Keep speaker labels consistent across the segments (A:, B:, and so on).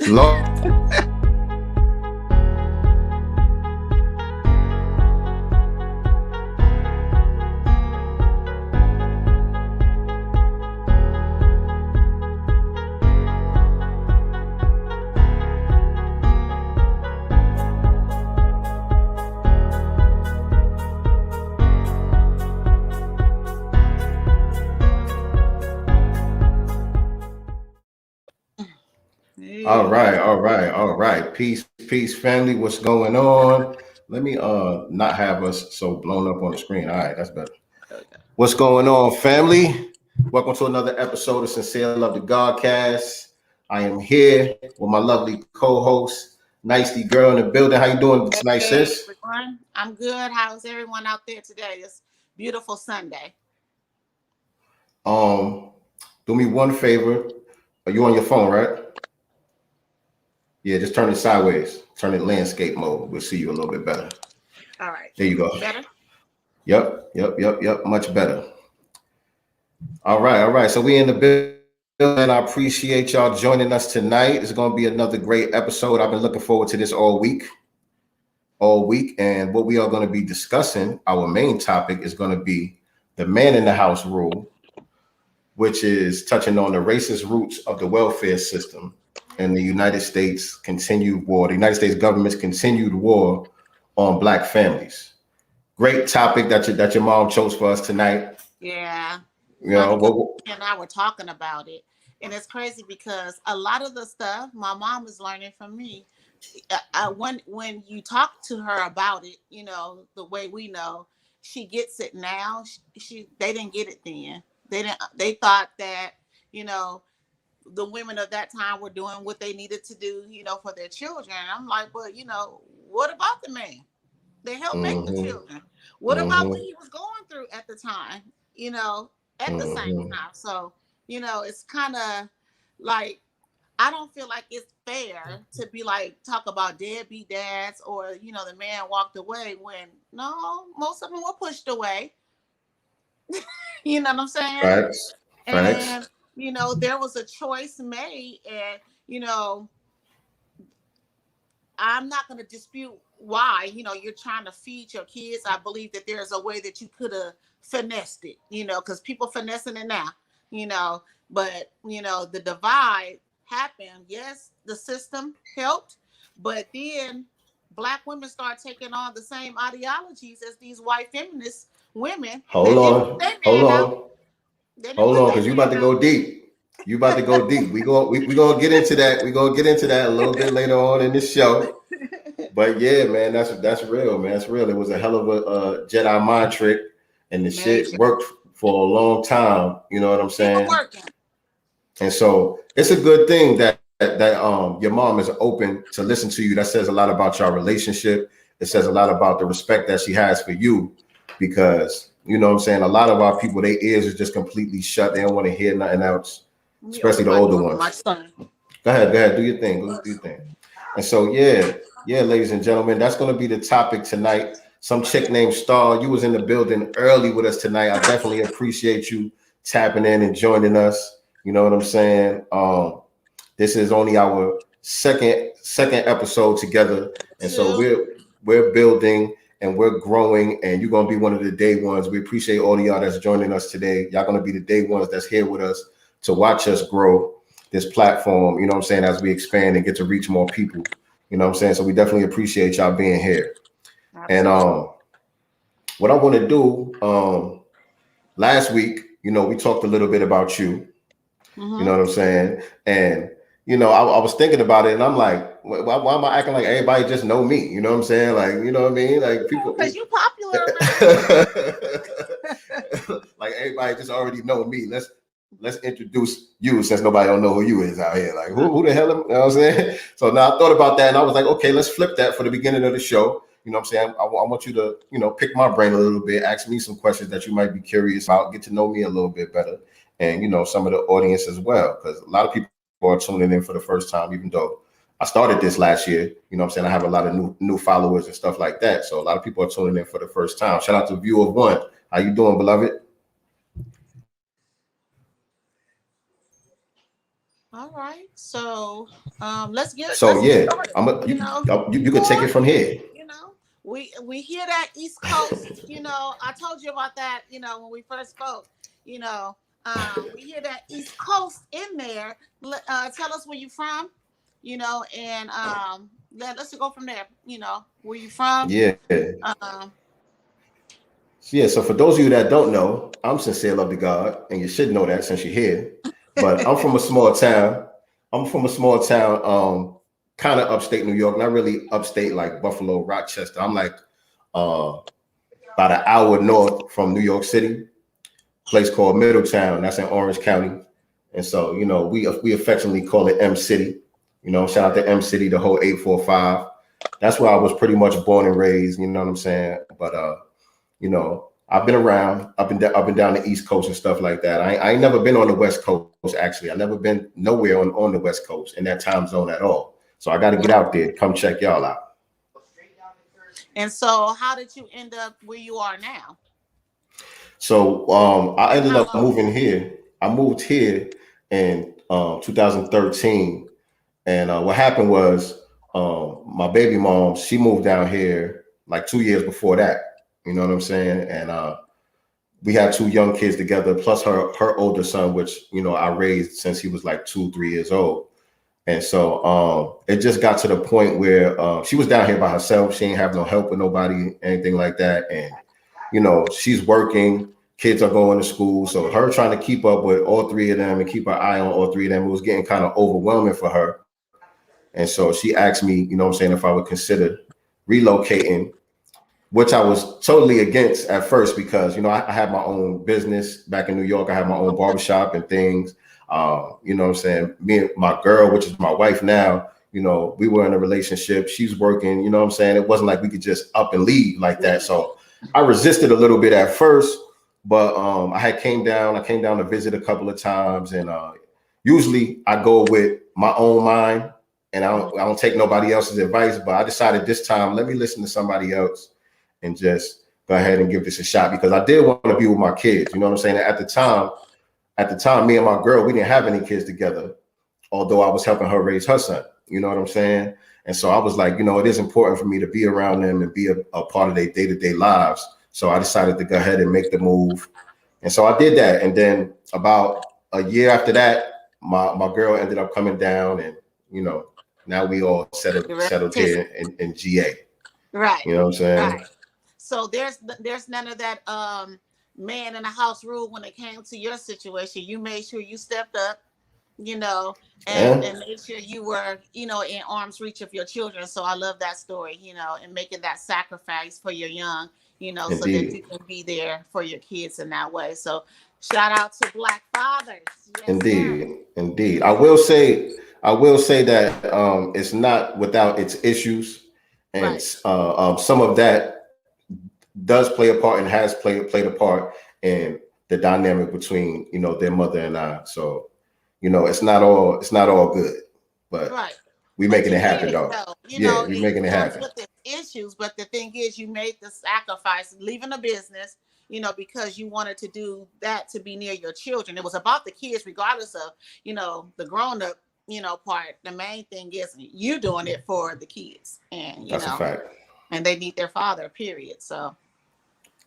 A: Lord. All right. Peace, family. What's going on? Let me not have us so blown up on the screen. All right, that's better. Okay. What's going on, family? Welcome to another episode of Sincere Love the Godcast. I am here with my lovely co-host, nyctegur in the building. How you doing tonight, sis?
B: Everyone. I'm good. How's everyone out there today? It's beautiful Sunday.
A: Do me one favor. Are you on your phone, right? Yeah, just turn it sideways. Turn it landscape mode. We'll see you a little bit better.
B: All right.
A: There you go.
B: Better?
A: Yep. Much better. All right. So we in the building, and I appreciate y'all joining us tonight. It's going to be another great episode. I've been looking forward to this all week. And what we are going to be discussing, our main topic is going to be the man in the house rule, which is touching on the racist roots of the welfare system and the United States government's continued war on Black families. Great topic that your mom chose for us tonight.
B: Yeah.
A: And
B: I were talking about it. And it's crazy because a lot of the stuff my mom is learning from me. When you talk to her about it, the way we know, she gets it now. They didn't get it then. They thought that, the women of that time were doing what they needed to do, for their children. And I'm like, well, what about the man? They helped make the children. What about what he was going through at the time, at the same time? So, it's kind of like, I don't feel like it's fair to be like, talk about deadbeat dads or, the man walked away when, no, most of them were pushed away. You know what I'm saying?
A: Facts.
B: And, there was a choice made and, I'm not going to dispute why, you're trying to feed your kids. I believe that there's a way that you could have finessed it, because people finessing it now, but, the divide happened. Yes, the system helped, but then Black women start taking on the same ideologies as these white feminist women.
A: Hold on, because you about to go deep. We gonna get into that. We're gonna get into that a little bit later on in this show. But yeah, man, that's real, man. That's real. It was a hell of a Jedi mind trick, and the shit worked for a long time. You know what I'm saying? And so it's a good thing that your mom is open to listen to you. That says a lot about your relationship. It says a lot about the respect that she has for you, because you know what I'm saying, a lot of our people, their ears is just completely shut. They don't want to hear nothing else, especially the older ones. Go ahead, do your thing. And so yeah, ladies and gentlemen, that's going to be the topic tonight. Some chick named Star, you was in the building early with us tonight. I definitely appreciate you tapping in and joining us. You know what I'm saying? This is only our second episode together, and so we're building and we're growing, and you're gonna be one of the day ones. We appreciate all of y'all that's joining us today. Y'all gonna be the day ones that's here with us to watch us grow this platform. You know what I'm saying? As we expand and get to reach more people. You know what I'm saying? So we definitely appreciate y'all being here. Absolutely. And what I want to do, last week, we talked a little bit about you. You know what I'm saying? And I was thinking about it, and I'm like, why am I acting like everybody just know me? You know what I'm saying? Like, you know what I mean? Like people,
B: because you're popular.
A: Like everybody just already know me. Let's introduce you, since nobody don't know who you is out here. Like who the hell? You know what I'm saying? So now I thought about that, and I was like, okay, let's flip that for the beginning of the show. You know what I'm saying? I want you to, pick my brain a little bit, ask me some questions that you might be curious about, get to know me a little bit better, and some of the audience as well, because a lot of people are tuning in for the first time, even though I started this last year. You know what I'm saying? I have a lot of new followers and stuff like that. So a lot of people are tuning in for the first time. Shout out to View of One. How you doing, beloved?
B: All right. So
A: So
B: let's get
A: yeah,
B: started. You know,
A: you could take
B: or
A: it from here.
B: you know, we hear that East Coast. You know, I told you about that. You know, when we first spoke. You know, we hear that East Coast in there. Tell us where you from. You know, and let's go from there. You know, where you from?
A: Yeah.
B: Um,
A: Yeah, so for those of you that don't know, I'm sincere love to God, and you should know that since you're here. But I'm from a small town. I'm from a small town, kind of upstate New York, not really upstate like Buffalo, Rochester. I'm like uh, about an hour north from New York City, place called Middletown. That's in Orange County. And so, you know, we affectionately call it M City. You know, shout out to M City, the whole 845. That's where I was pretty much born and raised. You know what I'm saying? But you know, I've been around, up and down the East Coast and stuff like that. I ain't never been on the West Coast, actually. I never been nowhere on the West Coast in that time zone at all. So I got to get out there, come check y'all out.
B: and so, how did you end up where you are now?
A: So I
B: And
A: ended
B: how
A: up
B: long?
A: moving here. I moved here in 2013. And what happened was my baby mom, she moved down here like 2 years before that. You know what I'm saying? And we had two young kids together, plus her older son, which you know I raised since he was like 2, 3 years old. And so it just got to the point where she was down here by herself. She ain't have no help with nobody, anything like that. And you know she's working. Kids are going to school, so her trying to keep up with all three of them and keep her eye on all three of them, it was getting kind of overwhelming for her. And so she asked me, you know what I'm saying, if I would consider relocating, which I was totally against at first because, you know, I had my own business back in New York. I had my own barbershop and things. You know what I'm saying? Me and my girl, which is my wife now, you know, we were in a relationship. She's working, you know what I'm saying? It wasn't like we could just up and leave like that. So I resisted a little bit at first, but I came down to visit a couple of times, and usually I go with my own mind and I don't take nobody else's advice, but I decided this time, let me listen to somebody else and just go ahead and give this a shot because I did want to be with my kids. You know what I'm saying? At the time, me and my girl, we didn't have any kids together, although I was helping her raise her son. You know what I'm saying? And so I was like, you know, it is important for me to be around them and be a part of their day-to-day lives. So I decided to go ahead and make the move. And so I did that. And then about a year after that, my girl ended up coming down, and, you know, now we all settled here in GA.
B: Right,
A: You know what I'm saying?
B: right. So there's none of that man in the house rule when it came to your situation. You made sure you stepped up, you know,
A: Yeah,
B: and made sure you were, you know, in arm's reach of your children. So I love that story, you know, and making that sacrifice for your young, you know, so that you
A: indeed.
B: can be there for your kids in that way. So shout out to Black fathers. Yes, sir.
A: Indeed. Indeed.
B: Yes,
A: I will say that it's not without its issues, and
B: right.
A: some of that does play a part and has played a part in the dynamic between, you know, their mother and I. So, you know, it's not all good, but
B: Right.
A: we
B: But
A: making
B: you
A: it
B: did
A: happen
B: it
A: though.
B: though. You
A: Yeah,
B: know,
A: we
B: it
A: making it
B: comes
A: happen.
B: with its issues, but the thing is you made the sacrifice, leaving the business, you know, because you wanted to do that to be near your children. It was about the kids, regardless of, you know, the grown up, you know, part. The main thing is you doing it for the kids. And, you
A: That's a
B: know,
A: fact.
B: and they need their father, period. So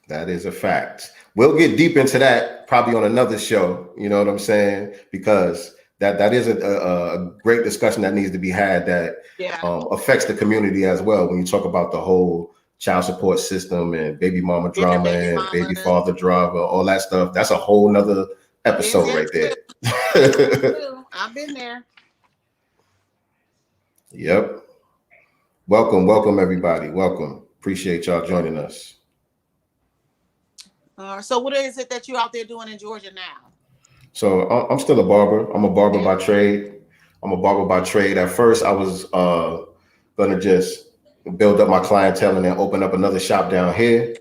A: That is a fact. We'll get deep into that probably on another show. You know what I'm saying? Because that is a great discussion that needs to be had that
B: yeah.
A: affects the community as well. When you talk about the whole child support system and baby mama
B: Different
A: drama
B: baby
A: and baby
B: mamas.
A: father drama, all that stuff, that's a whole nother
B: Been
A: episode
B: there
A: right
B: too. Been there
A: there.
B: too. I've been there.
A: Yep. Welcome everybody. Welcome. Appreciate y'all joining us.
B: So what is it that you out there doing in Georgia now?
A: So I'm still a barber. I'm a barber
B: Yeah.
A: by trade. I'm a barber by trade. At first, I was gonna just build up my clientele and then open up another shop down here.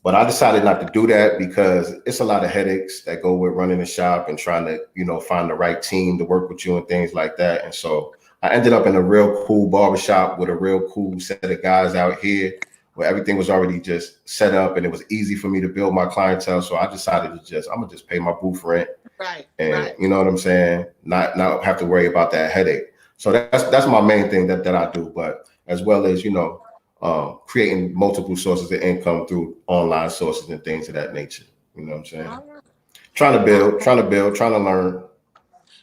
A: But I decided not to do that because it's a lot of headaches that go with running a shop and trying to, you know, find the right team to work with you and things like that. And so I ended up in a real cool barbershop with a real cool set of guys out here. where everything was already just set up and it was easy for me to build my clientele. So I decided I'm gonna just pay my booth rent.
B: Right.
A: And you know what I'm saying? Not have to worry about that headache. So that's my main thing that I do. But as well as, creating multiple sources of income through online sources and things of that nature. You know what I'm saying?
B: Right.
A: Trying to build, trying to learn.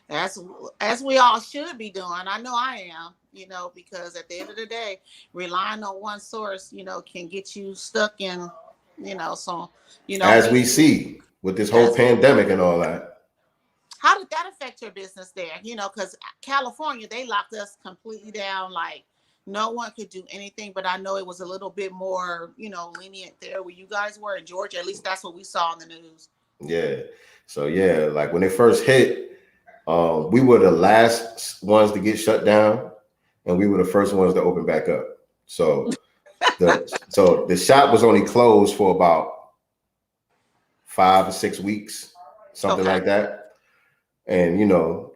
B: As we all should be doing. I know I am, because at the end of the day, relying on one source, can get you stuck in,
A: As we see with this whole pandemic and all that.
B: How did that affect your business there? Because California, they locked us completely down. Like no one could do anything, but I know it was a little bit more, lenient there where you guys were in Georgia. At least that's what we saw in the news.
A: Yeah. So yeah, like when it first hit, we were the last ones to get shut down, and we were the first ones to open back up. So the shop was only closed for about 5 or 6 weeks, something like that. And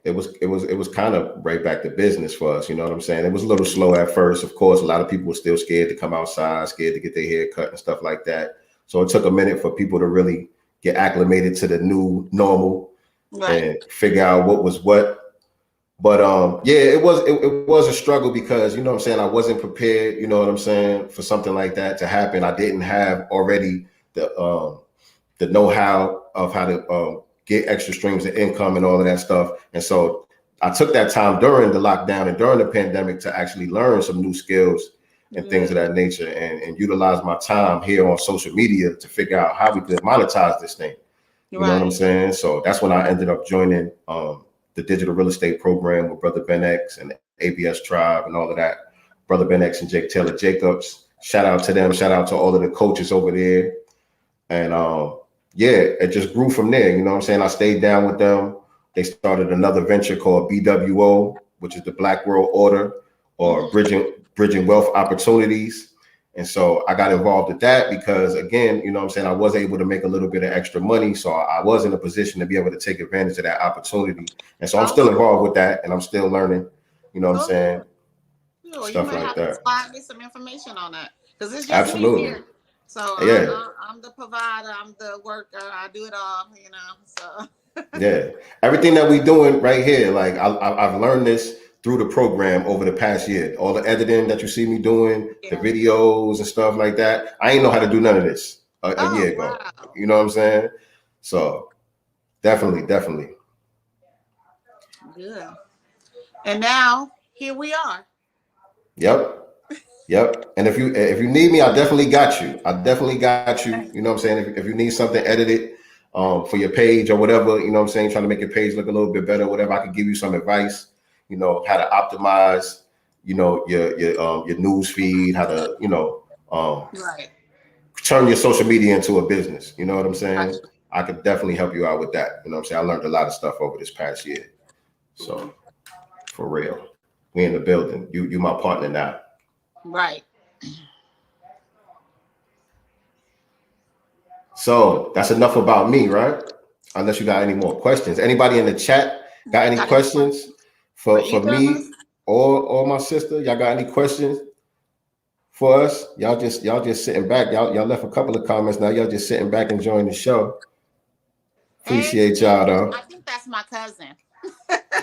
A: it was kind of right back to business for us. You know what I'm saying? It was a little slow at first. Of course, a lot of people were still scared to come outside, scared to get their hair cut and stuff like that. So it took a minute for people to really get acclimated to the new normal. Right. And figure out what was what. But yeah, it was a struggle because, you know what I'm saying, I wasn't prepared, you know what I'm saying, for something like that to happen. I didn't have already the know-how of how to get extra streams of income and all of that stuff. And so I took that time during the lockdown and during the pandemic to actually learn some new skills and things of that nature, and utilize my time here on social media to figure out how we could monetize this thing. You know what I'm saying? So that's when I ended up joining the digital real estate program with Brother Ben X and the ABS Tribe and all of that. Brother Ben X and Jake Taylor Jacobs. Shout out to them. Shout out to all of the coaches over there. And yeah, it just grew from there. You know what I'm saying? I stayed down with them. They started another venture called BWO, which is the Black World Order, or Bridging Wealth Opportunities. And so I got involved with that because, again, you know what I'm saying, I was able to make a little bit of extra money. So I was in a position to be able to take advantage of that opportunity. And so I'm still involved with that, and I'm still learning, you know what I'm saying?
B: Stuff you might have to find me some information on that, because it's just
A: absolutely
B: me here. So
A: yeah.
B: I'm the provider, I'm the worker, I do it all, so.
A: Yeah, everything that we doing right here, like I've learned this through the program over the past year. All the editing that you see me doing, the videos and stuff like that. I ain't know how to do none of this a year ago. Wow. You know what I'm saying? So definitely.
B: Yeah. And now here we are.
A: Yep. And if you need me, I definitely got you. You know what I'm saying? If you need something edited for your page or whatever, you know what I'm saying, trying to make your page look a little bit better, whatever, I can give you some advice. You know, how to optimize, your news feed, how to, turn your social media into a business. You know what I'm saying? I could definitely help you out with that. You know what I'm saying? I learned a lot of stuff over this past year. So for real, we in the building. You my partner now.
B: Right.
A: So that's enough about me, right? Unless you got any more questions. Anybody in the chat got any questions? For me or my sister, y'all got any questions for us? Y'all just sitting back. Y'all left a couple of comments. Now y'all just sitting back enjoying the show. Appreciate y'all though.
B: I think that's my cousin.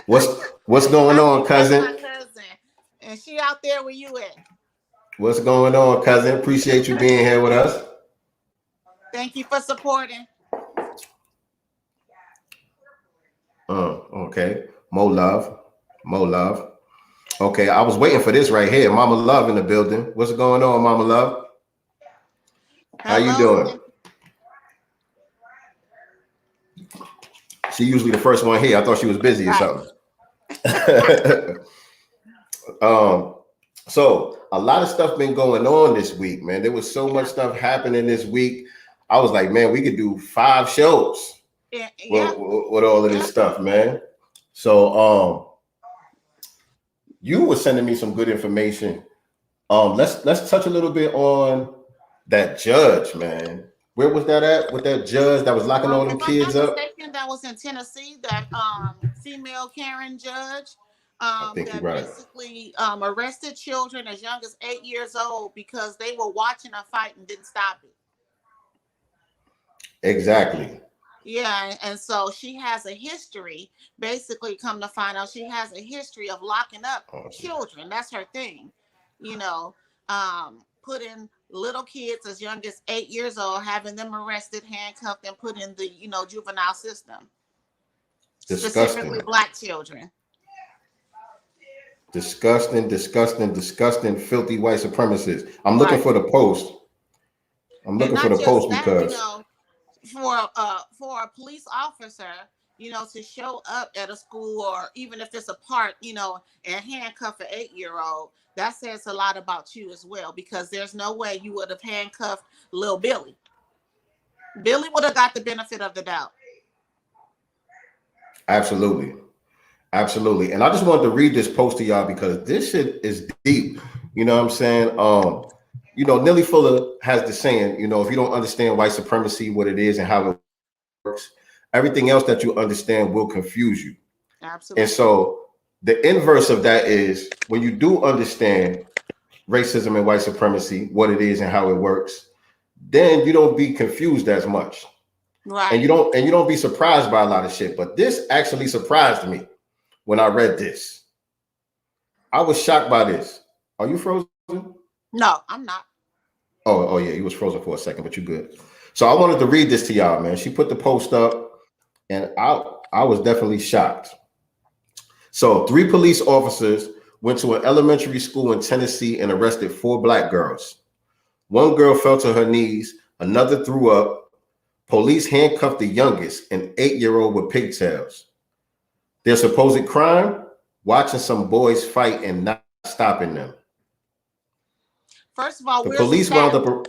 A: What's going on, cousin?
B: That's my cousin, and she out there where you at?
A: What's going on, cousin? Appreciate you being here with us.
B: Thank you for supporting.
A: Okay. More love. Okay, I was waiting for this right here. Mama Love in the building. What's going on, Mama Love? How you doing? She usually the first one here. I thought she was busy or something. So a lot of stuff been going on this week, man. There was so much stuff happening this week. I was like, man, we could do 5 shows with all of this stuff, man. So you were sending me some good information. Let's touch a little bit on that judge, man. Where was that at with that judge that was locking all them kids up?
B: That was in Tennessee, that female Karen judge.
A: I think you're
B: that
A: right.
B: basically arrested children as young as 8 years old because they were watching a fight and didn't stop it.
A: Exactly.
B: Yeah, and so she has a history. Basically, come to find out, she has a history of locking up
A: Oh,
B: children. That's her thing. You know, putting little kids as young as 8 years old, having them arrested, handcuffed, and put in the juvenile system. Specifically,
A: disgusting.
B: Black children.
A: Disgusting, disgusting, disgusting, filthy white supremacists. I'm looking
B: Right,
A: for the post. I'm
B: and
A: looking for
B: not
A: the
B: just
A: post
B: that.
A: because
B: For a police officer, to show up at a school or even if it's a park, and handcuff an 8-year-old, that says a lot about you as well, because there's no way you would have handcuffed little Billy. Billy would have got the benefit of the doubt.
A: absolutely. Absolutely. And I just wanted to read this post to y'all because this shit is deep. You know what I'm saying? Nelly Fuller has the saying, if you don't understand white supremacy, what it is and how it works, everything else that you understand will confuse you.
B: Absolutely.
A: And so the inverse of that is when you do understand racism and white supremacy, what it is and how it works, then you don't be confused as much.
B: Right.
A: And you don't be surprised by a lot of shit. But this actually surprised me when I read this. I was shocked by this. Are you frozen?
B: No, I'm not.
A: Oh yeah, you was frozen for a second, but you good. So I wanted to read this to y'all, man. She put the post up, and I was definitely shocked. So 3 police officers went to an elementary school in Tennessee and arrested 4 Black girls. 1 girl fell to her knees, another threw up. Police handcuffed the youngest, an 8-year-old with pigtails. Their supposed crime? Watching some boys fight and not stopping them.
B: First of all,
A: The
B: where's the
A: police wound up.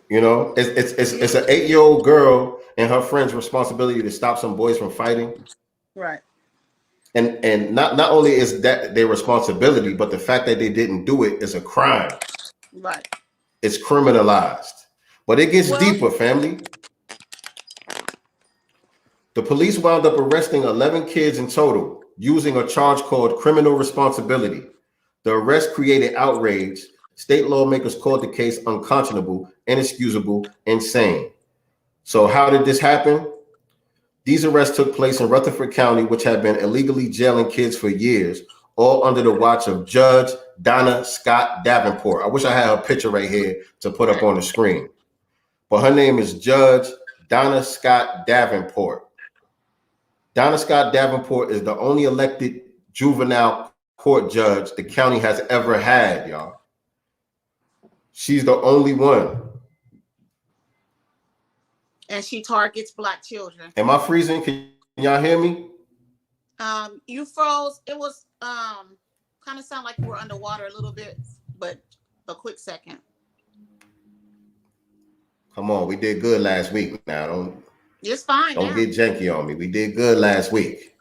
A: It's an 8-year-old girl and her friend's responsibility to stop some boys from fighting.
B: Right.
A: And not only is that their responsibility, but the fact that they didn't do it is a crime.
B: Right.
A: It's criminalized. But it gets deeper, family. The police wound up arresting 11 kids in total, using a charge called criminal responsibility. The arrest created outrage. State lawmakers called the case unconscionable, inexcusable, insane. So how did this happen? These arrests took place in Rutherford County, which had been illegally jailing kids for years, all under the watch of Judge Donna Scott Davenport. I wish I had her picture right here to put up on the screen. But her name is Judge Donna Scott Davenport. Donna Scott Davenport is the only elected juvenile court judge the county has ever had, y'all. She's the only one.
B: And she targets Black children.
A: Am I freezing? Can y'all hear me?
B: You froze. It was kind of sound like you were underwater a little bit, but a quick second.
A: Come on, we did good last week. Now
B: it's fine.
A: Don't get janky on me. We did good last week.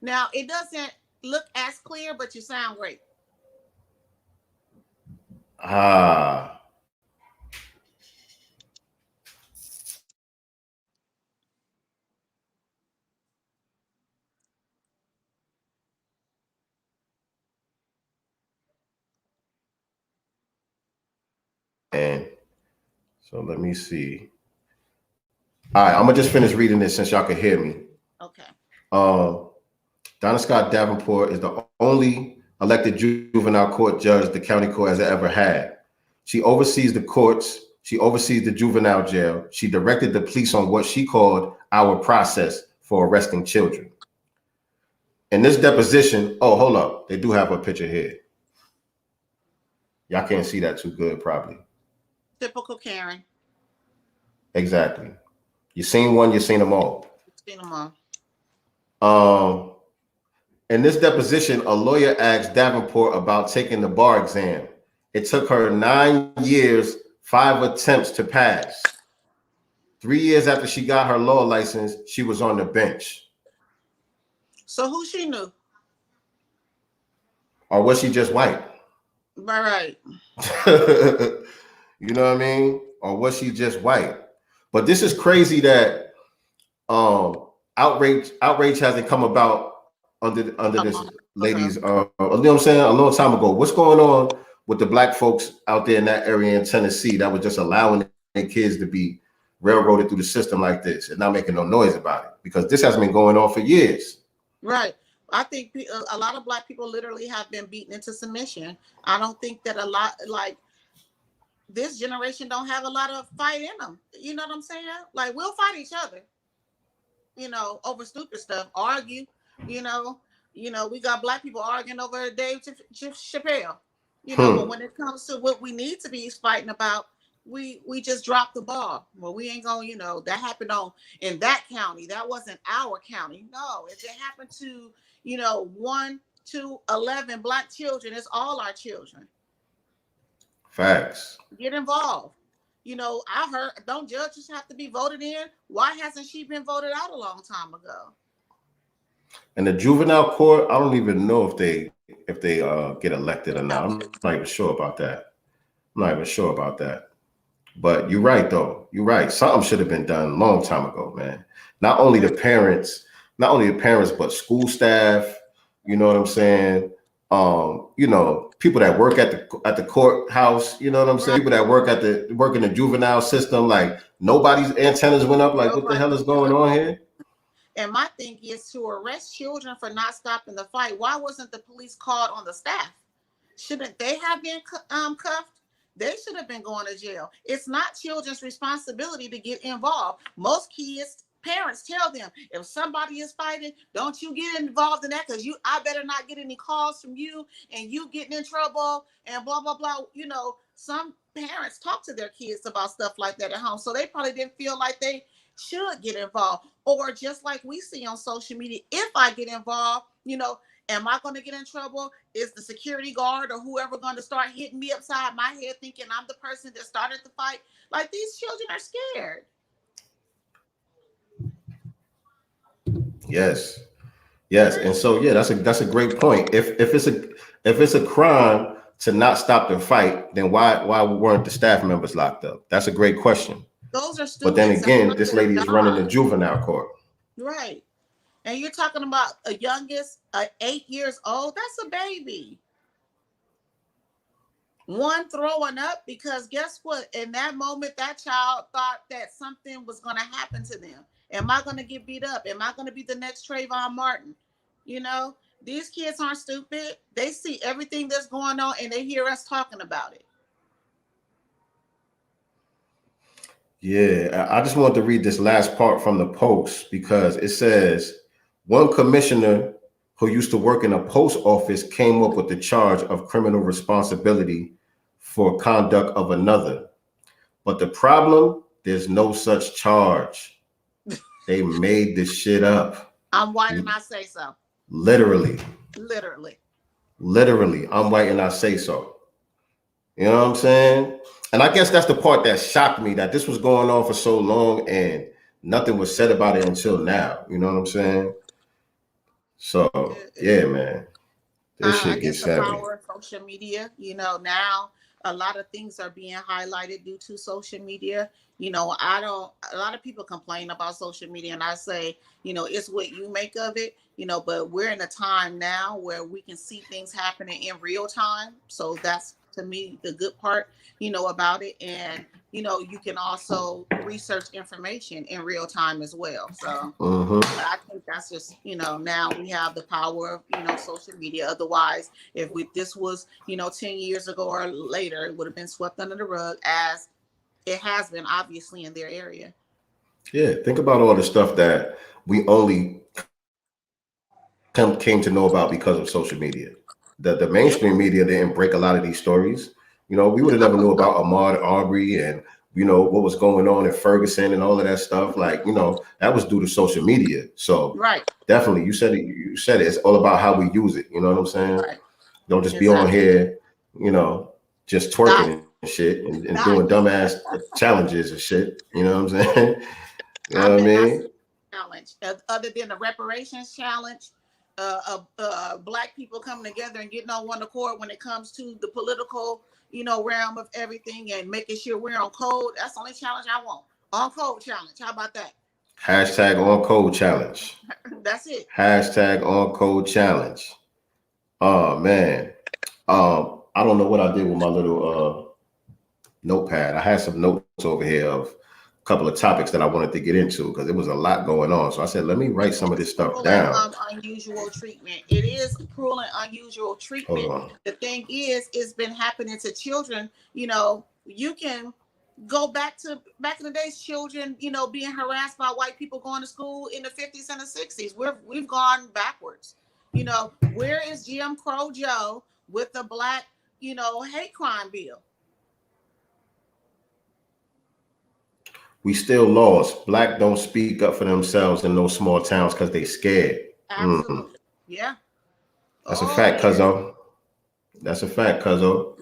B: Now it doesn't look as clear, but you sound great.
A: And so let me see. All right, I'm gonna just finish reading this since y'all can hear me.
B: Okay.
A: Donna Scott Davenport is the only elected juvenile court judge the county court has ever had. She oversees the courts. She oversees the juvenile jail. She directed the police on what she called our process for arresting children. In this deposition, oh, hold up. They do have a picture here. Y'all can't see that too good, probably.
B: Typical Karen.
A: Exactly. You seen one, you seen them all.
B: Seen them
A: all. In this deposition, a lawyer asked Davenport about taking the bar exam. It took her 9 years, 5 attempts to pass. 3 years after she got her law license, she was on the bench.
B: So who she knew?
A: Or was she just white?
B: Right.
A: You know what I mean? Or was she just white? But this is crazy that outrage hasn't come about under this
B: Okay.
A: ladies, you know what I'm saying, a long time ago. What's going on with the black folks out there in that area in Tennessee that was just allowing their kids to be railroaded through the system like this and not making no noise about it? Because this has been going on for years.
B: Right. I think a lot of black people literally have been beaten into submission. I don't think that a lot, like, this generation don't have a lot of fight in them. You know what I'm saying? Like, we'll fight each other, over stupid stuff, argue, you know, we got black people arguing over Dave Chappelle, but when it comes to what we need to be fighting about, we just dropped the ball. Well, we ain't gonna, that happened in that county. That wasn't our county. No, if it happened to, 1 to 11 black children, it's all our children.
A: Facts.
B: Get involved. I heard, don't judges have to be voted in? Why hasn't she been voted out a long time ago?
A: And the juvenile court, I don't even know if they get elected or not. I'm not even sure about that. But you're right, though. You're right. Something should have been done a long time ago, man. Not only the parents, but school staff. You know what I'm saying? People that work at the courthouse. You know what I'm saying? People that work in the juvenile system. Like, nobody's antennas went up. Like, what the hell is going on here?
B: And my thing is, to arrest children for not stopping the fight, why wasn't the police called on the staff? Shouldn't they have been cuffed? They should have been going to jail. It's not children's responsibility to get involved. Most kids, parents tell them, if somebody is fighting, don't you get involved in that, because I better not get any calls from you and you getting in trouble and blah, blah, blah. Some parents talk to their kids about stuff like that at home. So they probably didn't feel like they should get involved. Or just like we see on social media, if I get involved, am I going to get in trouble? Is the security guard or whoever going to start hitting me upside my head thinking I'm the person that started the fight? Like, these children are scared.
A: Yes. And so, yeah, that's a great point. If it's a crime to not stop the fight, then why weren't the staff members locked up? That's a great question.
B: Those are students.
A: But then again, this lady is running the juvenile court.
B: Right. And you're talking about a youngest, 8 years old. That's a baby. One throwing up because guess what? In that moment, that child thought that something was going to happen to them. Am I going to get beat up? Am I going to be the next Trayvon Martin? These kids aren't stupid. They see everything that's going on and they hear us talking about it.
A: Yeah, I just wanted to read this last part from the post because it says one commissioner who used to work in a post office came up with the charge of criminal responsibility for conduct of another. But the problem, there's no such charge. They made this shit up.
B: I'm white and I say so.
A: Literally. I'm white and I say so. You know what I'm saying? And I guess that's the part that shocked me, that this was going on for so long and nothing was said about it until now. You know what I'm saying? So, yeah, man. This shit gets savvy.
B: The power of social media, now a lot of things are being highlighted due to social media. A lot of people complain about social media and I say, it's what you make of it, but we're in a time now where we can see things happening in real time. So that's, to me, the good part, about it. And, you can also research information in real time as well. So I think that's just, now we have the power of, social media. Otherwise, if this was, 10 years ago or later, it would have been swept under the rug, as it has been obviously in their area.
A: Yeah. Think about all the stuff that we only came to know about because of social media. The mainstream media didn't break a lot of these stories. We would have never knew about Ahmaud Arbery and, what was going on in Ferguson and all of that stuff. Like, that was due to social media. So definitely, you said it. It's all about how we use it. You know what I'm saying? Right. Don't just be on here, just twerking and shit and doing dumbass challenges and shit. You know what I'm saying? You know what I mean?
B: Challenge, other than the reparations challenge, black people coming together and getting on one accord when it comes to the political, realm of everything and making sure we're on code. That's the only challenge I want. On code challenge. How about that?
A: Hashtag on code challenge.
B: That's it.
A: Hashtag on code challenge. Oh man. I don't know what I did with my little notepad. I had some notes over here of a couple of topics that I wanted to get into because there was a lot going on. So I said, let me write some of this stuff
B: Cruel and
A: down.
B: unusual treatment. It is cruel and unusual
A: Hold
B: treatment.
A: on.
B: The thing is, it's been happening to children. You know, you can go back in the days, children, you know, being harassed by white people going to school in the 50s and the 60s. We've gone backwards. You know, where is Jim Crow Joe with the black, you know, hate crime bill?
A: We still lost. Black don't speak up for themselves in those small towns because they scared. Mm.
B: Absolutely. Yeah.
A: That's a
B: Oh
A: fact,
B: yeah.
A: cuzzo. That's a fact, cuzzo.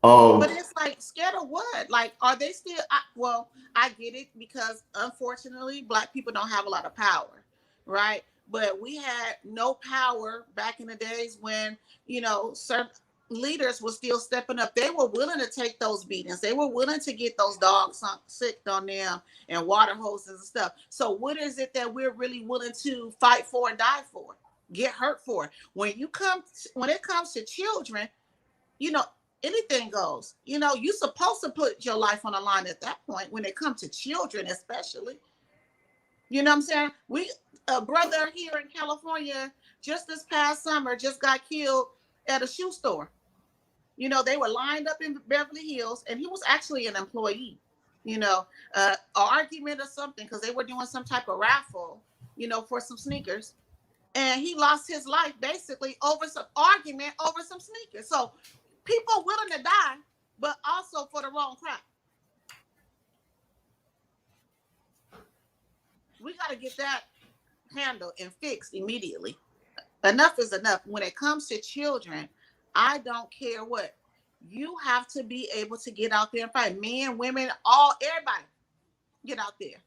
B: But it's like, scared of what? Like, are they still? Well, I get it because unfortunately, black people don't have a lot of power, right? But we had no power back in the days when, you know, certain leaders were still stepping up. They were willing to take those beatings. They were willing to get those dogs sick on them and water hoses and stuff. So what is it that we're really willing to fight for and die for? Get hurt for? When it comes to children, you know, anything goes. You know, you're supposed to put your life on the line at that point when it comes to children, especially. You know what I'm saying? A brother here in California just this past summer just got killed at a shoe store. You know, they were lined up in Beverly Hills, and he was actually an employee. You know, an argument or something because they were doing some type of raffle, you know, for some sneakers, and he lost his life basically over some argument over some sneakers. So people willing to die, but also for the wrong crap. We got to get that handled and fixed immediately. Enough is enough. When it comes to children, I don't care what. You have to be able to get out there and fight. Men, women, everybody get out there.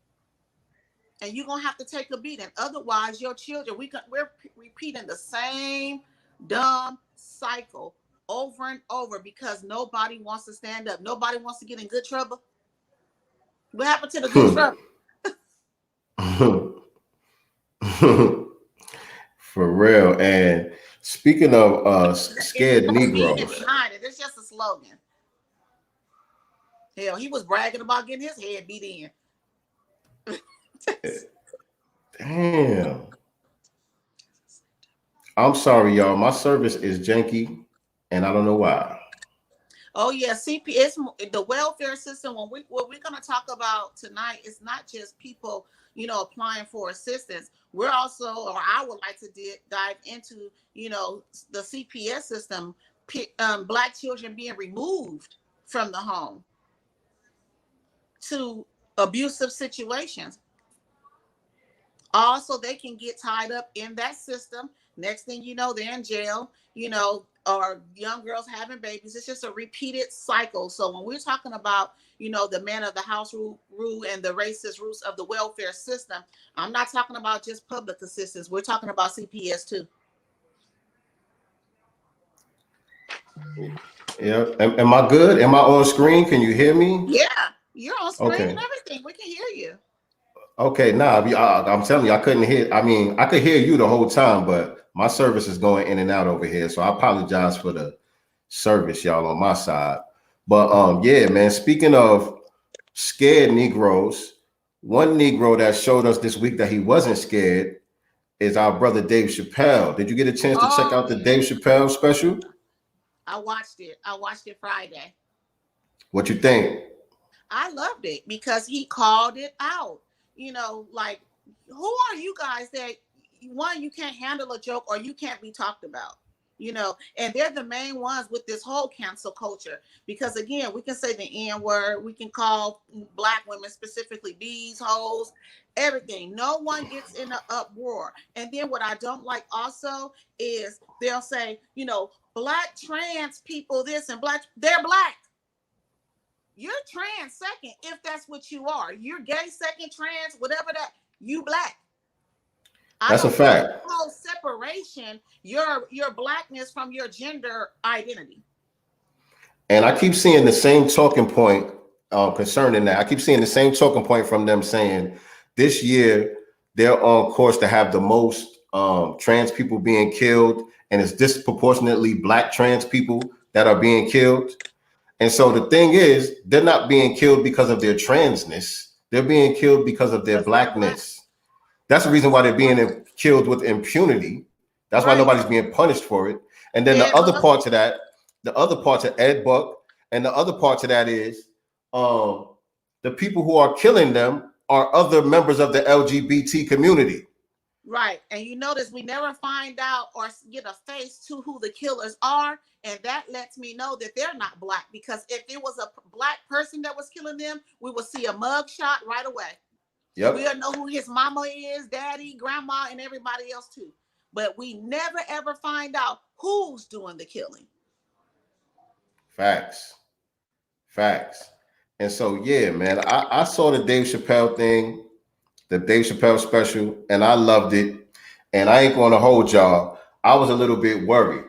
B: And you're going to have to take a beating. Otherwise, your children, we're repeating the same dumb cycle over and over because nobody wants to stand up. Nobody wants to get in good trouble. What happened to the good
A: trouble? For real. And speaking of scared Negroes.
B: Behind it. It's just a slogan. Hell, he was bragging about getting his head beat in.
A: Damn. I'm sorry, y'all. My service is janky, and I don't know why.
B: Oh yeah, CPS, the welfare system. What we're gonna talk about tonight is not just people, you know, applying for assistance. We're also, or I would like to dive into, you know, the CPS system. Black children being removed from the home to abusive situations. Also, they can get tied up in that system. Next thing you know, they're in jail, you know, or young girls having babies. It's just a repeated cycle. So when we're talking about, you know, the man of the house rule and the racist roots of the welfare system, I'm not talking about just public assistance. We're talking about CPS too.
A: Yeah. Am I good? Am I on screen? Can you hear me?
B: Yeah, you're on screen and everything. We can hear you.
A: Okay, I'm telling you, I couldn't hear. I mean, I could hear you the whole time, but my service is going in and out over here. So I apologize for the service, y'all, on my side. But yeah, man, speaking of scared Negroes, one Negro that showed us this week that he wasn't scared is our brother Dave Chappelle. Did you get a chance to check out the Dave Chappelle special?
B: I watched it. I watched it Friday.
A: What you think?
B: I loved it because he called it out. You know, like, who are you guys that, one, you can't handle a joke or you can't be talked about, you know? And they're the main ones with this whole cancel culture. Because again, we can say the N word, we can call Black women specifically these hoes, everything. No one gets in an uproar. And then what I don't like also is they'll say, you know, Black trans people this and they're Black. You're trans second, if that's what you are. You're gay second, trans, whatever that, you Black.
A: That's a fact.
B: Whole separation, your Blackness from your gender identity.
A: And I keep seeing the same talking point concerning that. I keep seeing the same talking point from them saying this year they're on course to have the most trans people being killed, and it's disproportionately Black trans people that are being killed. And so the thing is, they're not being killed because of their transness. They're being killed because of their Blackness. That's the reason why they're being killed with impunity. That's why nobody's being punished for it. And then the other part to that, the other part to Ed Buck, and the other part to that is the people who are killing them are other members of the LGBT community.
B: Right. And you notice we never find out or get a face to who the killers are. And that lets me know that they're not Black, because if it was a Black person that was killing them, we would see a mug shot right away. Yep. We'll know who his mama is, daddy, grandma, and everybody else too. But we never ever find out who's doing the killing.
A: Facts. And so, yeah, man, I saw the Dave Chappelle thing, the Dave Chappelle special, and I loved it. And I ain't going to hold y'all. I was a little bit worried.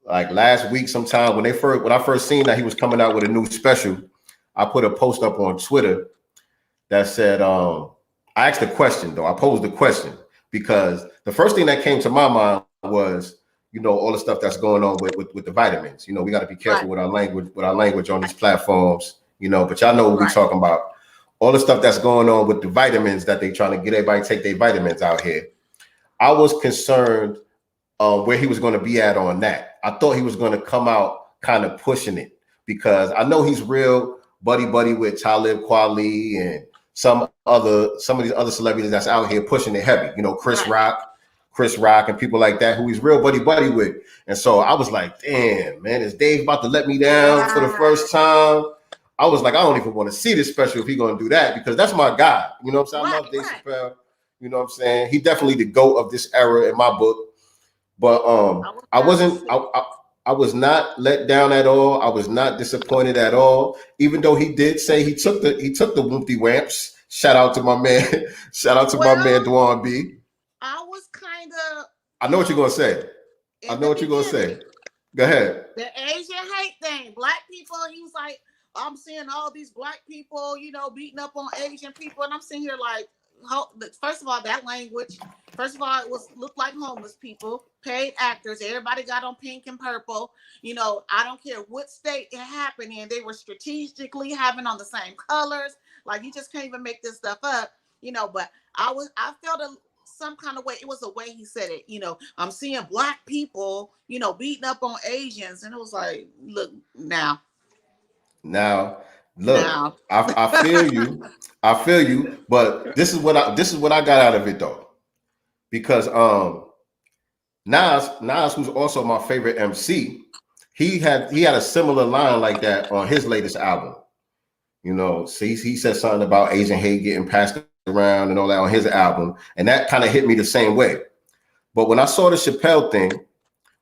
A: Like last week sometime when I first seen that he was coming out with a new special, I put a post up on Twitter that said, I asked a question though. I posed a question because the first thing that came to my mind was, all the stuff that's going on with the vitamins. We got to be careful with our language on these platforms, but y'all know what we're talking about. All the stuff that's going on with the vitamins that they trying to get everybody to take their vitamins out here. I was concerned where he was going to be at on that. I thought he was going to come out kind of pushing it because I know he's real buddy with Talib Kweli and some of these other celebrities that's out here pushing it heavy. Chris Rock and people like that who he's real buddy with. And so I was like, damn, man, is Dave about to let me down for the first time? I was like, I don't even want to see this special if he's going to do that, because that's my guy. You know what I'm saying? I love Dave Chappelle. You know what I'm saying? He definitely the GOAT of this era in my book. But I was not let down at all. I was not disappointed at all. Even though he did say he took the Whoopty Wamps. Shout out to my man. My man Dwan B.
B: I was kind of.
A: I know what you're gonna say. Go ahead.
B: The Asian hate thing. Black people. He was like, I'm seeing all these Black people, beating up on Asian people, and I'm sitting here like, first of all, that language. First of all, it looked like homeless people, paid actors. Everybody got on pink and purple. I don't care what state it happened in. They were strategically having on the same colors. Like, you just can't even make this stuff up. But I felt some kind of way. It was the way he said it. I'm seeing Black people, beating up on Asians, and it was like, look now.
A: Look, I feel you, but this is what I got out of it though, because Nas, who's also my favorite MC, he had a similar line like that on his latest album. So he said something about Asian hate getting passed around and all that on his album, and that kind of hit me the same way. But when I saw the Chappelle thing,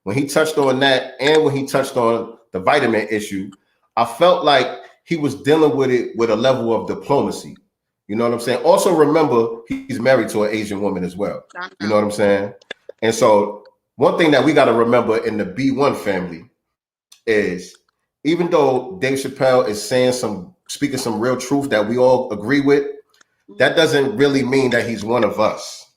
A: when he touched on that and when he touched on the vitamin issue, I felt like he was dealing with it with a level of diplomacy. You know what I'm saying? Also, remember, he's married to an Asian woman as well. You know what I'm saying? And so one thing that we got to remember in the B1 family is, even though Dave Chappelle is speaking some real truth that we all agree with, that doesn't really mean that he's one of us.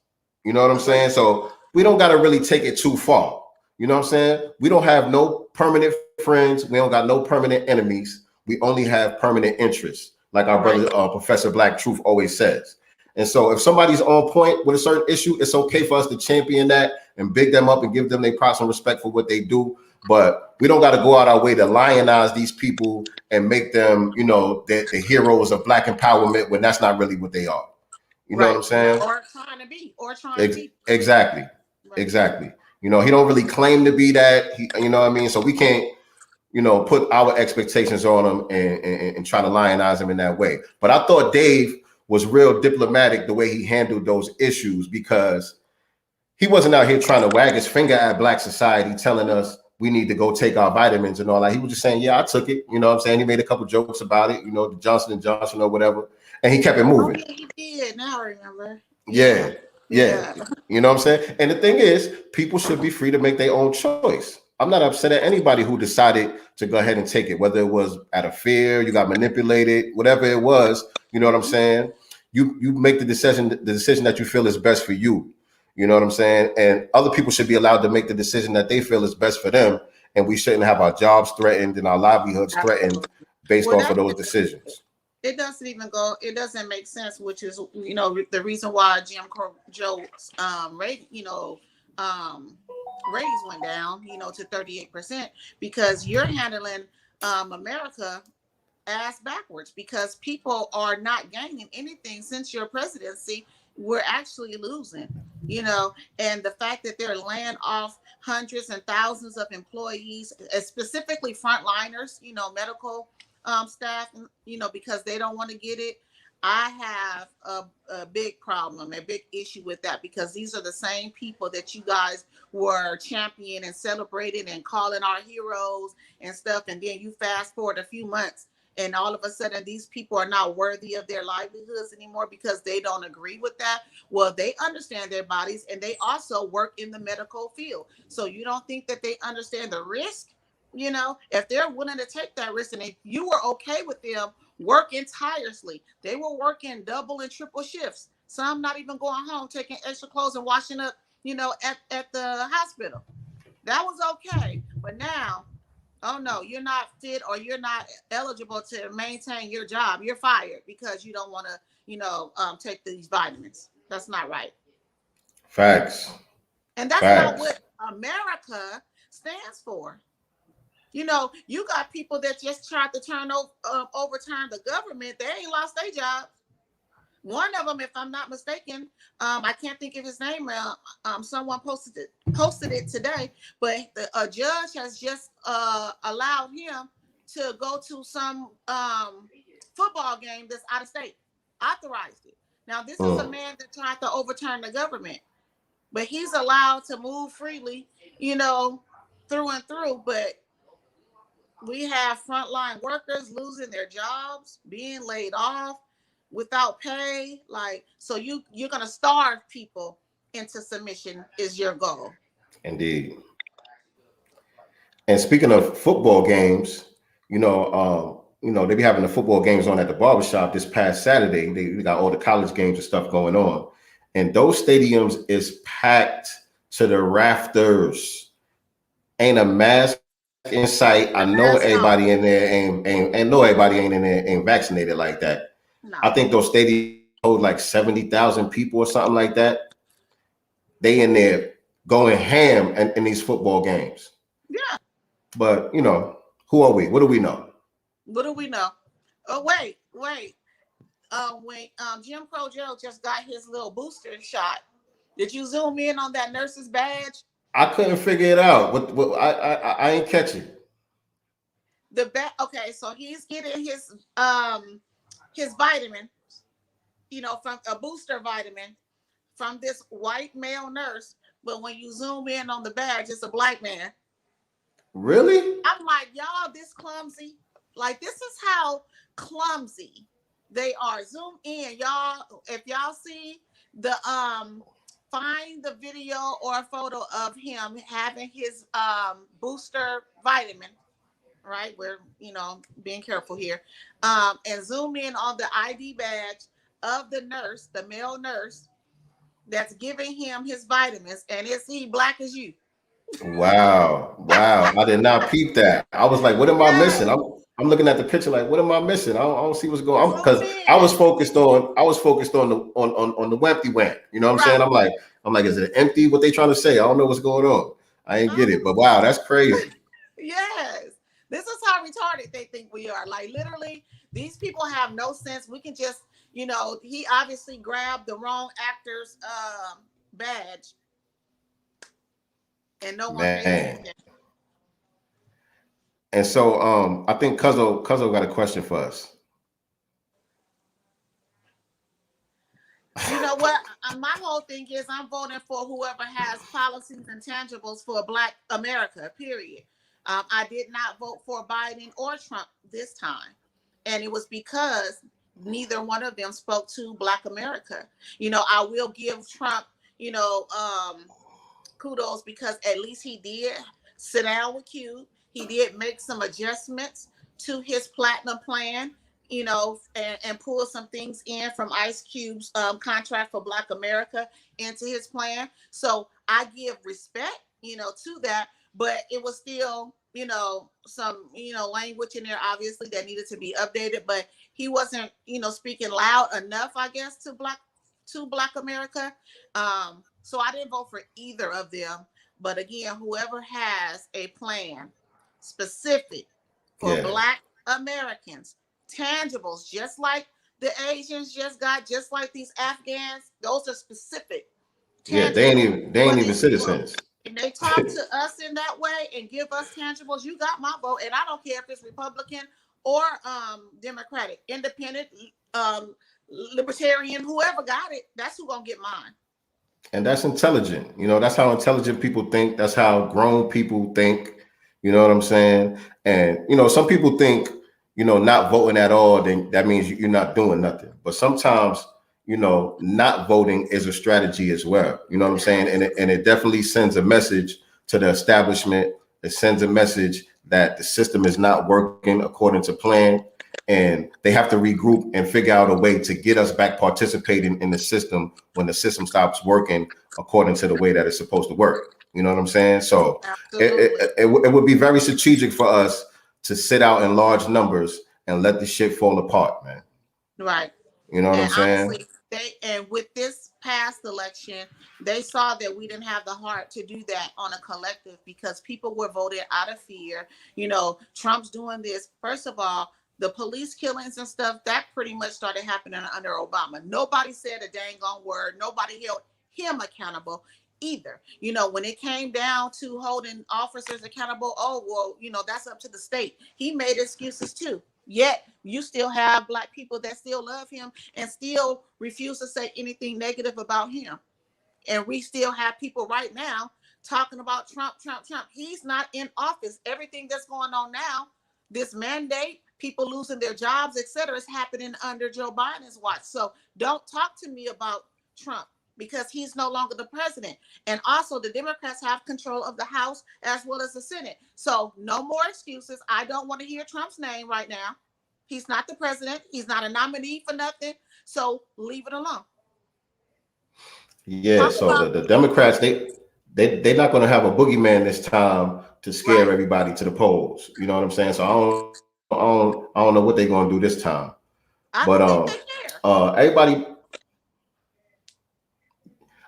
A: You know what I'm saying? So we don't got to really take it too far. You know what I'm saying? We don't have no permanent friends. We don't got no permanent enemies. We only have permanent interests, like our brother, Professor Black Truth always says. And so if somebody's on point with a certain issue, it's okay for us to champion that and big them up and give them their props and respect for what they do. But we don't got to go out our way to lionize these people and make them, the heroes of Black empowerment, when that's not really what they are. You know what I'm saying?
B: Or trying to be.
A: Exactly. Right. Exactly. He don't really claim to be that. You know what I mean? So we can't, put our expectations on him and try to lionize him in that way. But I thought Dave was real diplomatic the way he handled those issues, because he wasn't out here trying to wag his finger at Black society telling us we need to go take our vitamins and all that. He was just saying, yeah, I took it. You know what I'm saying? He made a couple jokes about it, the Johnson & Johnson or whatever. And he kept it moving.
B: Okay, he did. Now I remember.
A: Yeah. You know what I'm saying? And the thing is, people should be free to make their own choice. I'm not upset at anybody who decided to go ahead and take it, whether it was out of fear, you got manipulated, whatever it was, you know what I'm saying? you make the decision that you feel is best for you. You know what I'm saying? And other people should be allowed to make the decision that they feel is best for them. And we shouldn't have our jobs threatened and our livelihoods threatened based
B: Well,
A: off of those decisions.
B: it doesn't even go. It doesn't make sense, which is the reason why Jim Crow's rate ratings went down to 38%, because you're handling America ass backwards, because people are not gaining anything since your presidency. We're actually losing, and the fact that they're laying off hundreds and thousands of employees, specifically frontliners, medical staff, because they don't want to get it. I have a big problem, a big issue with that, because these are the same people that you guys were championing and celebrating and calling our heroes and stuff. And then you fast forward a few months, and all of a sudden these people are not worthy of their livelihoods anymore because they don't agree with that. Well, they understand their bodies, and they also work in the medical field. So you don't think that they understand the risk? If they're willing to take that risk, and if you were okay with them working tirelessly, they were working double and triple shifts, some not even going home, taking extra clothes and washing up, at the hospital. That was okay. But now, oh no, you're not fit, or you're not eligible to maintain your job. You're fired because you don't want to, take these vitamins. That's not right.
A: Facts.
B: And that's not
A: Facts.
B: what America stands for. You got people that just tried to overturn the government. They ain't lost their jobs. One of them, if I'm not mistaken, I can't think of his name. Someone posted it today, but a judge has just allowed him to go to some football game that's out of state. Authorized it. Now, this is a man that tried to overturn the government, but he's allowed to move freely, through and through. But we have frontline workers losing their jobs, being laid off without pay. So you're going to starve people into submission is your goal.
A: Indeed. And speaking of football games, they be having the football games on at the barbershop this past Saturday. They got all the college games and stuff going on. And those stadiums is packed to the rafters. Ain't a mask in sight. I know everybody in there ain't vaccinated like that. No. I think those stadiums hold like 70,000 people or something like that. They in there going ham in these football games.
B: Yeah.
A: But who are we? What do we know?
B: What do we know? Oh, wait. When Jim Crow just got his little booster shot, did you zoom in on that nurse's badge?
A: I couldn't figure it out. What I ain't catching.
B: Okay, so he's getting his vitamin, from a booster vitamin from this white male nurse. But when you zoom in on the badge, it's a black man.
A: Really?
B: I'm like, y'all, this clumsy. Like, this is how clumsy they are. Zoom in, y'all. If y'all see the find the video or a photo of him having his booster vitamin, right? We're being careful here. And zoom in on the ID badge of the nurse, the male nurse that's giving him his vitamins, and is he black as you?
A: Wow. I did not peep that. I was like, what am I missing? I'm looking at the picture like, what am I missing? I don't see what's going on, because I was focused on the empty wamp. You know what I'm saying? I'm like, is it empty? What they trying to say? I don't know what's going on. I ain't get it. But wow, that's crazy.
B: Yes. This is how retarded they think we are. Like, literally, these people have no sense. We can just, he obviously grabbed the wrong actor's badge. And no one paid attention.
A: And so I think Cuzzo got a question for us.
B: You know what? My whole thing is I'm voting for whoever has policies and tangibles for Black America, period. I did not vote for Biden or Trump this time. And it was because neither one of them spoke to Black America. I will give Trump, kudos, because at least he did sit down with Q. He did make some adjustments to his platinum plan, you know, and pull some things in from Ice Cube's contract for Black America into his plan. So I give respect, you know, to that, but it was still, you know, some, you know, language in there obviously that needed to be updated, but he wasn't, you know, speaking loud enough, I guess, to Black America. So I didn't vote for either of them. But again, whoever has a plan specific for
A: Yeah.
B: Black Americans, tangibles, just like the Asians just got, just like these Afghans, those are specific.
A: Yeah, they ain't even citizens.
B: And they talk to us in that way and give us tangibles. You got my vote, and I don't care if it's Republican or Democratic, independent, libertarian, whoever got it, that's who gonna get mine.
A: And that's intelligent. You know, that's how intelligent people think. That's how grown people think. You know what I'm saying? And, you know, some people think, you know, not voting at all, then that means you're not doing nothing. But sometimes, you know, not voting is a strategy as well. You know what I'm saying? And it definitely sends a message to the establishment. It sends a message that the system is not working according to plan. And they have to regroup and figure out a way to get us back participating in the system when the system stops working according to the way that it's supposed to work. You know what I'm saying? So it would be very strategic for us to sit out in large numbers and let the shit fall apart, man.
B: Right.
A: You know what I'm saying?
B: Honestly, and with this past election, they saw that we didn't have the heart to do that on a collective because people were voted out of fear. You know, Trump's doing this. First of all, the police killings and stuff, that pretty much started happening under Obama. Nobody said a dang on word. Nobody held him accountable either. You know, when it came down to holding officers accountable, oh, well, you know, that's up to the state. He made excuses too. Yet you still have Black people that still love him and still refuse to say anything negative about him. And we still have people right now talking about Trump. He's not in office. Everything that's going on now, this mandate, people losing their jobs, etc., is happening under Joe Biden's watch. So don't talk to me about Trump because he's no longer the president. And also the Democrats have control of the House as well as the Senate. So no more excuses. I don't want to hear Trump's name right now. He's not the president. He's not a nominee for nothing. So leave it alone.
A: Yeah, so the Democrats, they're not going to have a boogeyman this time to scare everybody to the polls. You know what I'm saying? So I don't know what they're going to do this time. But everybody,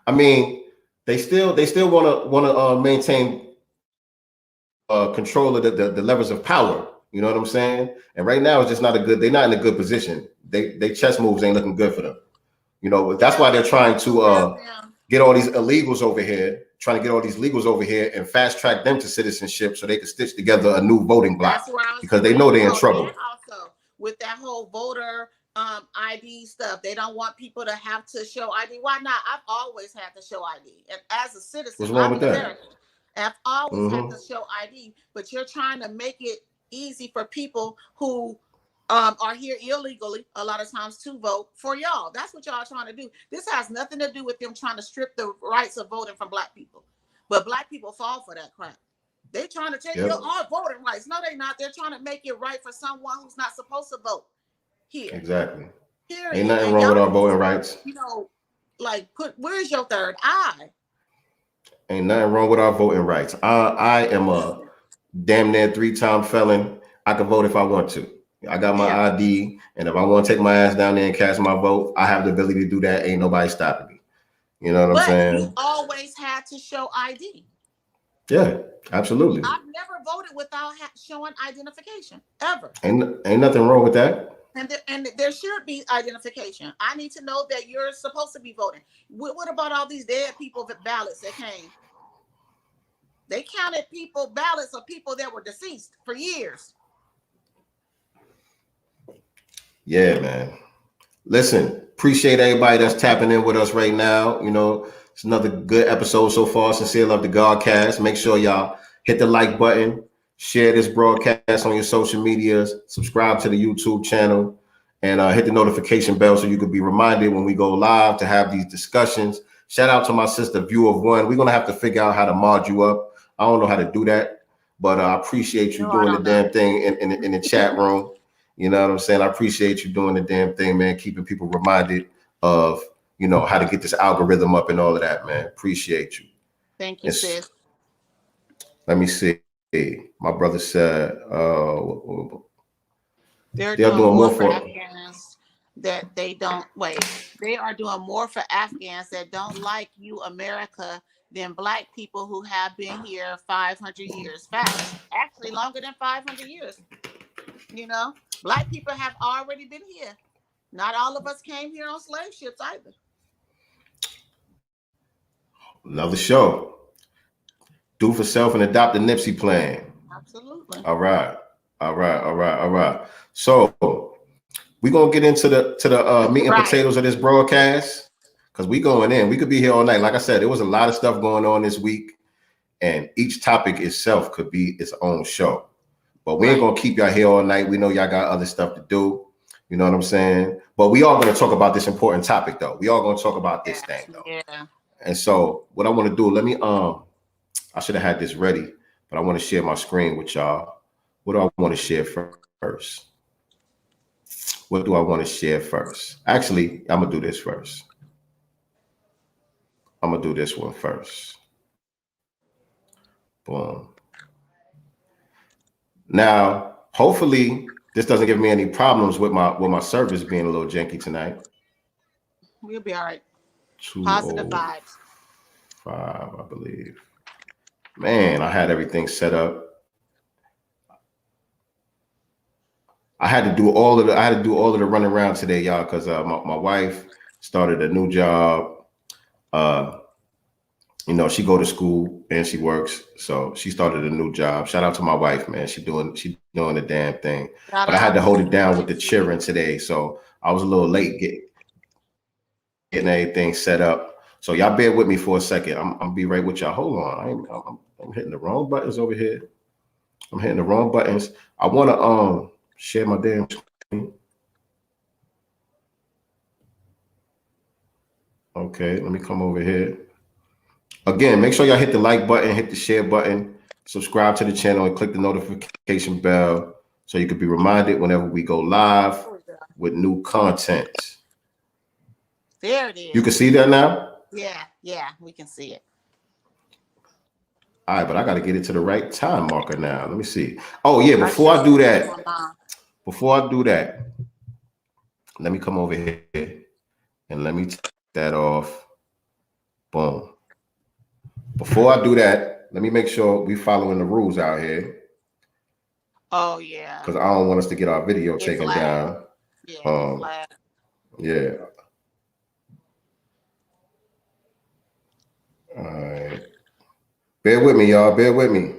A: I mean, they still want to maintain control of the levers of power. You know what I'm saying? And right now it's just not they're not in a good position. They chess moves ain't looking good for them. You know, that's why they're trying to get all these illegals over here, and fast track them to citizenship so they can stitch together a new voting block because they know they're in trouble.
B: Also, with that whole voter ID stuff, they don't want people to have to show ID. Why not? I've always had to show ID, and as a citizen,
A: what's wrong with that?
B: I've always had to show ID, but you're trying to make it easy for people who are here illegally a lot of times to vote for y'all. That's what y'all are trying to do. This has nothing to do with them trying to strip the rights of voting from Black people. But Black people fall for that crap. They're trying to take your voting rights. No, they're not. They're trying to make it right for someone who's not supposed to vote here.
A: Exactly.
B: Here,
A: ain't nothing wrong with our voting rights.
B: You know, like where's your third eye?
A: Ain't nothing wrong with our voting rights. I am a damn near 3-time felon. I can vote if I want to. I got my ID, and if I want to take my ass down there and cast my vote, I have the ability to do that. Ain't nobody stopping me. You know what I'm saying?
B: You always had to show ID.
A: Yeah, absolutely.
B: I've never voted without showing identification ever.
A: Ain't nothing wrong with that.
B: And there should be identification. I need to know that you're supposed to be voting. What about all these dead people with ballots that came? They counted ballots of people that were deceased for years.
A: Yeah, man. Listen, appreciate everybody that's tapping in with us right now. You know, it's another good episode so far. Sincere Love to Godcast. Make sure y'all hit the like button, share this broadcast on your social medias, subscribe to the YouTube channel, and hit the notification bell so you can be reminded when we go live to have these discussions. Shout out to my sister, View of One. We're going to have to figure out how to mod you up. I don't know how to do that, but I appreciate you doing the damn thing in the chat room. You know what I'm saying? I appreciate you doing the damn thing, man, keeping people reminded of, you know, how to get this algorithm up and all of that, man. Appreciate you.
B: Thank you, sis.
A: Let me see. My brother said,
B: they're
A: they are
B: doing
A: doing
B: more
A: more
B: for
A: for.
B: Afghans that they don't wait. They are doing more for Afghans that don't like you, America, than Black people who have been here 500 years. Facts. Actually, longer than 500 years. You know, Black people have already been here. Not all of us came here on slave ships either.
A: Another show. Do for self and adopt the Nipsey plan.
B: Absolutely.
A: All right. So we're gonna get into the meat and potatoes of this broadcast, because we going in. We could be here all night. Like I said, there was a lot of stuff going on this week, and each topic itself could be its own show. But we ain't gonna keep y'all here all night. We know y'all got other stuff to do. You know what I'm saying? But we are gonna talk about this important topic, though. We are gonna talk about this thing, though.
B: Yeah.
A: And so what I want to do, let me I should have had this ready, but I want to share my screen with y'all. What do I want to share first? What do I want to share first? Actually, I'm gonna do this first. I'm gonna do this one first. Boom. Now, hopefully, this doesn't give me any problems with my service being a little janky tonight.
B: We'll be all right. Positive vibes.
A: 5, I believe. Man, I had everything set up. I had to do all of the running around today, y'all, because my wife started a new job. You know, she go to school and she works, so she started a new job. Shout out to my wife, man. She doing the damn thing. But I had to hold it down with the cheering today, so I was a little late getting everything set up. So y'all bear with me for a second. I'm be right with y'all. Hold on, I'm hitting the wrong buttons over here. I'm hitting the wrong buttons. I want to share my damn screen. Okay, let me come over here. Again, make sure y'all hit the like button, hit the share button, subscribe to the channel, and click the notification bell so you can be reminded whenever we go live with new content.
B: There it is.
A: You can see that now?
B: Yeah, we can see it.
A: All right, but I got to get it to the right time marker now. Let me see. Oh, yeah, before I do that, let me come over here and let me take that off. Boom. Before I do that, let me make sure we following the rules out here.
B: Oh, yeah.
A: Because I don't want us to get our video taken down.
B: Yeah.
A: Yeah. All right. Bear with me, y'all. Bear with me.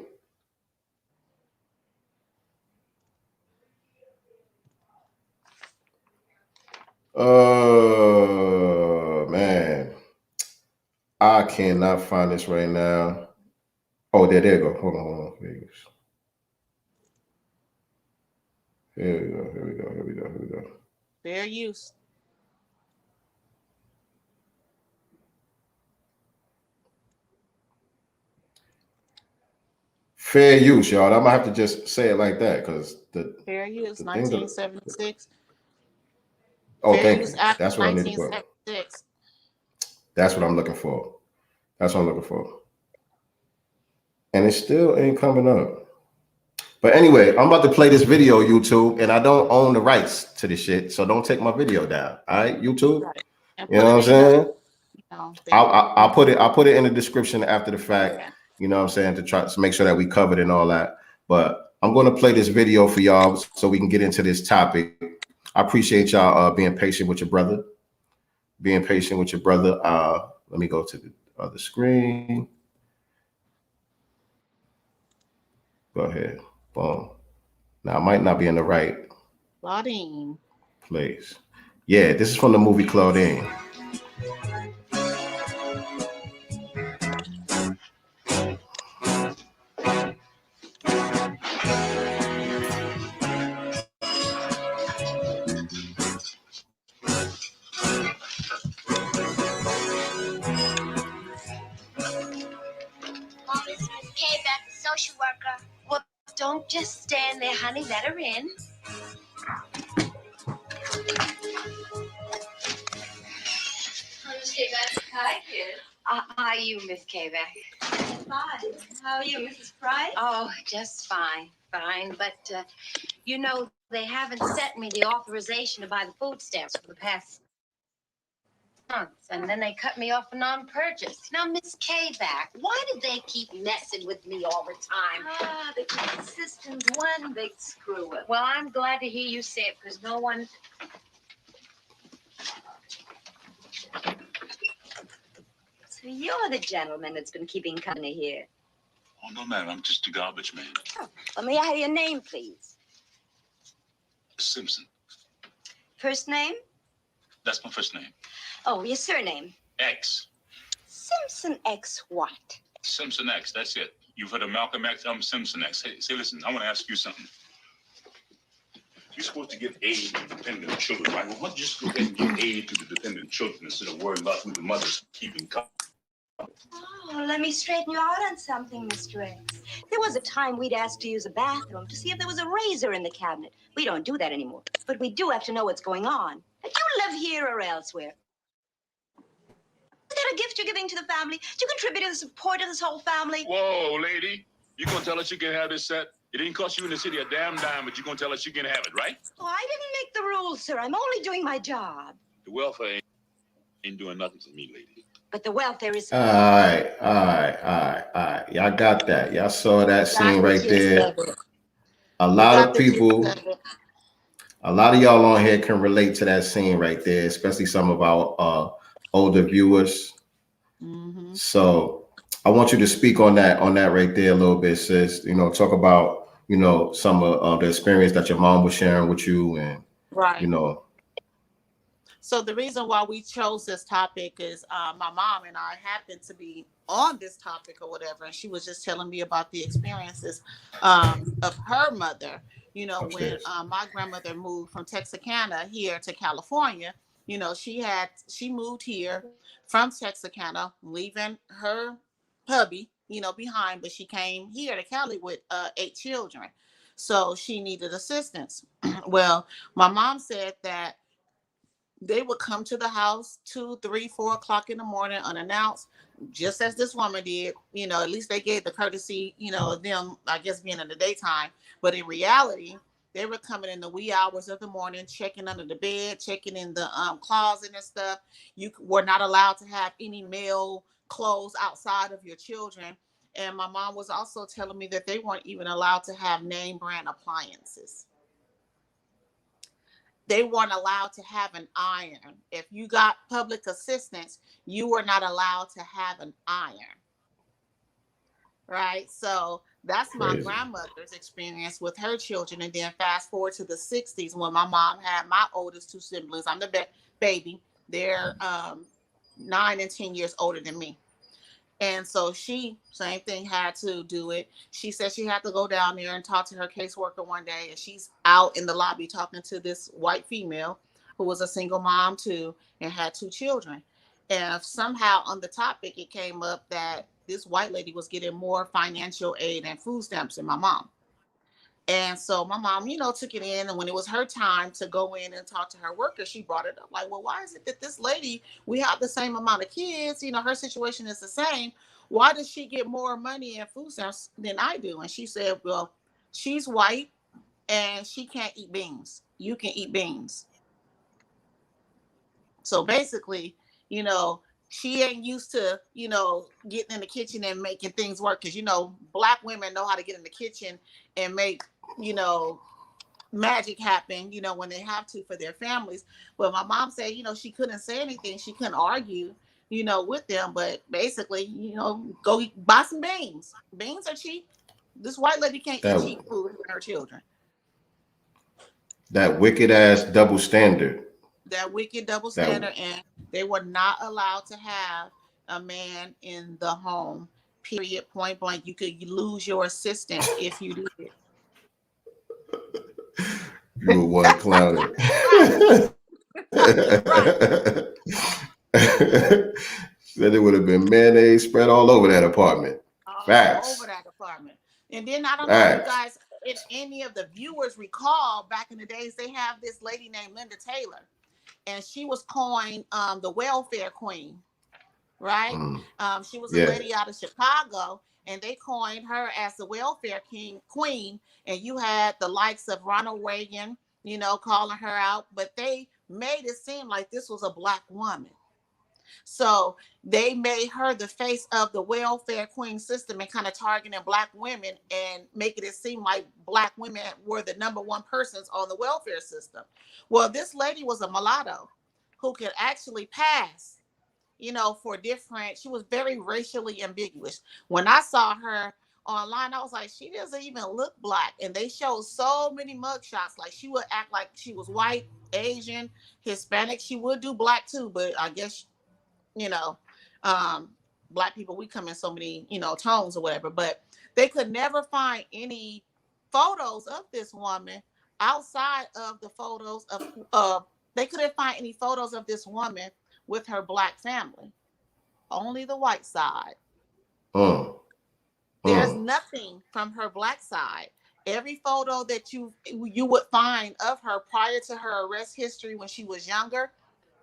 A: Man. I cannot find this right now. Oh, there you go. Hold on. Here we go.
B: Fair use.
A: Fair use, y'all. I'm gonna have to just say it like that because the
B: fair use 1976.
A: Oh,
B: fair
A: thank
B: use
A: you.
B: Act
A: That's what I need to put. That's what I'm looking for. And it still ain't coming up. But anyway, I'm about to play this video, YouTube, and I don't own the rights to this shit, so don't take my video down. All right, YouTube. Right. You know what I'm saying? I'll put it in the description after the fact. Yeah. You know what I'm saying, to try to make sure that we covered and all that. But I'm going to play this video for y'all so we can get into this topic. I appreciate y'all being patient with your brother. Let me go to the other screen. Go ahead. Boom. Now, I might not be in the right
B: Claudine
A: place. Yeah, this is from the movie Claudine.
C: Social worker. Well, don't just stand there, honey. Let her in. Hi, kid. How are you, Miss Kavak? Fine. How are you, Mrs. Price? Oh, just fine. Fine. But, you know, they haven't sent me the authorization to buy the food stamps for the past months, and then they cut me off for non-purchase. Now, Miss Kavak, why do they keep messing with me all the time? Ah, the system's one big screw-up. Well, I'm glad to hear you say it, because no one... So you're the gentleman that's been keeping company here.
D: Oh, no, ma'am. I'm just a garbage man.
C: Oh, well, may I have your name, please?
D: Simpson.
C: First name?
D: That's my first name.
C: Oh, your surname?
D: X.
C: Simpson X what?
D: Simpson X. That's it. You've heard of Malcolm X. I'm Simpson X. Hey, say, listen, I want to ask you something. You're supposed to give aid to dependent children, right? Well, why don't you just go ahead and give aid to the dependent children instead of worrying about who the mother's keeping company?
C: Oh, let me straighten you out on something, Mr. X. There was a time we'd ask to use a bathroom to see if there was a razor in the cabinet. We don't do that anymore, but we do have to know what's going on. And you live here or elsewhere. Is that a gift you're giving to the family? Do you contribute to the support of this whole family?
D: Whoa, lady. You gonna tell us you can have this set? It didn't cost you in the city a damn dime, but you gonna tell us you can have it, right?
C: Oh, I didn't make the rules, sir. I'm only doing my job.
D: The welfare ain't doing nothing for me, lady.
C: But the welfare is...
A: All right. Y'all got that. Y'all saw that scene right there. A lot of people, a lot of y'all on here can relate to that scene right there, especially some of our older viewers.
B: Mm-hmm.
A: So I want you to speak on that right there a little bit, sis. You know, talk about, you know, some of the experience that your mom was sharing with you, and
B: Right.
A: you know.
B: So the reason why we chose this topic is my mom and I happened to be on this topic or whatever, and she was just telling me about the experiences of her mother. You know, when my grandmother moved from Texarkana here to California, you know, she moved here from Texarkana, leaving her hubby, you know, behind, but she came here to Cali with 8 children. So she needed assistance. Well, my mom said that they would come to the house 2, 3, 4 o'clock in the morning unannounced, just as this woman did. You know, at least they gave the courtesy, you know, of them, I guess, being in the daytime. But in reality, they were coming in the wee hours of the morning, checking under the bed, checking in the closet and stuff. You were not allowed to have any male clothes outside of your children. And my mom was also telling me that they weren't even allowed to have name brand appliances. They weren't allowed to have an iron. If you got public assistance, you were not allowed to have an iron. Right? So that's my grandmother's experience with her children. And then fast forward to the 60s when my mom had my oldest 2 siblings. I'm the baby. They're 9 and 10 years older than me. And so she, same thing, had to do it. She said she had to go down there and talk to her caseworker one day. And she's out in the lobby talking to this white female who was a single mom too and had 2 children. And somehow on the topic, it came up that this white lady was getting more financial aid and food stamps than my mom. And so my mom, you know, took it in. And when it was her time to go in and talk to her worker, she brought it up like, well, why is it that this lady, we have the same amount of kids, you know, her situation is the same. Why does she get more money in food stamps than I do? And she said, well, she's white and she can't eat beans. You can eat beans. So basically, you know, she ain't used to, you know, getting in the kitchen and making things work. Because, you know, Black women know how to get in the kitchen and make, you know, magic happen, you know, when they have to for their families. But my mom said, you know, she couldn't say anything. She couldn't argue, you know, with them. But basically, you know, go buy some beans. Beans are cheap. This white lady can't eat cheap food with her children.
A: That wicked ass double standard.
B: That wicked double standard. And they were not allowed to have a man in the home, period, point blank. You could lose your assistant if you did it.
A: You were one clowning. Said it would have been mayonnaise spread all over that apartment.
B: All over that apartment. And then I don't know if you guys if any of the viewers recall, back in the days, they have this lady named Linda Taylor, and she was coined the welfare queen, right? She was a
A: Yeah.
B: lady out of Chicago, and they coined her as the welfare queen. And you had the likes of Ronald Reagan, you know, calling her out, but they made it seem like this was a Black woman. So they made her the face of the welfare queen system and kind of targeting Black women and making it seem like Black women were the number one persons on the welfare system. Well, this lady was a mulatto who could actually pass, you know, for different. She was very racially ambiguous. When I saw her online, I was like, she doesn't even look Black. And they showed so many mugshots. Like, she would act like she was white, Asian, Hispanic. She would do Black too, but I guess, you know, Black people, we come in so many, you know, tones or whatever, but they could never find any photos of this woman outside of the photos of they couldn't find any photos of this woman with her Black family, only the white side. There's nothing from her Black side. Every photo that you would find of her prior to her arrest history when she was younger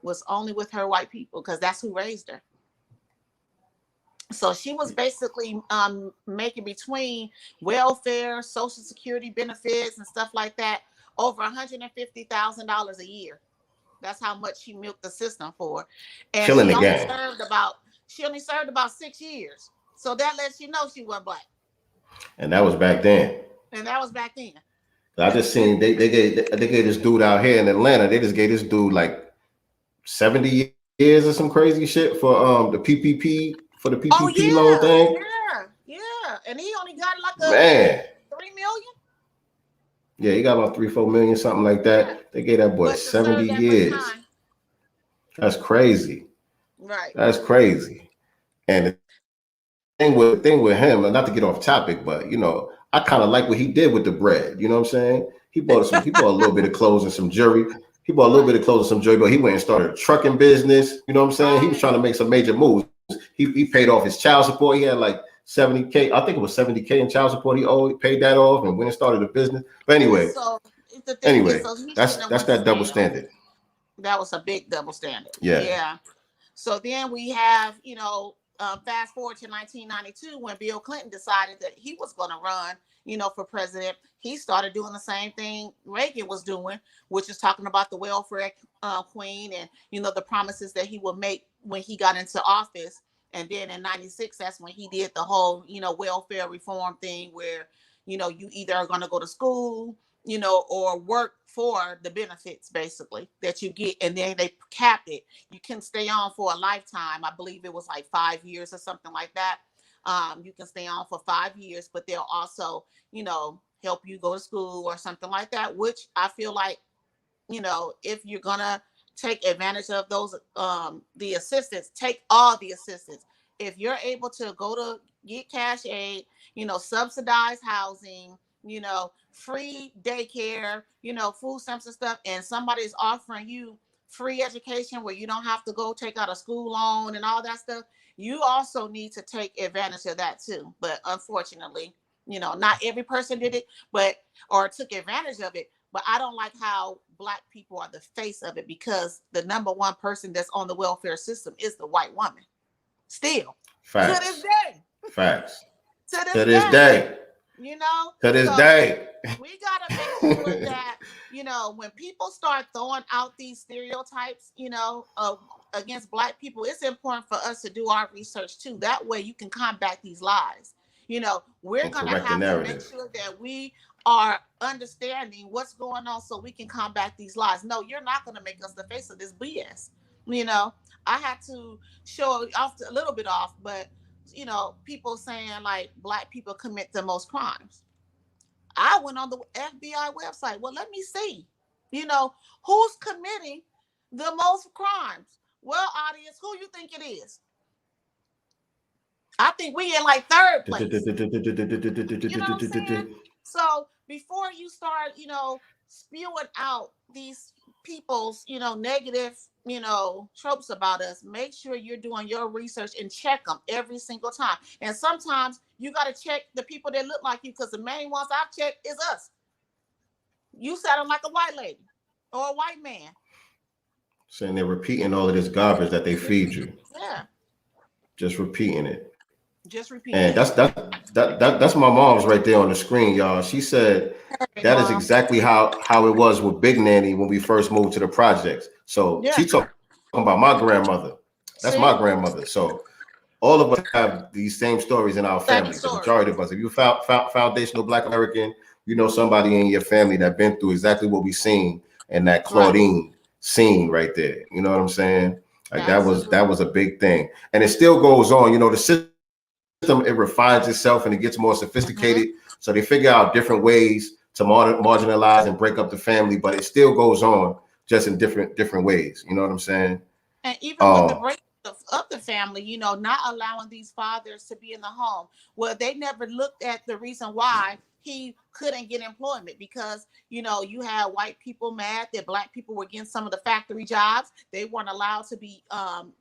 B: was only with her white people, because that's who raised her. So she was basically making between welfare, Social Security benefits, and stuff like that over $150,000 a year. That's how much she milked the system for, and
A: Killing
B: she
A: the
B: only
A: game.
B: served about 6 years. So that lets you know she wasn't Black.
A: And that was back then.
B: I
A: just seen they gave this dude out here in Atlanta. They just gave this dude like 70 years or some crazy shit for the PPP loan thing.
B: Yeah, and he only got like a
A: man
B: 3 million.
A: Yeah, he got about 3-4 million, something like that.
B: Yeah.
A: They gave that boy
B: But to
A: 70
B: serve that
A: years.
B: much time.
A: That's crazy.
B: Right.
A: That's crazy. And the thing with him, and not to get off topic, but you know, I kind of like what he did with the bread. You know what I'm saying? He bought a little bit of clothes and some jewelry. He bought a little bit of clothes and some jewelry, but he went and started a trucking business. You know what I'm saying? He was trying to make some major moves. He paid off his child support. He had like 70K. I think it was 70K in child support. He paid that off and went and started a business. But anyway, that's that double standard.
B: That was a big double standard.
A: Yeah.
B: So then we have, you know, fast forward to 1992 when Bill Clinton decided that he was going to run, you know, for president. He started doing the same thing Reagan was doing, which is talking about the welfare queen and, you know, the promises that he would make when he got into office. And then in 96, that's when he did the whole, you know, welfare reform thing where, you know, you either are going to go to school, you know, or work for the benefits basically that you get. And then they capped it. You can stay on for a lifetime. I believe it was like 5 years or something like that. You can stay on for 5 years, but they'll also, you know, help you go to school or something like that, which I feel like, you know, if you're going to take advantage of those, the assistance, take all the assistance. If you're able to go to get cash aid, you know, subsidized housing, you know, free daycare, you know, food stamps and stuff, and somebody's offering you free education where you don't have to go take out a school loan and all that stuff, you also need to take advantage of that too. But unfortunately, you know, not every person did it, or took advantage of it. But I don't like how Black people are the face of it, because the number one person that's on the welfare system is the white woman. Still.
A: Facts.
B: To this day.
A: Facts.
B: To this day. You know?
A: To this day.
B: We got to make sure that, you know, when people start throwing out these stereotypes, you know, against Black people, it's important for us to do our research too. That way you can combat these lies. You know, we're going to have to make sure that we are understanding what's going on so we can combat these lies. No, you're not going to make us the face of this BS. You know, I had to show off a little bit off, but, you know, people saying like Black people commit the most crimes. I went on the FBI website. Well, let me see, you know, who's committing the most crimes. Well, audience, who you think it is? I think we in like third place. You know what I'm saying? So before you start, you know, spewing out these people's, you know, negative, you know, tropes about us, make sure you're doing your research and check them every single time. And sometimes you got to check the people that look like you, because the main ones I've checked is us. You sound like a white lady or a white man.
A: Saying they're repeating all of this garbage that they feed you.
B: Yeah.
A: Just repeating it.
B: Just repeating
A: And
B: it.
A: that's my mom's right there on the screen, y'all. She said that is exactly how it was with Big Nanny when we first moved to the projects. So she talking about my grandmother. That's my grandmother. So all of us have these same stories in our family. The majority of us. If you foundational Black American, you know somebody in your family that been through exactly what we seen in that Claudine scene right there. You know what I'm saying? Like that was a big thing, and it still goes on. You know, the system, it refines itself and it gets more sophisticated. So they figure out different ways to marginalize and break up the family, but it still goes on, just in different ways. You know what I'm saying?
B: And even with the breakup of the family, you know, not allowing these fathers to be in the home. Well, they never looked at the reason why he couldn't get employment, because, you know, you had white people mad that Black people were getting some of the factory jobs. They weren't allowed to be,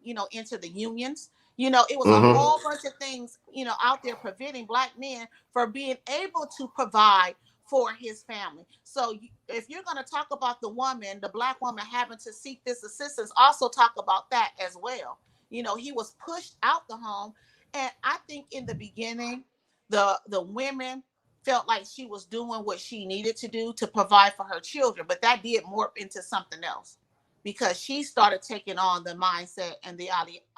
B: you know, into the unions. You know, it was a whole bunch of things, you know, out there preventing Black men from being able to provide for his family. So if you're going to talk about the woman, the Black woman having to seek this assistance, also talk about that as well. You know, he was pushed out the home. And I think in the beginning, the women felt like she was doing what she needed to do to provide for her children. But that did morph into something else, because she started taking on the mindset and the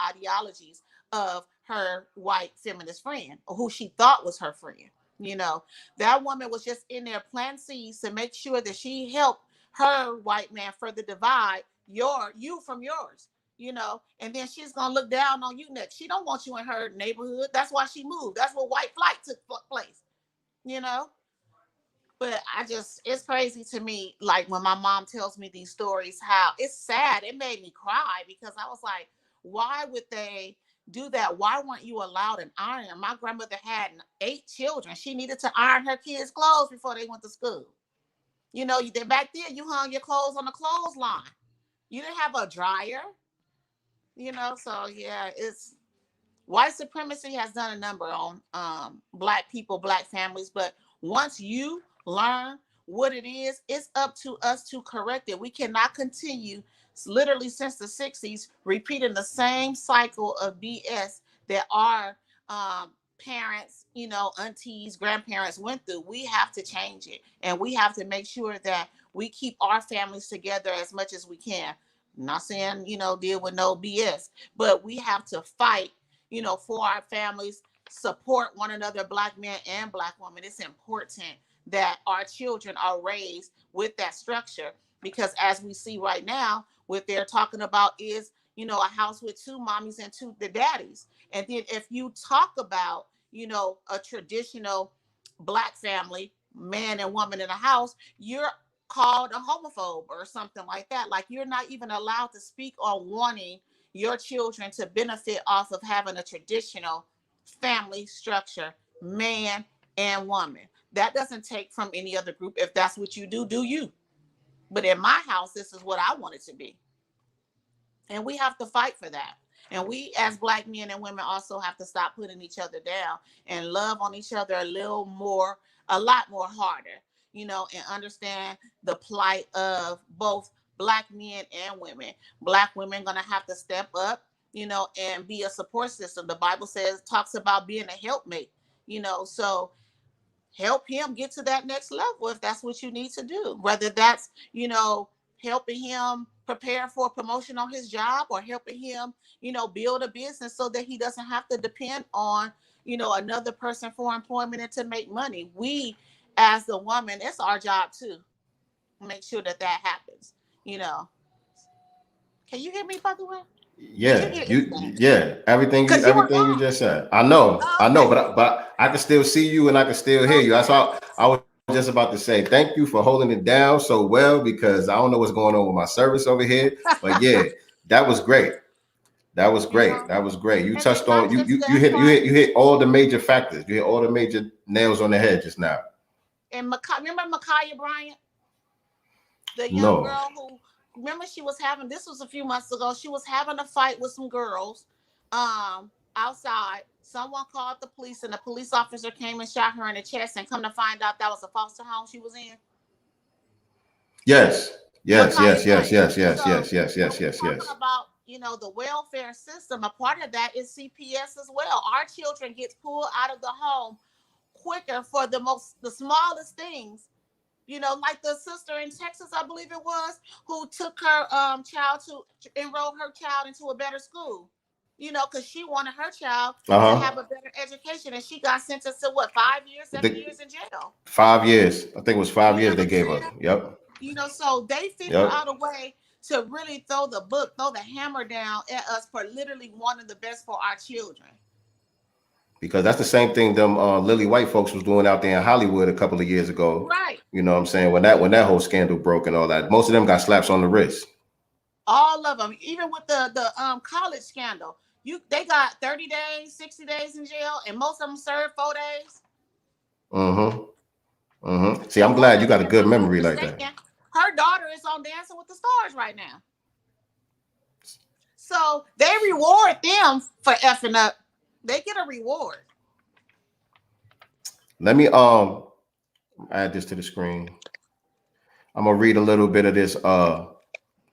B: ideologies of her white feminist friend, or who she thought was her friend. You know, that woman was just in there planting seeds to make sure that she helped her white man further divide you from yours. You know, and then she's gonna look down on you next. She don't want you in her neighborhood. That's why she moved. That's what white flight took place. You know, but it's crazy to me, like when my mom tells me these stories, how it's sad. It made me cry, because I was like, why would they do that? Why weren't you allowed an iron? My grandmother had 8 children. She needed to iron her kids' clothes before they went to school. You know, back then you hung your clothes on the clothesline. You didn't have a dryer. You know, so yeah, it's white supremacy has done a number on Black people, Black families. But once you learn what it is, it's up to us to correct it. We cannot continue, literally since the 60s, repeating the same cycle of BS that our parents, you know, aunties, grandparents went through. We have to change it, and we have to make sure that we keep our families together as much as we can. I'm not saying, you know, deal with no BS, but we have to fight, you know, for our families, support one another, Black men and Black women. It's important that our children are raised with that structure, because as we see right now, what they're talking about is, you know, a house with 2 mommies and 2 the daddies. And then if you talk about, you know, a traditional Black family, man and woman in a house, you're called a homophobe or something like that. Like, you're not even allowed to speak on wanting your children to benefit off of having a traditional family structure, man and woman. That doesn't take from any other group. If that's what you do, do you. But in my house, this is what I want it to be. And we have to fight for that. And we, as Black men and women, also have to stop putting each other down and love on each other a lot more harder, you know, and understand the plight of both Black men and women. Black women going to have to step up, you know, and be a support system. The Bible talks about being a helpmate, you know, so help him get to that next level if that's what you need to do. Whether that's, you know, helping him prepare for a promotion on his job, or helping him, you know, build a business so that he doesn't have to depend on, you know, another person for employment and to make money. We, as the woman, it's our job too. Make sure that happens, you know. Can you hear me, by the way?
A: Yeah, everything you just said. I know, but I can still see you and I can still hear you. That's all I was just about to say. Thank you for holding it down so well, because I don't know what's going on with my service over here. But yeah, that was great. That was great.
B: Yeah.
A: That was great. You touched on you hit all the major factors. You hit all the major nails on the head just now.
B: And remember Ma'Khia Bryant, the young girl who, remember, she was this was a few months ago. She was having a fight with some girls outside, someone called the police and the police officer came and shot her in the chest, and come to find out that was a foster home she was in?
A: Yes.
B: What
A: Yes.
B: kind
A: Yes.
B: of
A: Yes.
B: thing?
A: Yes. Yes.
B: So
A: Yes. Yes.
B: when
A: Yes.
B: we're
A: Yes.
B: talking
A: Yes.
B: about, the welfare system, a part of that is CPS as well. Our children get pulled out of the home quicker for the smallest things. Like the sister in Texas, I believe it was, who took her child to enroll her child into a better school. Because she wanted her child to
A: Uh-huh.
B: have a better education, and she got sentenced to what, 5 years, 7 years in jail.
A: 5 years. I think it was five
B: You know
A: years
B: what
A: they
B: I'm
A: gave her.
B: saying?
A: Yep.
B: So they figure
A: Yep.
B: out a way to really throw the hammer down at us for literally wanting the best for our children.
A: Because that's the same thing them Lily White folks was doing out there in Hollywood a couple of years ago.
B: Right.
A: You know what I'm saying? When that whole scandal broke and all that, most of them got slaps on the wrist.
B: All of them, even with the college scandal, they got 30 days, 60 days in jail, and most of them served 4 days.
A: Mm-hmm. Mm-hmm. See,
B: And
A: I'm
B: one
A: glad
B: of
A: you got a
B: them, if
A: good
B: I'm not
A: memory like
B: mistaken,
A: that.
B: her daughter is on Dancing with the Stars right now. So they reward them for effing up. They get a reward.
A: Let me add this to the screen. I'm gonna read a little bit of this.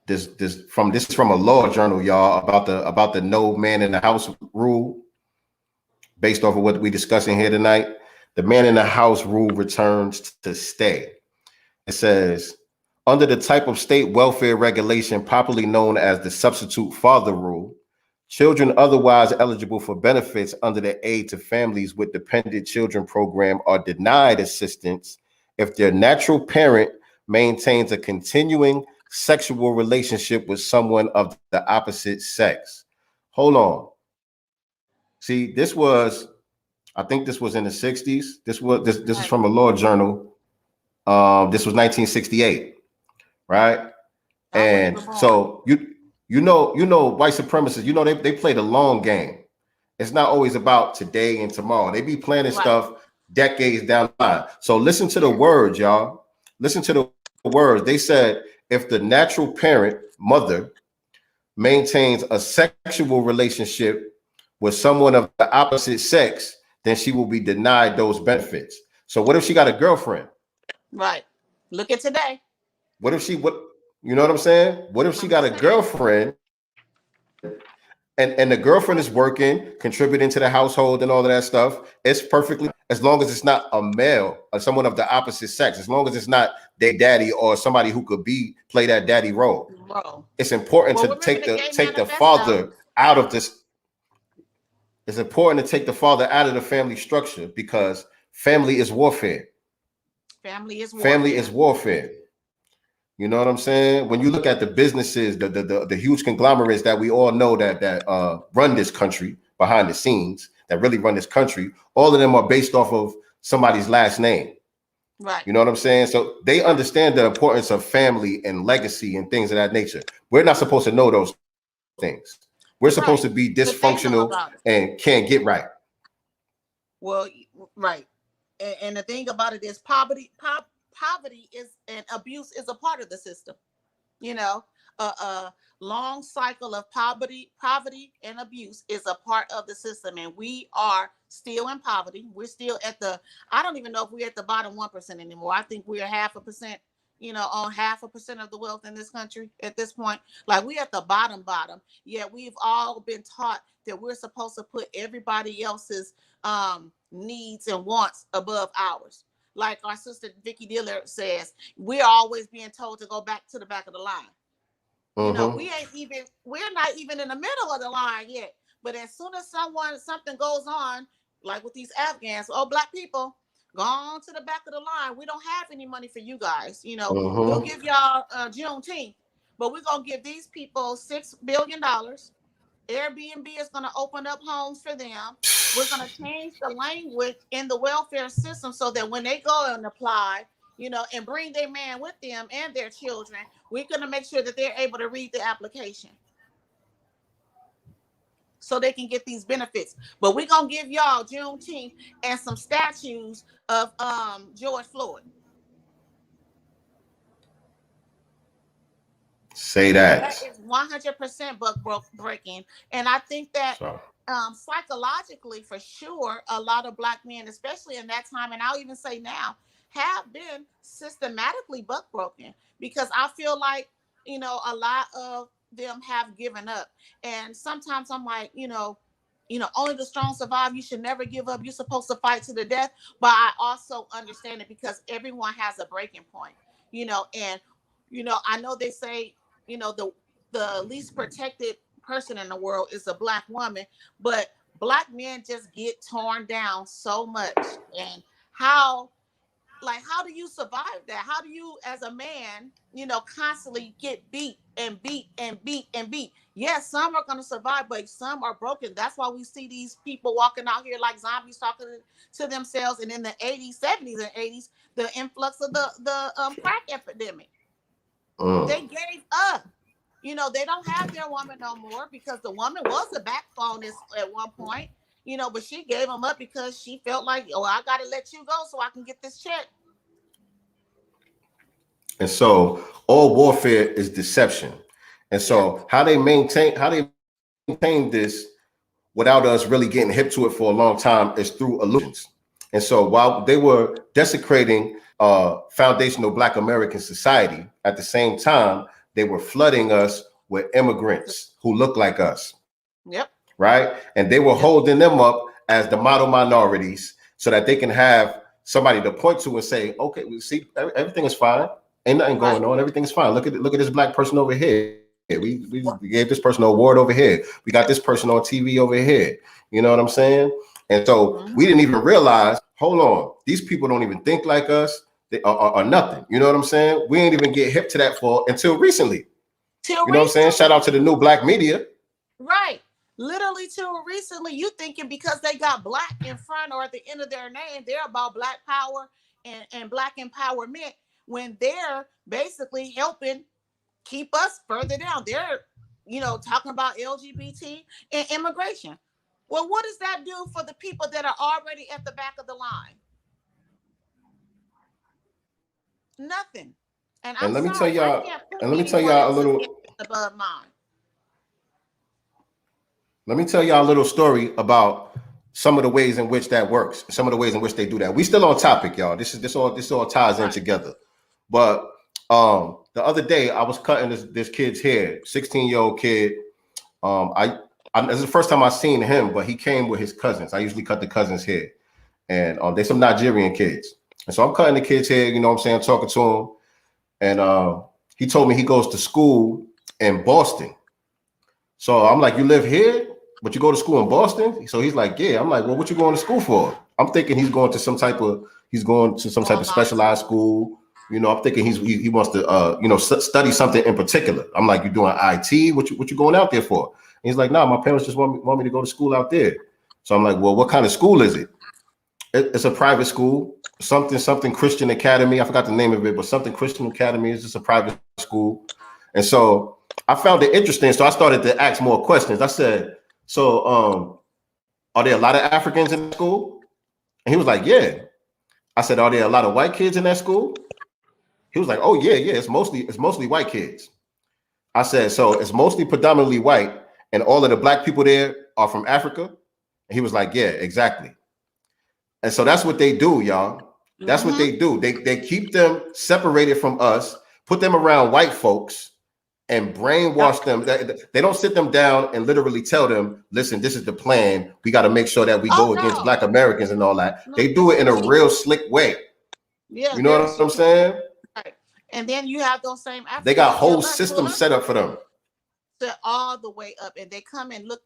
A: This is from a law journal, y'all, about the no man in the house rule, based off of what we're discussing here tonight. The man in the house rule returns to stay. It says, under the type of state welfare regulation popularly known as the substitute father rule, children otherwise eligible for benefits under the Aid to Families with Dependent Children program are denied assistance if their natural parent maintains a continuing sexual relationship with someone of the opposite sex. Hold on. See, I think this was in the 60s. This is from a law journal. This was 1968, right? And so you know white supremacists, they play the long game. It's not always about today and tomorrow. They be planning stuff decades down the line. So listen to the words, y'all. Listen to the words. They said if the natural parent, mother, maintains a sexual relationship with someone of the opposite sex, then she will be denied those benefits. So what if she got a girlfriend?
B: Right. Look at today.
A: What if you know what I'm saying? What if she got a girlfriend and the girlfriend is working, contributing to the household and all of that stuff? It's perfectly, as long as it's not a male or someone of the opposite sex, as long as it's not their daddy or somebody who could play that daddy role. It's important to take the father out of this. It's important to take the father out of the family structure because family is warfare.
B: Family is
A: warfare. You know what I'm saying? When you look at the businesses, the huge conglomerates that we all know that run this country behind the scenes, that really run this country, all of them are based off of somebody's last name.
B: Right.
A: You know what I'm saying? So they understand the importance of family and legacy and things of that nature. We're not supposed to know those things. We're supposed to be dysfunctional and can't get right.
B: Well, right. And the thing about it is poverty is, and abuse is a part of the system. A long cycle of poverty and abuse is a part of the system, and we are still in poverty. We're still I don't even know if we're at the bottom 1% anymore. I think we're 0.5%, on 0.5% of the wealth in this country at this point. Like, we at the bottom. Yet we've all been taught that we're supposed to put everybody else's needs and wants above ours. Like our sister Vicky Diller says, we're always being told to go back to the back of the line. We're not even in the middle of the line yet. But as soon as something goes on, like with these Afghans, black people, go on to the back of the line. We don't have any money for you guys. We'll give y'all Juneteenth, but we're gonna give these people $6 billion. Airbnb is going to open up homes for them. We're going to change the language in the welfare system so that when they go and apply, and bring their man with them and their children, we're going to make sure that they're able to read the application so they can get these benefits. But we're going to give y'all Juneteenth and some statues of George Floyd.
A: Say that.
B: That is 100% buck breaking. And I think that psychologically, for sure, a lot of Black men, especially in that time, and I'll even say now, have been systematically buck broken, because I feel like, a lot of them have given up. And sometimes I'm like, only the strong survive. You should never give up. You're supposed to fight to the death. But I also understand it, because everyone has a breaking point, and, I know they say, the least protected person in the world is a Black woman, but Black men just get torn down so much. And how do you survive that? How do you, as a man, constantly get beat and beat and beat and beat? Yes, some are going to survive, but some are broken. That's why we see these people walking out here like zombies, talking to themselves. And in the 80s, 70s, and 80s, the influx of the crack epidemic, they gave up. They don't have their woman no more, because the woman was the backbone at one point, but she gave them up because she felt like, oh, I got to let you go so I can get this check.
A: And so all warfare is deception. And so how they maintain this without us really getting hip to it for a long time is through illusions. And so while they were desecrating foundational Black American society, at the same time, they were flooding us with immigrants who look like us.
B: Yep.
A: Right. And they were holding them up as the model minorities so that they can have somebody to point to and say, okay, we see everything is fine. Ain't nothing going on. Everything's fine. Look at this Black person over here. We gave this person an award over here. We got this person on TV over here. You know what I'm saying? And so we didn't even realize, hold on, these people don't even think like us. They are nothing. You know what I'm saying? We ain't even get hip to that until recently. You know what I'm saying? Shout out to the new Black media.
B: Right. Literally till recently, you thinking because they got Black in front or at the end of their name, they're about Black power and Black empowerment, when they're basically helping keep us further down. They're, talking about LGBT and immigration. Well, what does that do for the people that are already at the back of the line? Nothing. And
A: let me tell y'all a little
B: above mine.
A: Let me tell y'all a little story about some of the ways in which that works, some of the ways in which they do that. We still on topic, y'all. This all ties in together. But the other day I was cutting this kid's hair, 16-year-old kid. This is the first time I seen him, but he came with his cousins. I usually cut the cousins' hair, and they're some Nigerian kids. And so I'm cutting the kid's hair, you know what I'm saying, talking to him. And he told me he goes to school in Boston. So I'm like, you live here, but you go to school in Boston? So he's like, yeah. I'm like, well, what you going to school for? I'm thinking he's going to some type of specialized school. I'm thinking he wants to study something in particular. I'm like, you doing IT? What you going out there for? And he's like, no, my parents just want me to go to school out there. So I'm like, well, what kind of school is it? It's a private school, something Christian Academy. I forgot the name of it, but something Christian Academy is just a private school. And so I found it interesting. So I started to ask more questions. I said, so are there a lot of Africans in school? And he was like, yeah. I said, are there a lot of white kids in that school? He was like, oh yeah, it's mostly white kids. I said, so it's mostly predominantly white, and all of the Black people there are from Africa? And he was like, yeah, exactly. And so that's what they do, y'all. That's what they do. They keep them separated from us, put them around white folks, and brainwash them. They don't sit them down and literally tell them, listen, this is the plan. We got to make sure that we go against Black Americans and all that. They do it in a real slick way.
B: Yeah,
A: you know what I'm saying?
B: Right. And then you have those same Africans.
A: They got whole systems set up for them.
B: All the way up, and they come and look,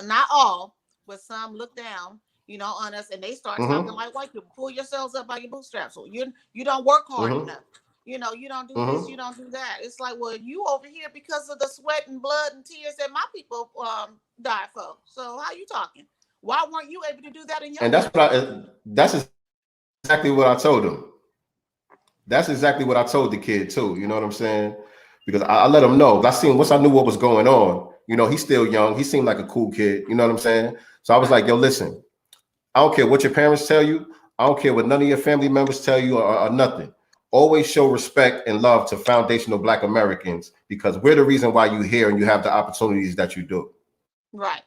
B: not all, but some look down, on us, and they start talking like white people. Pull yourselves up by your bootstraps. So you don't work hard enough. You don't do this, you don't do that. It's like, well, you over here because of the sweat and blood and tears that my people died for. So how you talking? Why weren't you able to do that in your?
A: And that's exactly what I told him. That's exactly what I told the kid too. You know what I'm saying? Because I let him know. Once I knew what was going on, he's still young. He seemed like a cool kid. You know what I'm saying? So I was like, yo, listen, I don't care what your parents tell you. I don't care what none of your family members tell you or nothing. Always show respect and love to foundational Black Americans, because we're the reason why you're here and you have the opportunities that you do.
B: Right.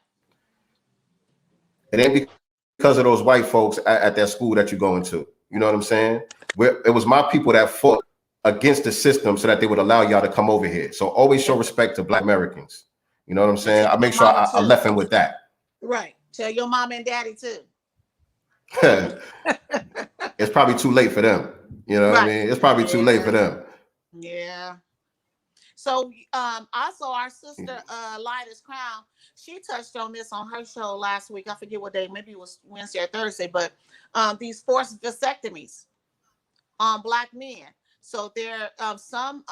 A: It ain't because of those white folks at that school that you're going to. You know what I'm saying? It was my people that fought against the system so that they would allow y'all to come over here. So always show respect to Black Americans. You know what I'm saying? I make sure I left him with that.
B: Right. Tell your mom and daddy too.
A: It's probably too late for them. You know what I mean? It's probably too late for them.
B: Yeah. So also our sister Lida's Crown, she touched on this on her show last week. I forget what day, maybe it was Wednesday or Thursday, but these forced vasectomies on Black men. So there some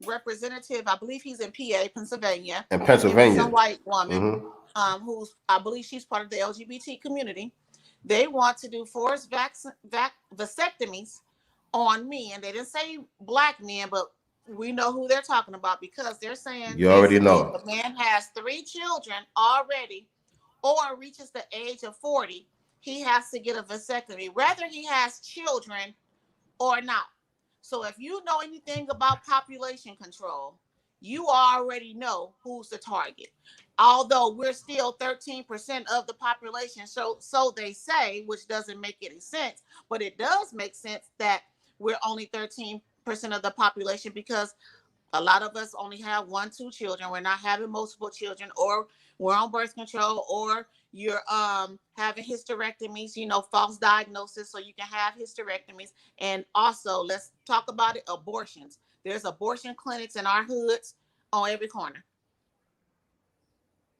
B: representative, I believe he's in PA, Pennsylvania.
A: In Pennsylvania.
B: Some white woman who's, I believe she's part of the LGBT community. They want to do forced vasectomies on men. They didn't say Black men, but we know who they're talking about because they're saying
A: you already know.
B: If a man has 3 children already or reaches the age of 40, he has to get a vasectomy, whether he has children or not. So if you know anything about population control, you already know who's the target. Although we're still 13% of the population, so they say, which doesn't make any sense, but it does make sense that we're only 13% of the population because a lot of us only have 1-2 children. We're not having multiple children, or we're on birth control, or you're having hysterectomies, false diagnosis, so you can have hysterectomies. And also, let's talk about it, abortions. There's abortion clinics in our hoods on every corner.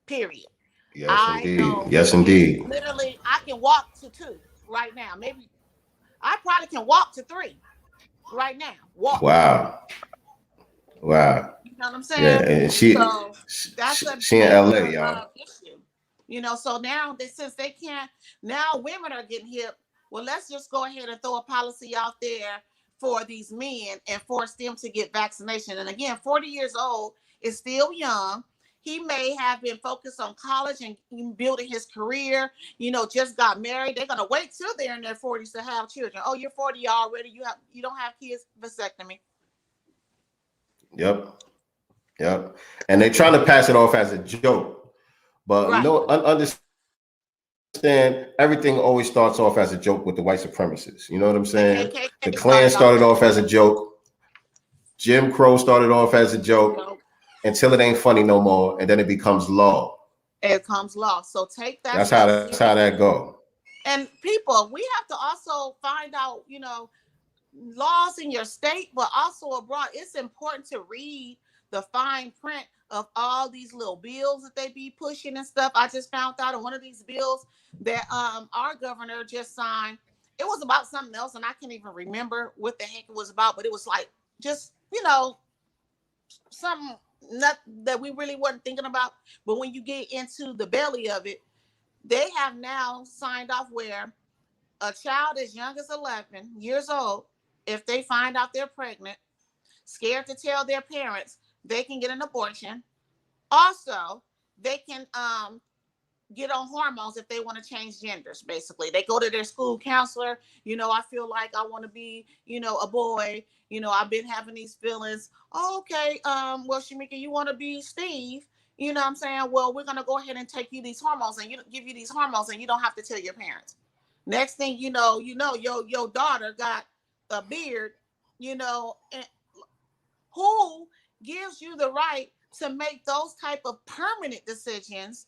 B: Period.
A: Yes, indeed. Yes, indeed.
B: Literally, I can walk to 2 right now. Maybe I probably can walk to 3 right now. Walk.
A: Wow.
B: You know what I'm saying?
A: Yeah, and she in LA, y'all.
B: Issue. So now since they can't, now women are getting hip. Well, let's just go ahead and throw a policy out there for these men and force them to get vaccination. And again, 40 years old is still young. He may have been focused on college and building his career, just got married. They're going to wait till they're in their 40s to have children. Oh, you're 40 already. You don't have kids, vasectomy.
A: Yep. And they're trying to pass it off as a joke. But understand, everything always starts off as a joke with the white supremacists. You know what I'm saying? The Klan started off as a joke. Jim Crow started off as a joke. Until it ain't funny no more, and then it becomes law.
B: It becomes law. So take that.
A: That's how that go.
B: And people, we have to also find out, laws in your state, but also abroad. It's important to read the fine print of all these little bills that they be pushing and stuff. I just found out on one of these bills that our governor just signed. It was about something else, and I can't even remember what the heck it was about, but it was like just something that we really weren't thinking about. But when you get into the belly of it, they have now signed off where a child as young as 11 years old, if they find out they're pregnant, scared to tell their parents, they can get an abortion. Also, they can get on hormones if they want to change genders. Basically, they go to their school counselor. I feel like I want to be, a boy. I've been having these feelings. Oh, okay. Well, Shamika, you want to be Steve? You know what I'm saying? Well, we're gonna go ahead and take you these hormones and give you these hormones, and you don't have to tell your parents. Next thing you know, your daughter got a beard. And who gives you the right to make those type of permanent decisions?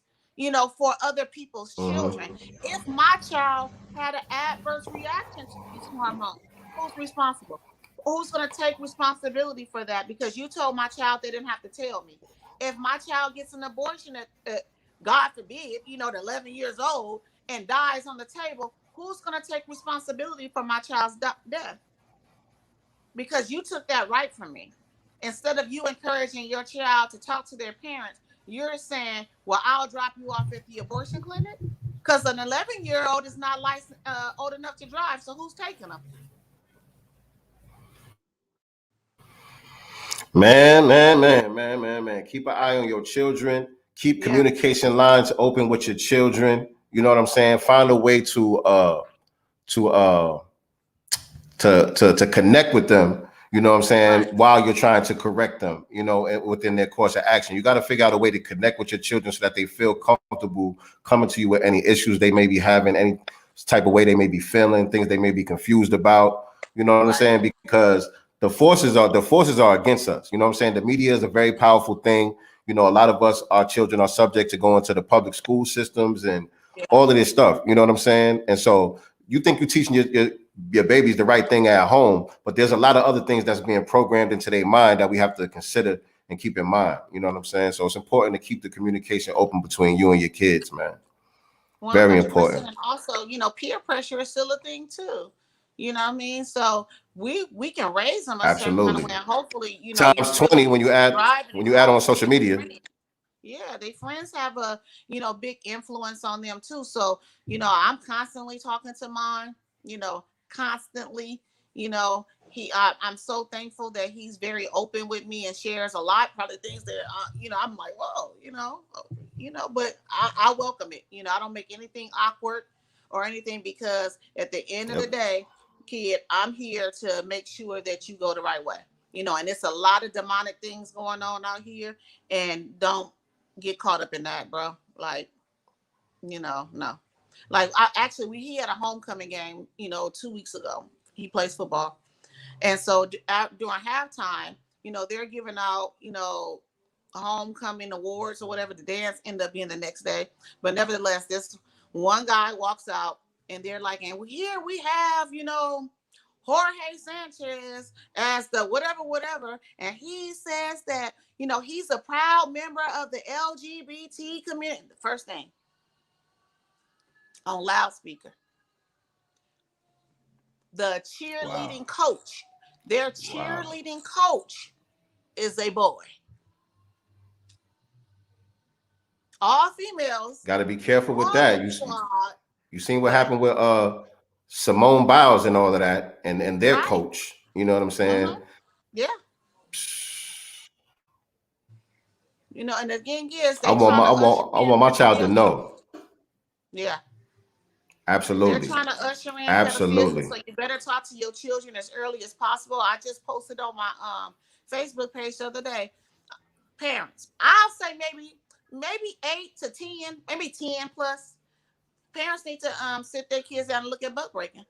B: For other people's children. If my child had an adverse reaction to these hormones, who's responsible? Who's going to take responsibility for that? Because you told my child they didn't have to tell me. If my child gets an abortion at God forbid, at 11 years old and dies on the table, who's going to take responsibility for my child's death? Because you took that right from me. Instead of you encouraging your child to talk to their parents, you're saying, well, I'll drop you off at the abortion clinic? Because an 11-year-old is not licensed, old enough to drive, so who's taking them?
A: Man. Keep an eye on your children. Keep communication lines open with your children. You know what I'm saying? Find a way to connect with them. You know what I'm saying?
B: Right.
A: While you're trying to correct them, you know, within their course of action, you got to figure out a way to connect with your children so that they feel comfortable coming to you with any issues they may be having, any type of way they may be feeling, things they may be confused about. You know what I'm saying? Because the forces are against us. You know what I'm saying? The media is a very powerful thing. You know, a lot of us, our children are subject to going to the public school systems and all of this stuff. You know what I'm saying? And so you think you're teaching your babies the right thing at home, but there's a lot of other things that's being programmed into their mind that we have to consider and keep in mind. You know what I'm saying? So it's important to keep the communication open between you and your kids, man.
B: 100%.
A: Very important.
B: Also, you know, peer pressure is still a thing too. You know what I mean? So we can raise them a certain kind of way, and hopefully, you know,
A: times 20 when you add on social media.
B: Yeah, they friends have a, you know, big influence on them too. So, you know, I'm constantly talking to mine, you know, constantly, you know, I'm so thankful that he's very open with me and shares a lot, probably things that, you know, I'm like, whoa, you know, but I welcome it. You know, I don't make anything awkward or anything, because at the end of the day, kid, I'm here to make sure that you go the right way. You know, and it's a lot of demonic things going on out here, and don't get caught up in that, bro. Like, you know, no. Like, he had a homecoming game, you know, 2 weeks ago. He plays football. And so during halftime, you know, they're giving out, you know, homecoming awards or whatever. The dance ended up being the next day. But nevertheless, this one guy walks out and they're like, and here we have, you know, Jorge Sanchez as the whatever. And he says that, you know, he's a proud member of the LGBT community. The first thing on loudspeaker. The cheerleading coach, their cheerleading coach is a boy. All females.
A: Got to be careful with that. You seen what happened with Simone Biles and all of that, and their coach. You know what I'm saying?
B: Mm-hmm. Yeah. You know, and the thing is,
A: I want my child to know.
B: Yeah.
A: Absolutely.
B: They're trying to usher in
A: Absolutely.
B: pedophilia, so you better talk to your children as early as possible. I just posted on my Facebook page the other day. Parents, I'll say maybe 8 to 10, maybe 10 plus. Parents need to sit their kids down and look at butt breaking.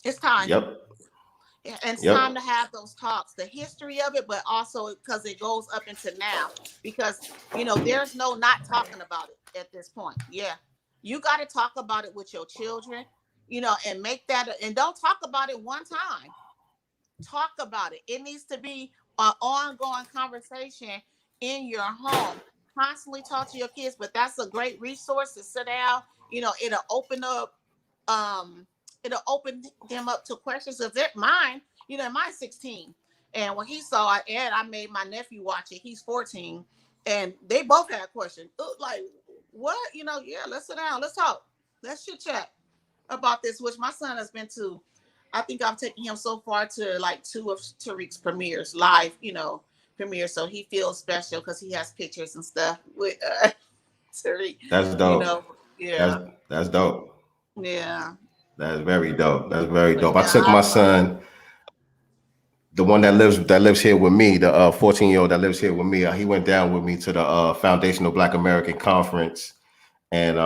B: It's time.
A: Yep.
B: And it's time to have those talks, the history of it, but also because it goes up into now. Because, you know, there's no not talking about it at this point. Yeah. You got to talk about it with your children, you know, and make that, and don't talk about it one time. Talk about it. It needs to be an ongoing conversation in your home. Constantly talk to your kids, but that's a great resource to sit down. You know, it'll open them up to questions of their mind. You know, mine's 16, and when he saw it, and I made my nephew watch it. He's 14, and they both had questions like, "What? You know? Yeah, let's sit down. Let's talk. Let's chit chat about this." Which my son has been to. I think I've taken him so far to like 2 of Tariq's premieres, live, you know, premieres. So he feels special because he has pictures and stuff with Tariq.
A: That's dope.
B: You know, yeah.
A: That's dope.
B: Yeah.
A: That's very dope. That's very dope. I took my son, the one that lives here with me, the 14-year-old that lives here with me. He went down with me to the Foundational Black American Conference, and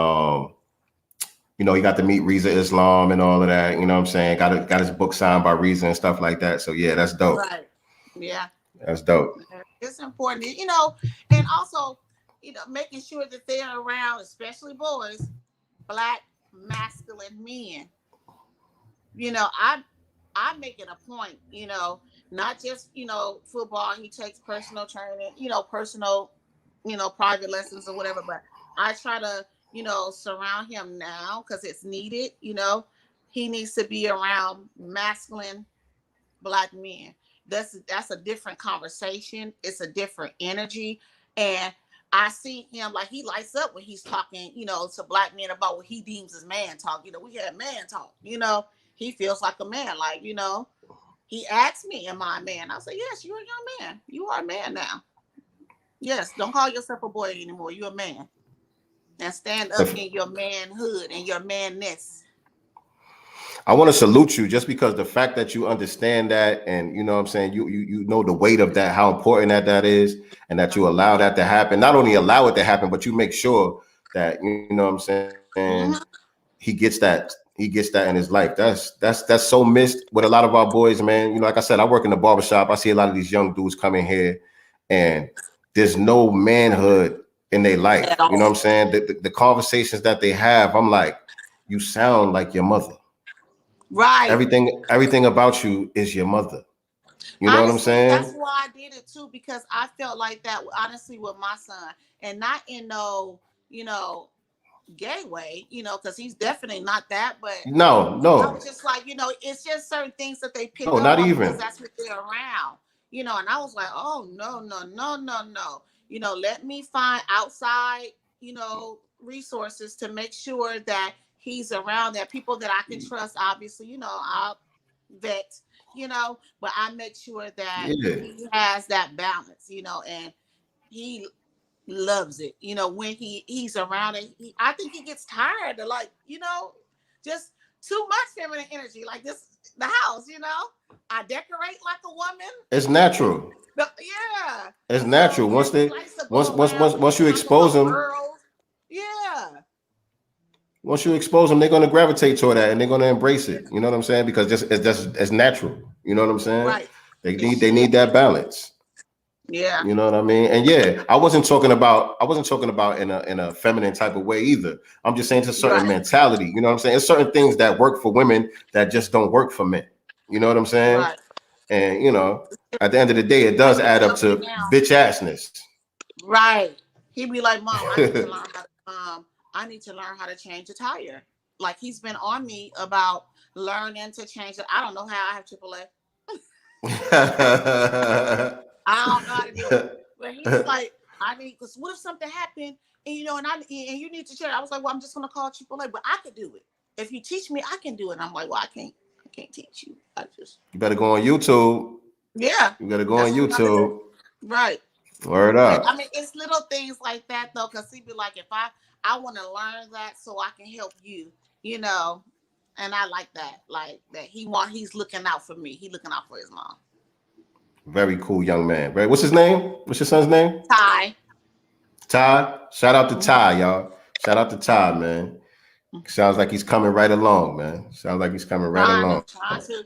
A: you know, he got to meet Reza Islam and all of that. You know what I'm saying? Got his book signed by Reza and stuff like that. So yeah, that's dope.
B: Right. Yeah.
A: That's dope.
B: It's important, you know, and also, you know, making sure that they're around, especially boys, Black masculine men. You know, I'm making a point, you know, not just, you know, football. He takes personal training, you know, personal, you know, private lessons or whatever. But I try to, you know, surround him now because it's needed. You know, he needs to be around masculine Black men. That's a different conversation. It's a different energy. And I see him like he lights up when he's talking, you know, to Black men about what he deems as man talk. You know, we had man talk, you know. He feels like a man, like, you know, he asked me, am I a man? I said, yes, you're a young man. You are a man now. Yes, don't call yourself a boy anymore. You're a man. And stand up in your manhood and your manness.
A: I want to salute you just because the fact that you understand that, and you know what I'm saying, you know the weight of that, how important that is, and that you allow that to happen. Not only allow it to happen, but you make sure that you know what I'm saying, he gets that in his life. That's so missed with a lot of our boys, man. You know, like I said, I work in the barbershop. I see a lot of these young dudes come in here and there's no manhood in their life. You know what I'm saying? The conversations that they have, I'm like, you sound like your mother.
B: Right.
A: Everything about you is your mother. You know
B: honestly,
A: what I'm saying?
B: That's why I did it too, because I felt like that honestly with my son, and not in no, gay way, because he's definitely not that, but
A: No.
B: I was just like, it's just certain things that they pick up
A: not
B: on
A: even.
B: because that's what they're around, and I was like, oh no, let me find outside, resources to make sure that he's around, that people that I can trust. Obviously, I'll vet, but I make sure that he has that balance, and he loves it, when he's around it. I think he gets tired of just too much feminine energy, like the house, I decorate like a woman.
A: It's natural.
B: Yeah.
A: It's natural. Once you expose them.
B: Yeah.
A: Once you expose them, they're going to gravitate toward that and they're going to embrace it. You know what I'm saying? Because it's natural. You know what I'm saying?
B: Right.
A: They need that balance.
B: Yeah.
A: You know what I mean? And yeah, I wasn't talking about in a feminine type of way either. I'm just saying it's a certain mentality. You know what I'm saying? There's certain things that work for women that just don't work for men. You know what I'm saying?
B: Right.
A: And at the end of the day, it does add up to bitch assness.
B: Right. He'd be like, Mom, I need to learn how to change a tire. Like, he's been on me about learning to change it. I don't know how. I have AAA. I don't know how to do it. But he's like, because what if something happened and and you need to change? I was like, well, I'm just gonna call AAA, but I could do it. If you teach me, I can do it. And I'm like, well, I can't teach you.
A: You better go on YouTube.
B: Yeah.
A: You gotta go on YouTube.
B: Right.
A: Word up.
B: I mean, it's little things like that though, because he'd be like, if I want to learn that so I can help you, and I like that. Like that he's looking out for me. He's looking out for his mom.
A: Very cool young man. Right. What's his name? What's your son's name?
B: Ty.
A: Shout out to Ty, y'all. Shout out to Ty, man. Sounds like he's coming right along, man. Sounds like he's coming right along.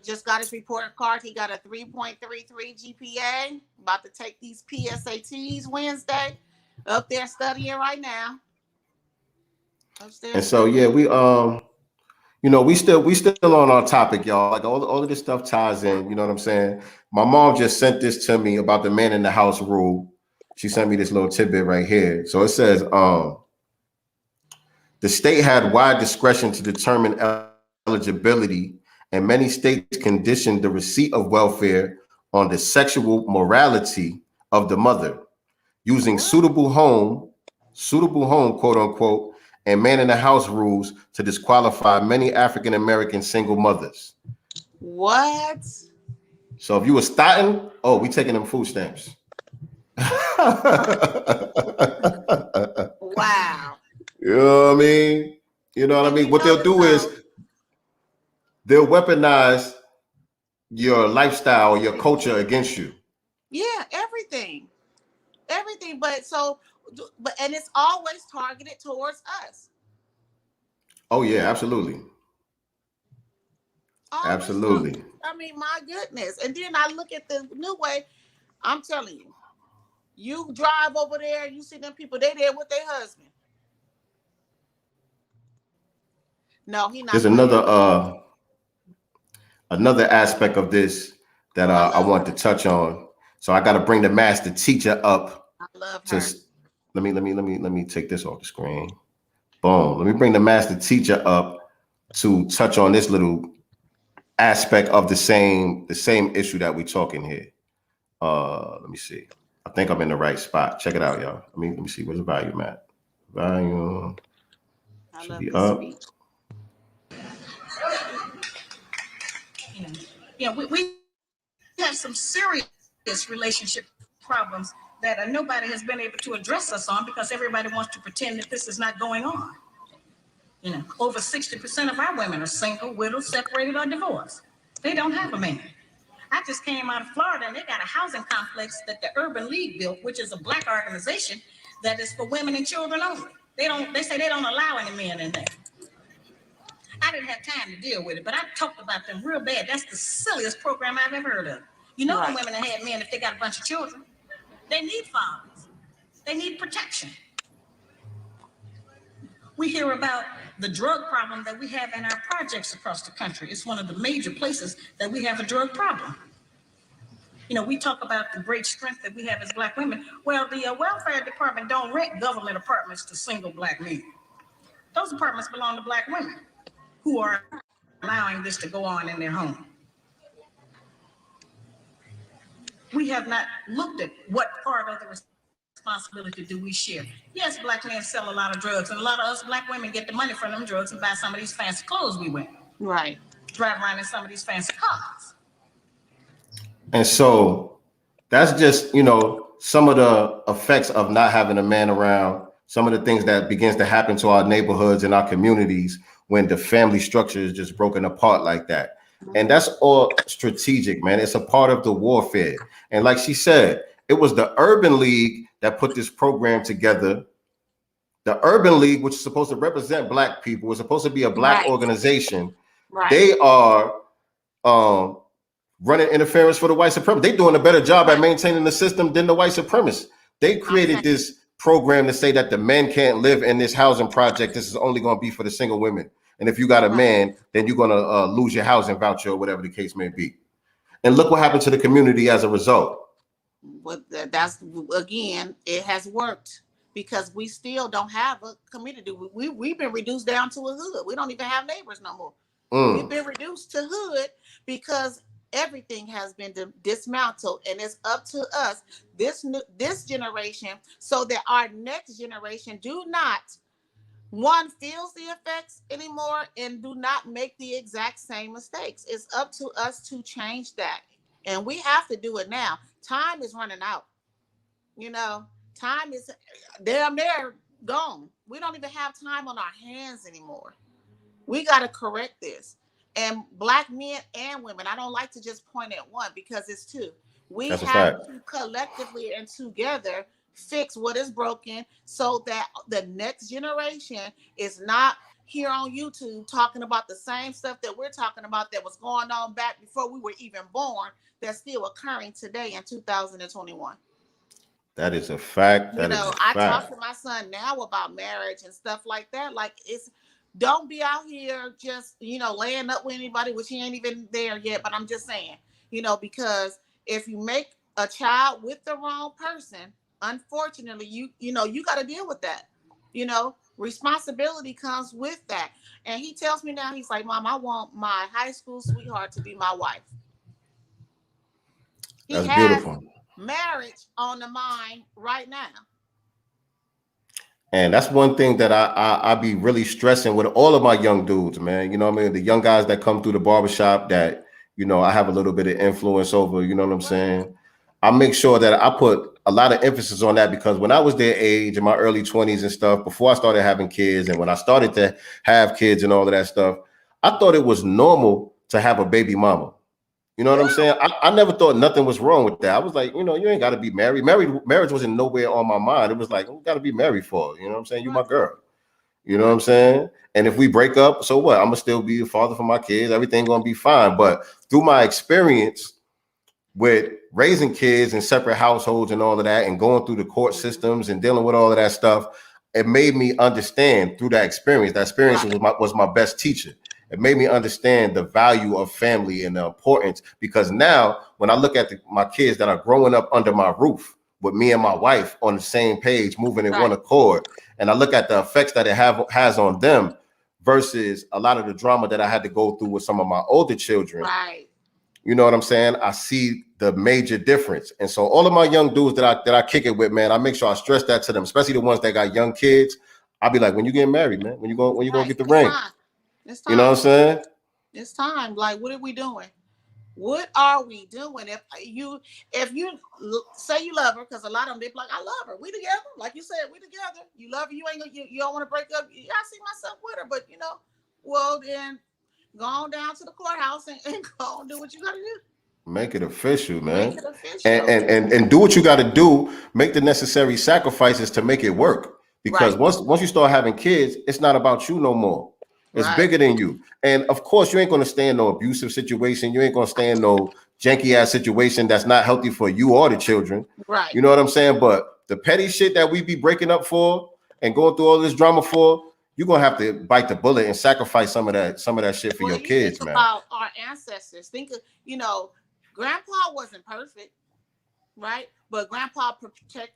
B: Just got his report card. He got a 3.33 GPA. About to take these PSATs Wednesday. Up there studying right now. Upstairs.
A: And so yeah, we still on our topic, y'all. Like all of this stuff ties in. You know what I'm saying? My mom just sent this to me about the man in the house rule. She sent me this little tidbit right here. So it says, the state had wide discretion to determine eligibility, and many states conditioned the receipt of welfare on the sexual morality of the mother, using suitable home, quote unquote, and man in the house rules to disqualify many African American single mothers.
B: What?
A: So if you were starting, we taking them food stamps.
B: Wow.
A: You know what I mean? You know what I mean? What they'll do is they'll weaponize your lifestyle, your culture against you.
B: Yeah, everything. But it's always targeted towards us.
A: Oh yeah, absolutely. Absolutely.
B: I mean, my goodness. And then I look at the new way. I'm telling you, you drive over there, you see them people, they there with their husband. No, he not.
A: There's another aspect of this that I want to touch on. So I got to bring the master teacher up.
B: I love her.
A: Let me take this off the screen. Boom. Let me bring the master teacher up to touch on this little aspect of the same issue that we're talking here. Let me see. I think I'm in the right spot. Check it out, y'all. Let me see. Where's the volume at? Volume should be up.
E: Yeah, we have some serious relationship problems that nobody has been able to address us on because everybody wants to pretend that this is not going on. You know, over 60% of our women are single, widowed, separated, or divorced. They don't have a man. I just came out of Florida, and they got a housing complex that the Urban League built, which is a Black organization that is for women and children only. They say they don't allow any men in there. I didn't have time to deal with it, but I talked about them real bad. That's the silliest program I've ever heard of. You know, the women that had men, if they got a bunch of children, they need fathers. They need protection. We hear about the drug problem that we have in our projects across the country. It's one of the major places that we have a drug problem. You know, we talk about the great strength that we have as Black women. Well, the welfare department don't rent government apartments to single Black men. Those apartments belong to Black women who are allowing this to go on in their home. We have not looked at what part of the responsibility do we share. Yes, Black men sell a lot of drugs, and a lot of us Black women get the money from them drugs and buy some of these fancy clothes we wear.
B: Right.
E: Drive around in some of these fancy cars.
A: And so that's just, you know, some of the effects of not having a man around, some of the things that begins to happen to our neighborhoods and our communities when the family structure is just broken apart like that. And that's all strategic, man. It's a part of the warfare. And like she said, it was the Urban League that put this program together. The Urban League, which is supposed to represent Black people, was supposed to be a Black organization.
B: Right.
A: They are running interference for the white supremacists. They're doing a better job at maintaining the system than the white supremacists. They created this program to say that the men can't live in this housing project. This is only going to be for the single women. And if you got a man, then you're going to lose your housing voucher or whatever the case may be. And look what happened to the community as a result.
B: But that's, again, it has worked because we still don't have a community. We've been reduced down to a hood. We don't even have neighbors no more. We've been reduced to hood because everything has been dismantled, and it's up to us, this generation, so that our next generation do not feels the effects anymore and do not make the exact same mistakes. It's up to us to change that, and we have to do it now. Time is running out. You know, time is damn near gone. We don't even have time on our hands anymore. We got to correct this. And Black men and women, I don't like to just point at one because it's two. We have to collectively and together fix what is broken so that the next generation is not here on YouTube talking about the same stuff that we're talking about that was going on back before we were even born, that's still occurring today in 2021.
A: That is a fact.
B: You know, I talk to my son now about marriage and stuff like that. Like, don't be out here just, you know, laying up with anybody, which he ain't even there yet. But I'm just saying, you know, because if you make a child with the wrong person, unfortunately, you know, you got to deal with that. You know, responsibility comes with that. And he tells me now, he's like, Mom, I want my high school sweetheart to be my wife.
A: That's beautiful.
B: Marriage on the mind right now.
A: And that's one thing that I be really stressing with all of my young dudes, man. You know what I mean? The young guys that come through the barbershop that, you know, I have a little bit of influence over, you know what I'm saying? I make sure that I put a lot of emphasis on that because when I was their age in my early 20s and stuff, before I started having kids and when I started to have kids and all of that stuff, I thought it was normal to have a baby mama. You know what I'm saying? I never thought nothing was wrong with that. I was like, you know, you ain't got to be married. Marriage wasn't nowhere on my mind. It was like, you got to be married for, you know what I'm saying? You my girl. You know what I'm saying? And if we break up, so what? I'm going to still be a father for my kids. Everything going to be fine. But through my experience with raising kids in separate households and all of that and going through the court systems and dealing with all of that stuff, it made me understand through that experience. That experience was my best teacher. It made me understand the value of family and the importance, because now when I look at my kids that are growing up under my roof with me and my wife on the same page, moving in one accord, and I look at the effects that it has on them versus a lot of the drama that I had to go through with some of my older children.
B: Right.
A: You know what I'm saying? I see the major difference. And so all of my young dudes that I kick it with, man, I make sure I stress that to them, especially the ones that got young kids. I'll be like, when you getting married, man, when you gonna get the ring?
B: It's time.
A: You know what I'm saying?
B: It's time. Like, what are we doing? What are we doing? If you say you love her, because a lot of them they be like, I love her. We together, like you said, we together. You love her. You ain't you don't want to break up. Yeah, I see myself with her, but well then go on down to the courthouse and go on do what you gotta do.
A: Make it official, man.
B: Make it official.
A: And do what you got to do. Make the necessary sacrifices to make it work. Because once you start having kids, it's not about you no more. It's bigger than you. And of course, you ain't going to stay in no abusive situation. You ain't going to stay in no janky ass situation that's not healthy for you or the children.
B: Right.
A: You know what I'm saying? But the petty shit that we be breaking up for and going through all this drama for, you're gonna have to bite the bullet and sacrifice some of that shit for your kids, man.
B: About our ancestors. Think of, Grandpa wasn't perfect, right? But Grandpa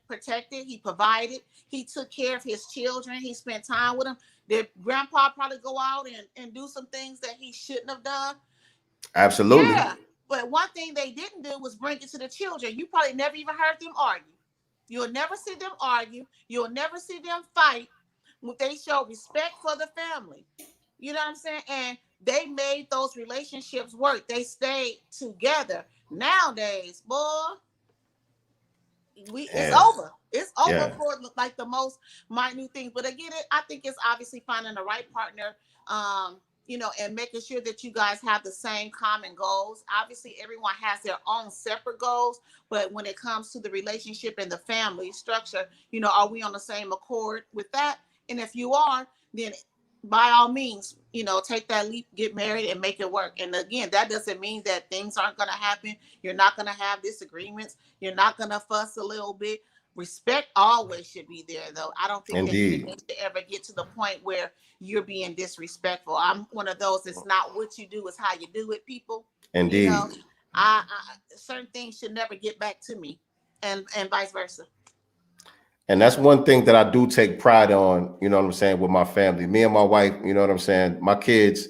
B: protected, he provided, he took care of his children, he spent time with them. Did Grandpa probably go out and do some things that he shouldn't have done?
A: Absolutely.
B: Yeah. But one thing they didn't do was bring it to the children. You probably never even heard them argue. You'll never see them argue. You'll never see them fight. They show respect for the family. You know what I'm saying? And they made those relationships work. They stayed together. Nowadays, boy, it's over. It's over for like the most minute things. But again, I think it's obviously finding the right partner, and making sure that you guys have the same common goals. Obviously, everyone has their own separate goals, but when it comes to the relationship and the family structure, are we on the same accord with that? And if you are, then by all means, take that leap, get married, and make it work. And again, that doesn't mean that things aren't going to happen. You're not going to have disagreements. You're not going to fuss a little bit. Respect always should be there, though. I don't think that you need to ever get to the point where you're being disrespectful. I'm one of those. It's not what you do, it's how you do it, people.
A: Indeed.
B: I certain things should never get back to me, and vice versa.
A: And that's one thing that I do take pride on, you know what I'm saying, with my family. Me and my wife, you know what I'm saying, my kids,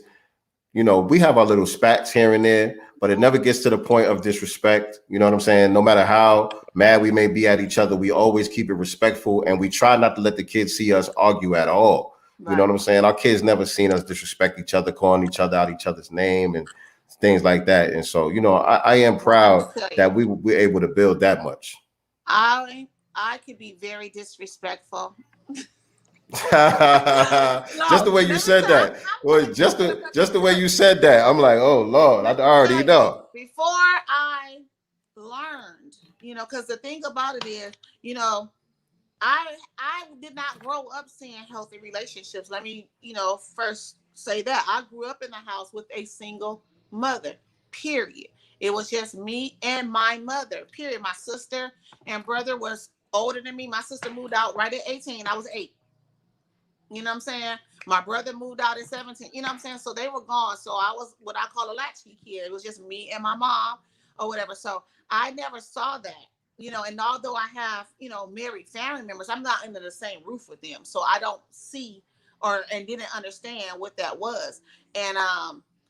A: we have our little spats here and there, but it never gets to the point of disrespect. You know what I'm saying? No matter how mad we may be at each other, we always keep it respectful, and we try not to let the kids see us argue at all. Right. You know what I'm saying? Our kids never seen us disrespect each other, calling each other out each other's name and things like that. And so, I am proud that we were able to build that much.
B: I could be very disrespectful.
A: Just the way you said that. Well, just the way you said that. I'm like, oh Lord, I already know.
B: Before I learned, because the thing about it is, I did not grow up seeing healthy relationships. Let me, first say that I grew up in a house with a single mother, period. It was just me and my mother, period. My sister and brother was older than me. My sister moved out right at 18. I was 8. You know what I'm saying? My brother moved out at 17. You know what I'm saying? So they were gone. So I was what I call a latchkey kid. It was just me and my mom or whatever. So I never saw that. And although I have, married family members, I'm not under the same roof with them. So I don't see and didn't understand what that was. And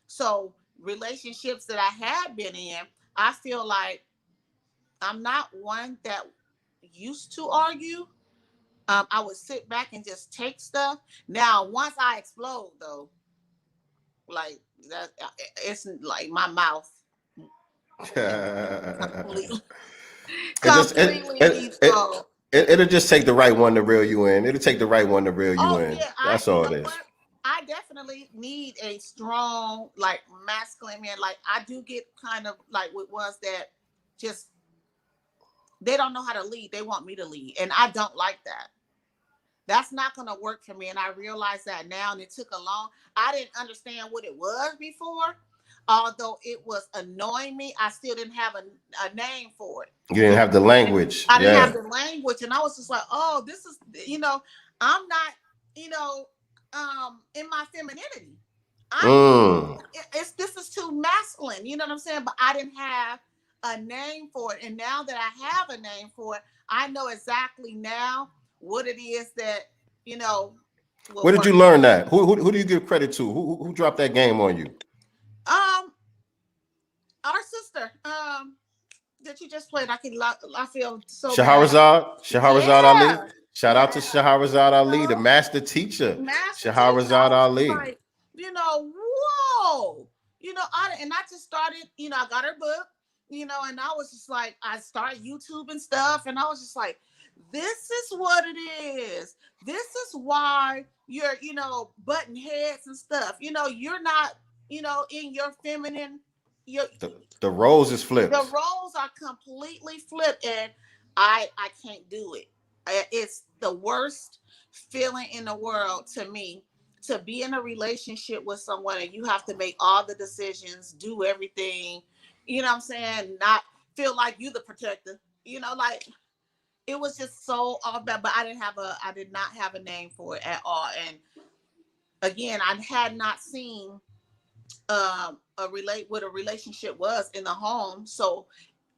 B: so relationships that I had been in, I feel like I'm not one that used to argue. I would sit back and just take stuff. Now, once I explode, though, like that, it's like my mouth.
A: It'll just take the right one to reel you in. It'll take the right one to reel you in.
B: Yeah,
A: that's all it is.
B: I definitely need a strong, like, masculine man. Like, I do get kind of like with ones that just, they don't know how to lead. They want me to lead. And I don't like that. That's not going to work for me. And I realize that now. And it took I didn't understand what it was before. Although it was annoying me, I still didn't have a name for it.
A: You didn't have the language.
B: I didn't have the language. And I was just like, oh, this is, I'm not, in my femininity. This is too masculine. You know what I'm saying? But I didn't have a name for it. And now that I have a name for it, I know exactly now what it is that,
A: Where did you learn that? Who do you give credit to? Who dropped that game on you?
B: Our sister, that you just played. I feel so
A: Shahrazad Ali. Shout out to Shahrazad Ali, the master teacher. Shahrazad Ali.
B: Like, whoa. I just started, I got her book, and I was just like, I started YouTube and stuff, and I was just like, this is what it is. This is why you're, button heads and stuff. You're not, in your feminine, your
A: The roles is
B: the
A: flipped.
B: roles are completely flipped, and I can't do it. It's the worst feeling in the world to me to be in a relationship with someone and you have to make all the decisions, do everything, you know what I'm saying, not feel like you the protector, like it was just so all bad. But I did not have a name for it at all. And again, I had not seen what a relationship was in the home. So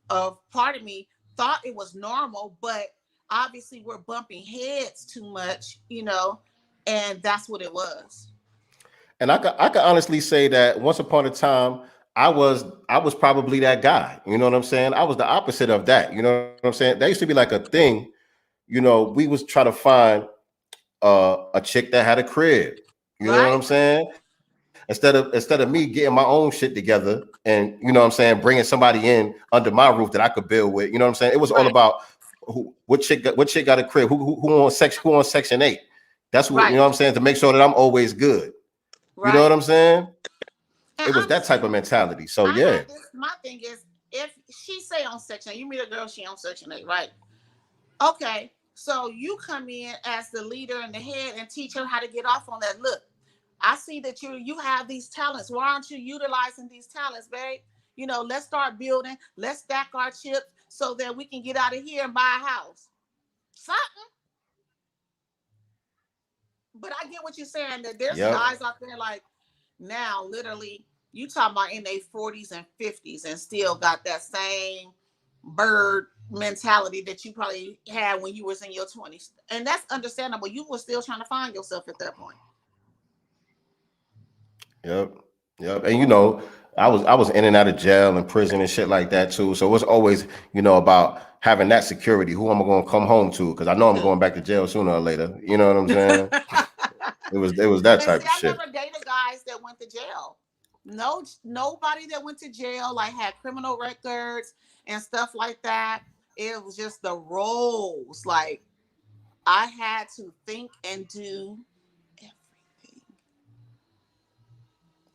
B: part of me thought it was normal, but obviously we're bumping heads too much, and that's what it was.
A: And I could honestly say that once upon a time, I was probably that guy. You know what I'm saying? I was the opposite of that. You know what I'm saying? That used to be like a thing. We was trying to find a chick that had a crib. You know what
B: Right,
A: I'm saying? Instead of me getting my own shit together and you know what I'm saying, bringing somebody in under my roof that I could build with. You know what I'm saying? It was all
B: right,
A: about what chick got a crib, who on section 8. That's what you
B: right,
A: know what I'm saying, to make sure that I'm always good. You know what
B: right.
A: I'm saying?
B: And
A: It was that type
B: honestly,
A: of mentality. So
B: I
A: yeah.
B: had this. My thing is, if she say on section 8, you meet a girl, she on section 8, right? Okay, so you come in as the leader and the head and teach her how to get off on that. Look, I see that you have these talents. Why aren't you utilizing these talents, babe? Let's start building. Let's stack our chips so that we can get out of here and buy a house. Something. But I get what you're saying. That there's
A: Yep.
B: guys out there like now, literally, you talking about in their 40s and 50s and still got that same bird mentality that you probably had when you was in your 20s. And that's understandable. You were still trying to find yourself at that point.
A: Yep. Yep. And I was in and out of jail and prison and shit like that too. So it was always, about having that security. Who am I going to come home to? Because I know I'm going back to jail sooner or later. You know what I'm saying? It was that
B: And
A: type
B: see,
A: of
B: I
A: shit.
B: never dated guys that went to jail. No, nobody that went to jail like had criminal records and stuff like that. It was just the roles. Like I had to think and do everything.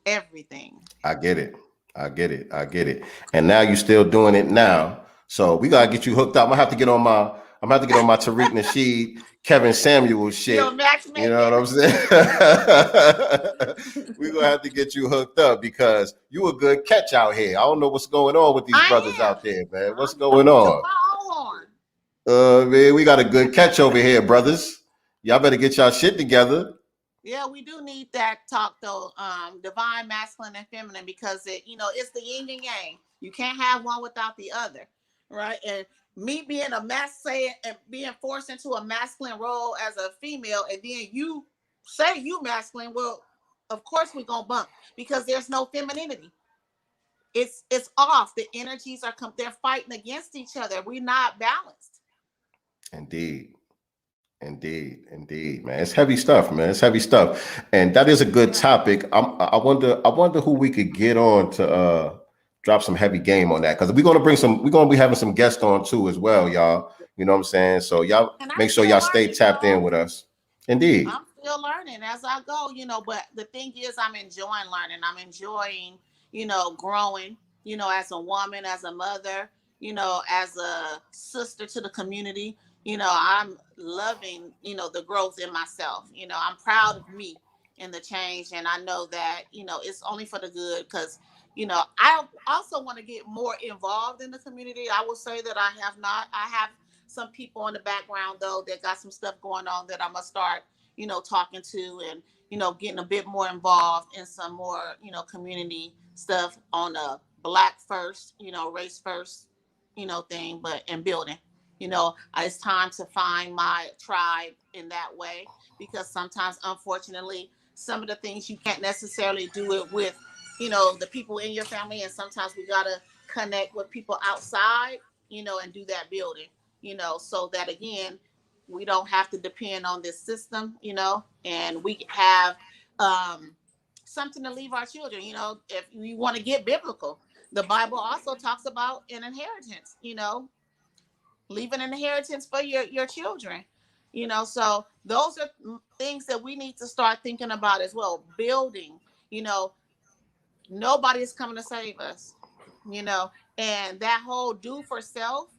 B: Everything.
A: I get it. I get it. I get it. And now you're still doing it now. So we gotta get you hooked up. I'm gonna have to get on my Tariq Nasheed, Kevin Samuel
B: You're a
A: shit. You know
B: matchmaker.
A: what I'm saying? We're gonna have to get you hooked up because you a good catch out here. I don't know what's going on with these
B: I
A: brothers
B: am.
A: out there, man. What's
B: I'm
A: going
B: toot
A: on?
B: my own horn.
A: Man, we got a good catch over here, brothers. Y'all better get y'all shit together.
B: Yeah, we do need that talk though. Divine masculine and feminine, because it's the yin and yang. You can't have one without the other, right? And me being a masculine and being forced into a masculine role as a female, and then you say you masculine, well, of course we're gonna bump because there's no femininity. It's off. The energies they're fighting against each other. We're not balanced.
A: Indeed. Indeed, man. It's heavy stuff, man. It's heavy stuff, and that is a good
B: Yeah.
A: topic. I wonder who we could get on to drop some heavy game on that because we're gonna be having some guests on too as well, y'all. You know what I'm saying? So y'all
B: And I'm
A: make sure
B: still
A: y'all stay
B: learning,
A: tapped in with us. Indeed,
B: I'm still learning as I go, but the thing is I'm enjoying learning. I'm enjoying, growing, as a woman, as a mother, as a sister to the community. I'm loving, the growth in myself. I'm proud of me and the change. And I know that, it's only for the good because, I also want to get more involved in the community. I will say that I have not. I have some people in the background though that got some stuff going on that I'm gonna start, talking to and getting a bit more involved in some more, community stuff on a black first, race first, thing, but and building. It's time to find my tribe in that way because sometimes, unfortunately, some of the things you can't necessarily do it with, the people in your family, and sometimes we gotta connect with people outside, and do that building, so that again, we don't have to depend on this system, and we have um something to leave our children. You know, if we want to get biblical, the Bible also talks about an inheritance, you know, leaving an inheritance for your children, you know. So those are things that we need to start thinking about as well. Building, you know, nobody is coming to save us, you know, and that whole do for self,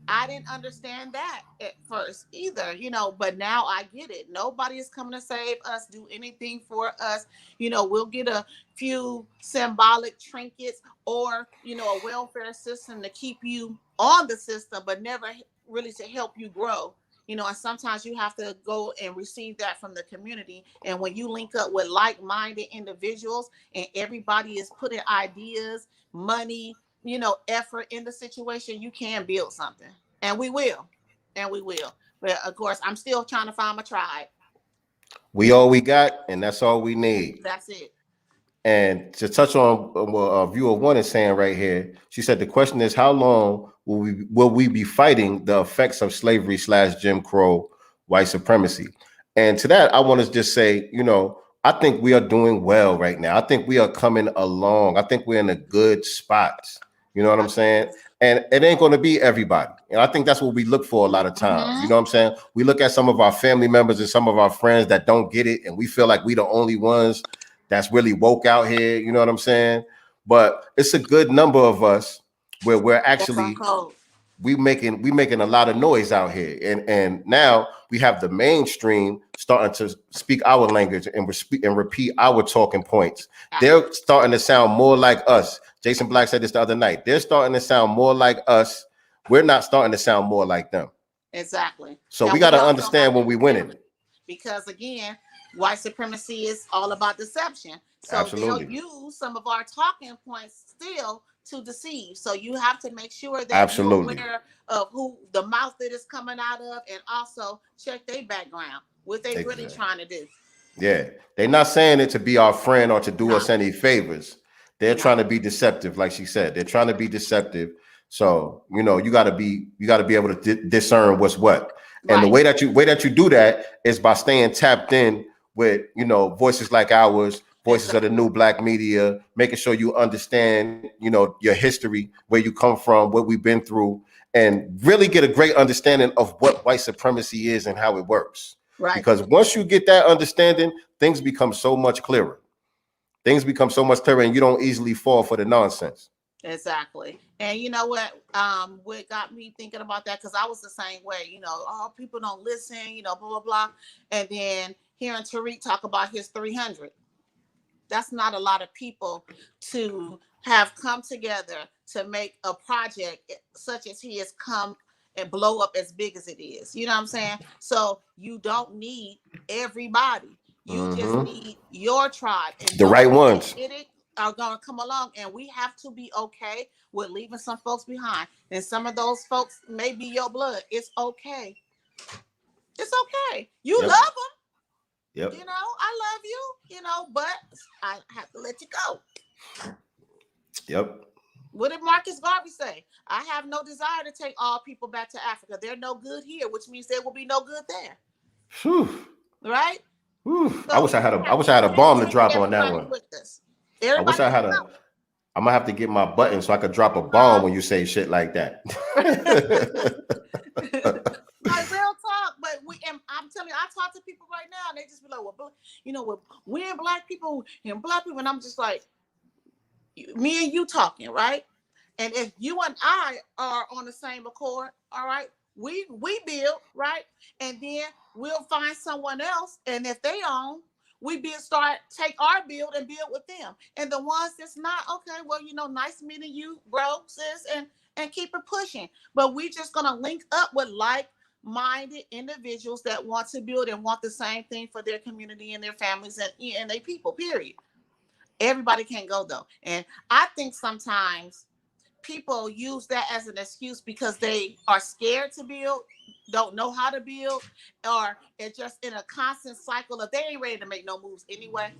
B: I didn't understand that at first either, you know, but now I get it. Nobody is coming to save us, do anything for us. You know, we'll get a few symbolic trinkets or, you know, a welfare system to keep you on the system, but never really to help you grow. You know, and sometimes you have to go and receive that from the community. And when you link up with like-minded individuals and everybody is putting ideas, money, you know, effort in the situation, you can build something. And we will. And we will. But of course, I'm still trying to find my tribe.
A: We all we got, and that's all we need.
B: That's it.
A: And to touch on what viewer one is saying right here, she said the question is, how long will we be fighting the effects of slavery / Jim Crow, white supremacy? And to that, I want to just say, you know, I think we are doing well right now. I think we are coming along. I think we're in a good spot. You know what I'm saying? And it ain't going to be everybody. And I think that's what we look for a lot of times. You know what I'm saying? We look at some of our family members and some of our friends that don't get it, and we feel like we the only ones that's really woke out here. You know what I'm saying? But it's a good number of us where we're actually we making a lot of noise out here. And now we have the mainstream starting to speak our language and repeat our talking points. They're starting to sound more like us. Jason Black said this the other night. They're starting to sound more like us. We're not starting to sound more like them.
B: Exactly.
A: So now, we got to understand when we winning.
B: Because again, white supremacy is all about deception. So
A: absolutely,
B: they'll use some of our talking points still to deceive. So you have to make sure that
A: absolutely
B: you're aware of who the mouth that is coming out of, and also check their background, what they really trying to do.
A: Yeah, they're not saying it to be our friend or to do us any favors. They're trying to be deceptive, like she said. They're trying to be deceptive. So, you know, you got to be able to discern what's what. And the way that you do that is by staying tapped in with, you know, voices like ours, voices of the new black media, making sure you understand, you know, your history, where you come from, what we've been through, and really get a great understanding of what white supremacy is and how it works.
B: Right.
A: Because once you get that understanding, things become so much clearer. Things become so much clearer, and you don't easily fall for the nonsense.
B: Exactly. And you know what got me thinking about that, because I was the same way, you know, oh, people don't listen, you know, blah, blah, blah. And then hearing Tariq talk about his 300, that's not a lot of people to have come together to make a project such as he has come and blow up as big as it is. You know what I'm saying? So you don't need everybody. You just need your tribe. And
A: the right ones
B: are going to come along, and we have to be okay with leaving some folks behind. And some of those folks may be your blood. It's okay. It's okay. You love them.
A: Yep.
B: You know, I love you, you know, but I have to let you go.
A: Yep.
B: What did Marcus Garvey say? I have no desire to take all people back to Africa. They're no good here, which means there will be no good there.
A: Whew.
B: Right?
A: Whew. So I wish I had a bomb to drop on that one. I wish I had a. I'm gonna have to get my button so I could drop a bomb when you say shit like that.
B: Like real talk, but I'm telling you, I talk to people right now, and they just be like, "Well, you know, we're black people and black people," and I'm just like, me and you talking, right? And if you and I are on the same accord, all right, we build, right, and then we'll find someone else, and if they own, we take our build and build with them. And the ones that's not, okay, well, you know, nice meeting you, bro, sis, and keep it pushing. But we just gonna link up with like-minded individuals that want to build and want the same thing for their community and their families and their people, period. Everybody can't go though. And I think sometimes people use that as an excuse because they are scared to build, don't know how to build, or it's just in a constant cycle of they ain't ready to make no moves anyway.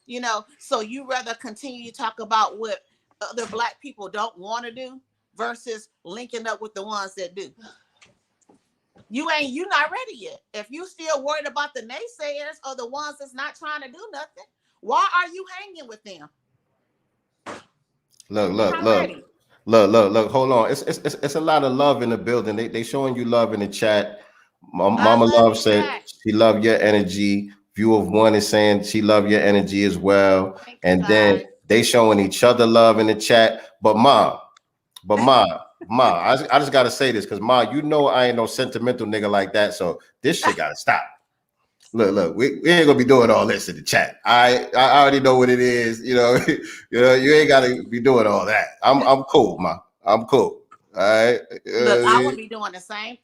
B: You know, so you rather continue to talk about what other black people don't want to do versus linking up with the ones that do. You're not ready yet. If you still worried about the naysayers or the ones that's not trying to do nothing, Why are you hanging with them?
A: Look. Hold on. It's a lot of love in the building. They showing you love in the chat. Mama Love said she love your energy. View of One is saying she love your energy as well.
B: Thank you,
A: And then
B: guys.
A: they showing each other love in the chat. But Ma, I just gotta say this because Ma, you know I ain't no sentimental nigga like that. So this shit gotta stop. Look, we ain't gonna be doing all this in the chat. I already know what it is. You know, you ain't gotta be doing all that. I'm cool, Ma. I'm cool. All right.
B: Look, I would be doing the same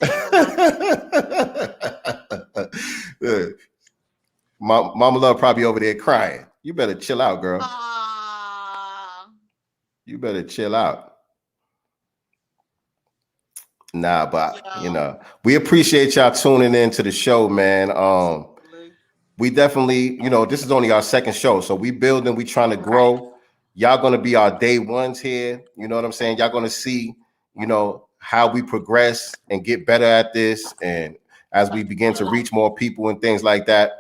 B: thing.
A: Mama Love probably over there crying. You better chill out, girl. You better chill out. Nah, but you know, we appreciate y'all tuning in to the show, man. We definitely, you know, this is only our second show, so we building, we trying to grow. Y'all gonna be our day ones here. You know what I'm saying? Y'all gonna see, you know, how we progress and get better at this, and as we begin to reach more people and things like that.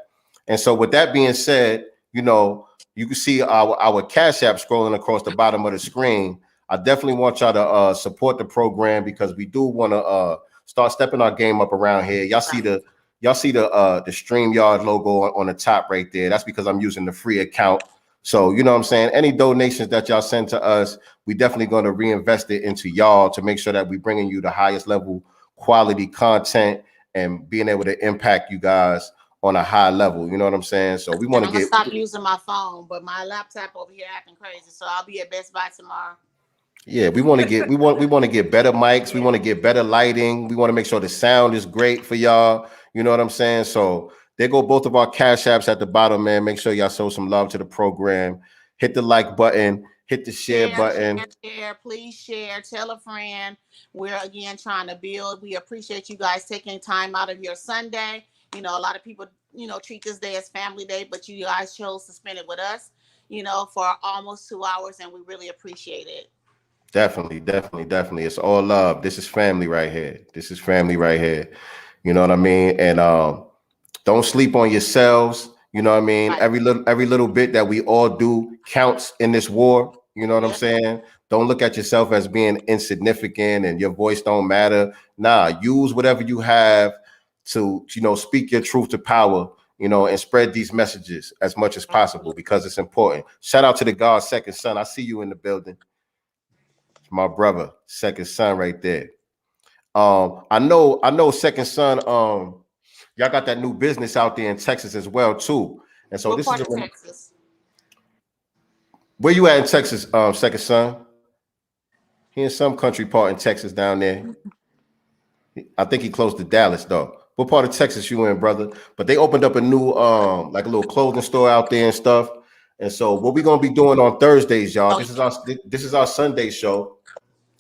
A: And so, with that being said, you know, you can see our Cash App scrolling across the bottom of the screen. I definitely want y'all to support the program because we do want to start stepping our game up around here. Y'all see the StreamYard logo on the top right there. That's because I'm using the free account. So, you know what I'm saying? Any donations that y'all send to us, we definitely going to reinvest it into y'all to make sure that we're bringing you the highest level quality content and being able to impact you guys on a high level. You know what I'm saying? So we want to
B: stop using my phone, but my laptop over here acting crazy. So I'll be at Best Buy tomorrow.
A: Yeah, we want to get better mics. Yeah. We want to get better lighting. We want to make sure the sound is great for y'all. You know what I'm saying? So there go both of our Cash Apps at the bottom, man. Make sure y'all show some love to the program. Hit the like button. Hit the share button.
B: Share, please share. Tell a friend. We're again trying to build. We appreciate you guys taking time out of your Sunday. You know, a lot of people, you know, treat this day as family day, but you guys chose to spend it with us, you know, for almost 2 hours, and we really appreciate it.
A: Definitely. It's all love. This is family right here. You know what I mean? And don't sleep on yourselves. You know what I mean? Right. Every little bit that we all do counts in this war. You know what I'm saying? Don't look at yourself as being insignificant and your voice don't matter. Nah, use whatever you have to, you know, speak your truth to power, you know, and spread these messages as much as possible because it's important. Shout out to the God Second Son. I see you in the building. My brother, Second Son, right there. I know Second Son. Y'all got that new business out there in Texas as well too. And so
B: what part of Texas?
A: Where you at in Texas, Second Son? He in some country part in Texas down there. I think he close to Dallas though. What part of Texas you in, brother? But they opened up a new like a little clothing store out there and stuff. And so what we gonna be doing on Thursdays, y'all? This is our Sunday show.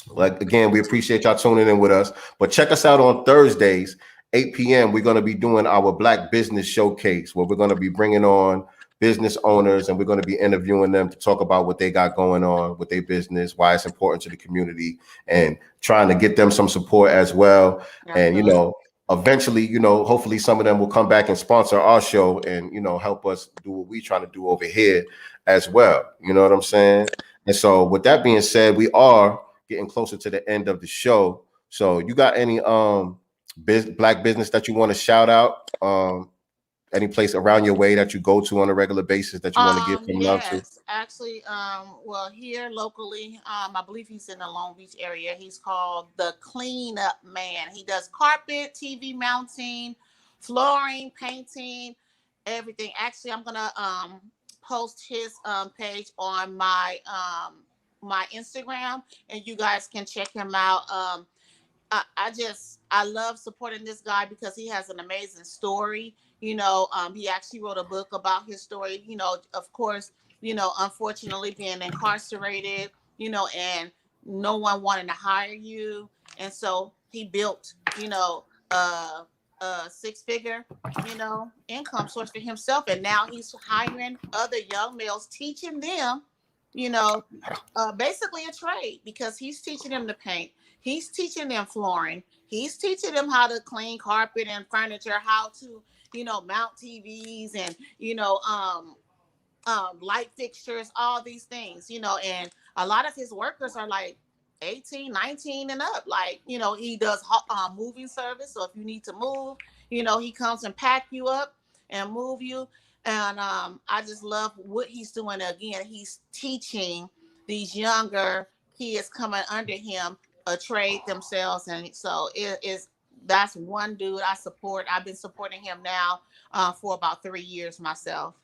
A: Like again, we appreciate y'all tuning in with us. But check us out on Thursdays, 8 p.m. We're going to be doing our Black Business Showcase, where we're going to be bringing on business owners and we're going to be interviewing them to talk about what they got going on with their business, why it's important to the community, and trying to get them some support as well. And you know, eventually, you know, hopefully some of them will come back and sponsor our show and, you know, help us do what we're trying to do over here as well. You know what I'm saying? And so with that being said, we are getting closer to the end of the show. So you got any black business that you want to shout out? Any place around your way that you go to on a regular basis that you want to give some love to?
B: Actually, well, here locally, I believe he's in the Long Beach area. He's called the Cleanup Man. He does carpet, TV mounting, flooring, painting, everything. Actually, I'm gonna post his page on my my Instagram, and you guys can check him out. I love supporting this guy because he has an amazing story. You know, he actually wrote a book about his story. You know, of course, you know, unfortunately being incarcerated, you know, and no one wanting to hire you, and so he built, you know, a 6-figure, you know, income source for himself, and now he's hiring other young males, teaching them, you know, basically a trade, because he's teaching them to paint. He's teaching them flooring. He's teaching them how to clean carpet and furniture, how to, you know, mount TVs and, you know, light fixtures, all these things, and a lot of his workers are like 18, 19 and up. Like, he does moving service. So if you need to move, he comes and pack you up and move you. And I just love what he's doing. Again, he's teaching these younger kids coming under him a trade themselves. And so that's one dude I support. I've been supporting him now for about 3 years myself.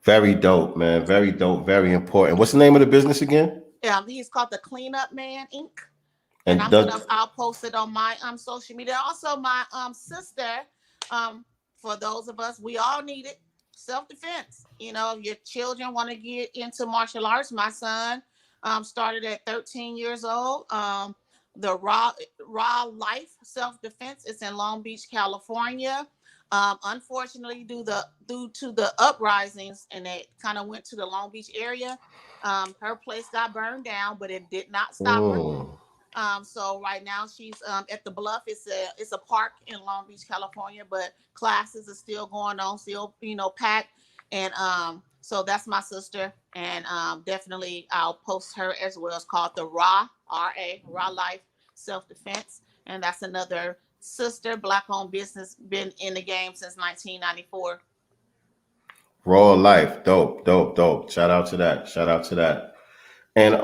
A: Very dope, man. Very dope. Very important. What's the name of the business again?
B: He's called the Cleanup Man Inc.
A: And
B: I'll post it on my social media. Also, my sister. For those of us, we all need it. Self-defense. Your children want to get into martial arts. My son started at 13 years old. The Raw Life Self-Defense is in Long Beach, California. Unfortunately, due to the uprisings, and it kind of went to the Long Beach area, her place got burned down, but it did not stop her. So right now she's at the Bluff. It's a park in Long Beach, California, but classes are still going on, still packed. And so that's my sister, and definitely I'll post her as well. It's called the Raw Life Self-Defense, and that's another sister, Black-owned business, been in the game since 1994.
A: Raw Life, dope. Shout out to that. And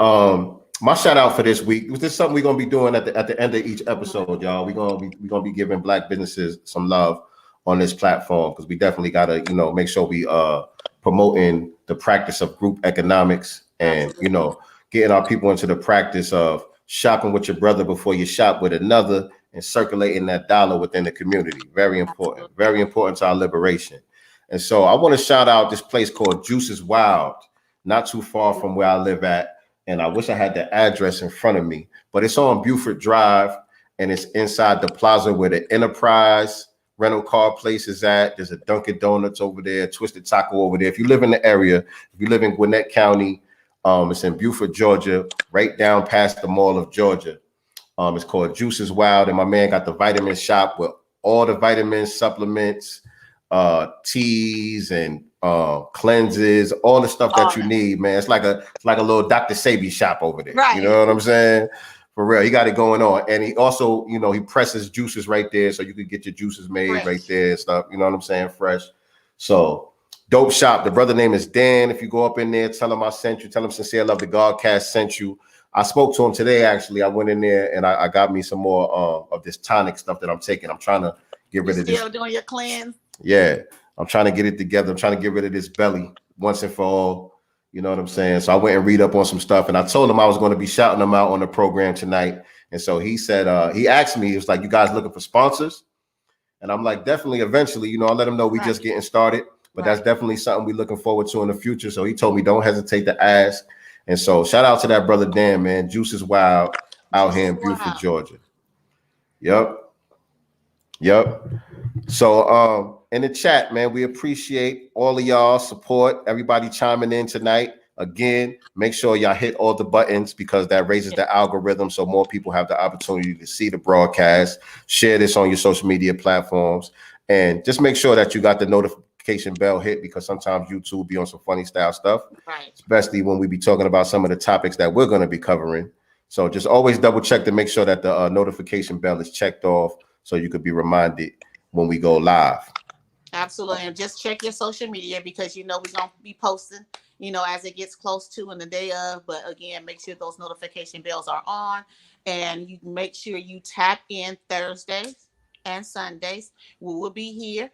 A: my shout out for this week was this something we're gonna be doing at the end of each episode, y'all. We're gonna be giving Black businesses some love on this platform, because we definitely gotta make sure we promoting the practice of group economics, and getting our people into the practice of shopping with your brother before you shop with another, and circulating that dollar within the community. Very important. Very important to our liberation. And so I want to shout out this place called Juices Wild, not too far from where I live at. And I wish I had the address in front of me, but it's on Buford Drive, and it's inside the plaza where the Enterprise rental car place is at. There's a Dunkin' Donuts over there, Twisted Taco over there. If you live in the area, if you live in Gwinnett County, it's in Buford, Georgia, right down past the Mall of Georgia. It's called Juices Wild, and my man got the vitamin shop with all the vitamins, supplements, teas, and cleanses, all the stuff that you need, man. It's like a little Dr. Sebi shop over there.
B: Right.
A: You know what I'm saying? For real, he got it going on, and he also, he presses juices right there, so you could get your juices made right there and stuff. You know what I'm saying? Fresh. So dope shop. The brother name is Dan. If you go up in there, tell him I sent you. Tell him Sincere Love the Godcast sent you. I spoke to him today, actually. I went in there and I got me some more of this tonic stuff that I'm taking. I'm trying to get rid of this.
B: Still doing your cleanse?
A: Yeah, I'm trying to get it together. I'm trying to get rid of this belly once and for all. You know what I'm saying? So I went and read up on some stuff, and I told him I was going to be shouting them out on the program tonight. And so he said, he asked me, he was like, "You guys looking for sponsors?" And I'm like, definitely, eventually, I'll let him know we just getting started. But that's definitely something we're looking forward to in the future. So he told me, don't hesitate to ask. And so shout out to that brother Dan, man. Juices Wild out here in Buford, Georgia. Yep. So in the chat, man, we appreciate all of y'all support, everybody chiming in tonight. Again, make sure y'all hit all the buttons, because that raises the algorithm so more people have the opportunity to see the broadcast. Share this on your social media platforms, and just make sure that you got the notification bell hit, because sometimes YouTube be on some funny style stuff, especially when we be talking about some of the topics that we're going to be covering. So just always double check to make sure that the notification bell is checked off, so you could be reminded when we go live.
B: Absolutely. And just check your social media, because we're going to be posting, as it gets close to in the day of. But again, make sure those notification bells are on, and you make sure you tap in Thursdays and Sundays. We will be here,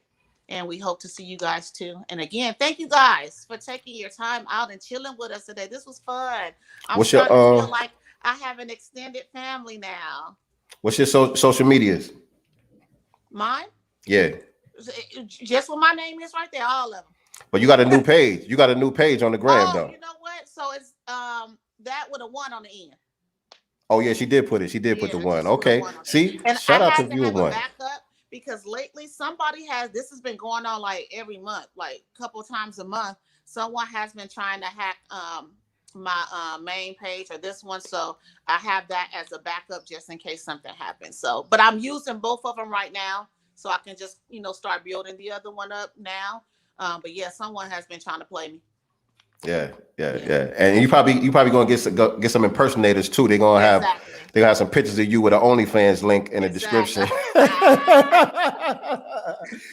B: and we hope to see you guys too. And again, thank you guys for taking your time out and chilling with us today. This was fun. I'm starting to feel like I have an extended family now.
A: What's your social medias?
B: Mine?
A: Yeah.
B: Just what my name is right there, all of them.
A: But you got a new page. You got a new page on the gram, though.
B: You know what? So it's that with a 1 on the end.
A: Oh yeah, she did put it. She did put the 1. Okay. See,
B: and
A: shout out to
B: Viewer One.
A: Backup,
B: because lately this has been going on like every month, like a couple times a month. Someone has been trying to hack my main page or this one, so I have that as a backup just in case something happens. So, but I'm using both of them right now, so I can just start building the other one up now. But yeah, someone has been trying to play me.
A: Yeah. And you probably gonna get some impersonators too. They're gonna have some pictures of you with an OnlyFans link in the description.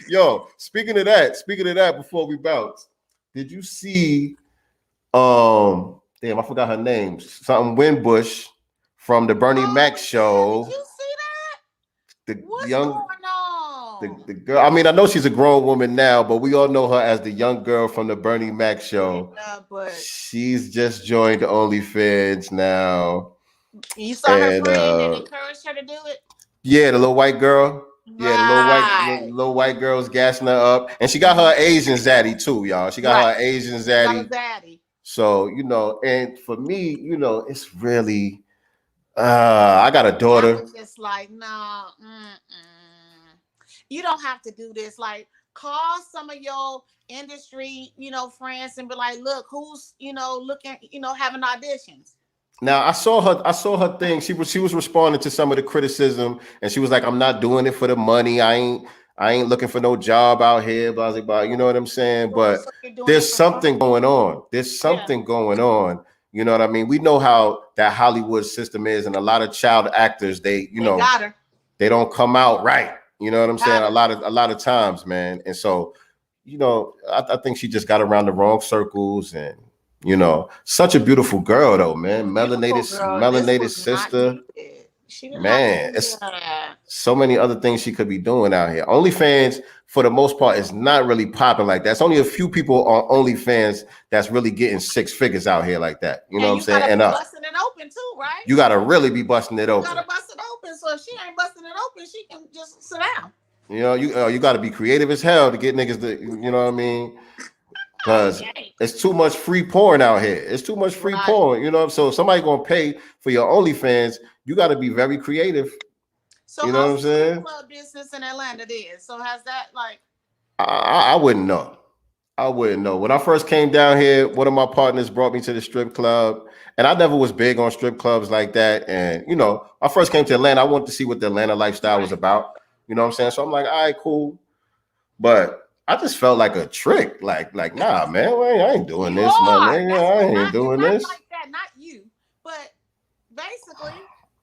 A: Yo, speaking of that, before we bounce, did you see? Damn, I forgot her name. Something Winbush from the Bernie Mac show.
B: Did you see that? What's
A: young,
B: going on?
A: The girl. I mean, I know she's a grown woman now, but we all know her as the young girl from the Bernie Mac show.
B: Yeah, but
A: she's just joined OnlyFans now.
B: You saw her friend and encouraged her to do it?
A: Yeah, the little white girl. Yeah, the little white girl's gassing her up. And she got her Asian zaddy too, y'all. She got her Asian zaddy. So, and for me, it's really I got a daughter.
B: Just like, no, you don't have to do this. Like, call some of your industry, friends and be like, look, who's, looking, having auditions.
A: Now I saw her thing. She was responding to some of the criticism, and she was like, "I'm not doing it for the money. I ain't looking for no job out here." Blah blah blah. You know what I'm saying? But there's something going on. There's something going on. You know what I mean? We know how that Hollywood system is, and a lot of child actors, they don't come out right. You know what I'm saying? A lot of times, man. And so, I think she just got around the wrong circles and. Such a beautiful girl though, man. Melanated sister. Man, it's so many other things she could be doing out here. OnlyFans, for the most part, is not really popping like that. It's only a few people on OnlyFans that's really getting six figures out here like that. You know what I'm saying? And
B: busting it open too, right?
A: You gotta really be busting it open.
B: You gotta bust it open. So if she ain't busting it open, she can just sit down.
A: You gotta be creative as hell to get niggas to, you know what I mean? Because it's too much free porn out here. It's too much free porn, So if somebody gonna pay for your OnlyFans, you got to be very creative.
B: So
A: you know what I'm saying?
B: Club business in Atlanta is. So has that like?
A: I wouldn't know. I wouldn't know. When I first came down here, one of my partners brought me to the strip club, and I never was big on strip clubs like that. And I first came to Atlanta. I wanted to see what the Atlanta lifestyle was about. You know what I'm saying? So I'm like, all right, cool, but. I just felt like a trick. Like, nah, man, I ain't doing this, my nigga. I ain't doing this.
B: Like that, not you. But basically,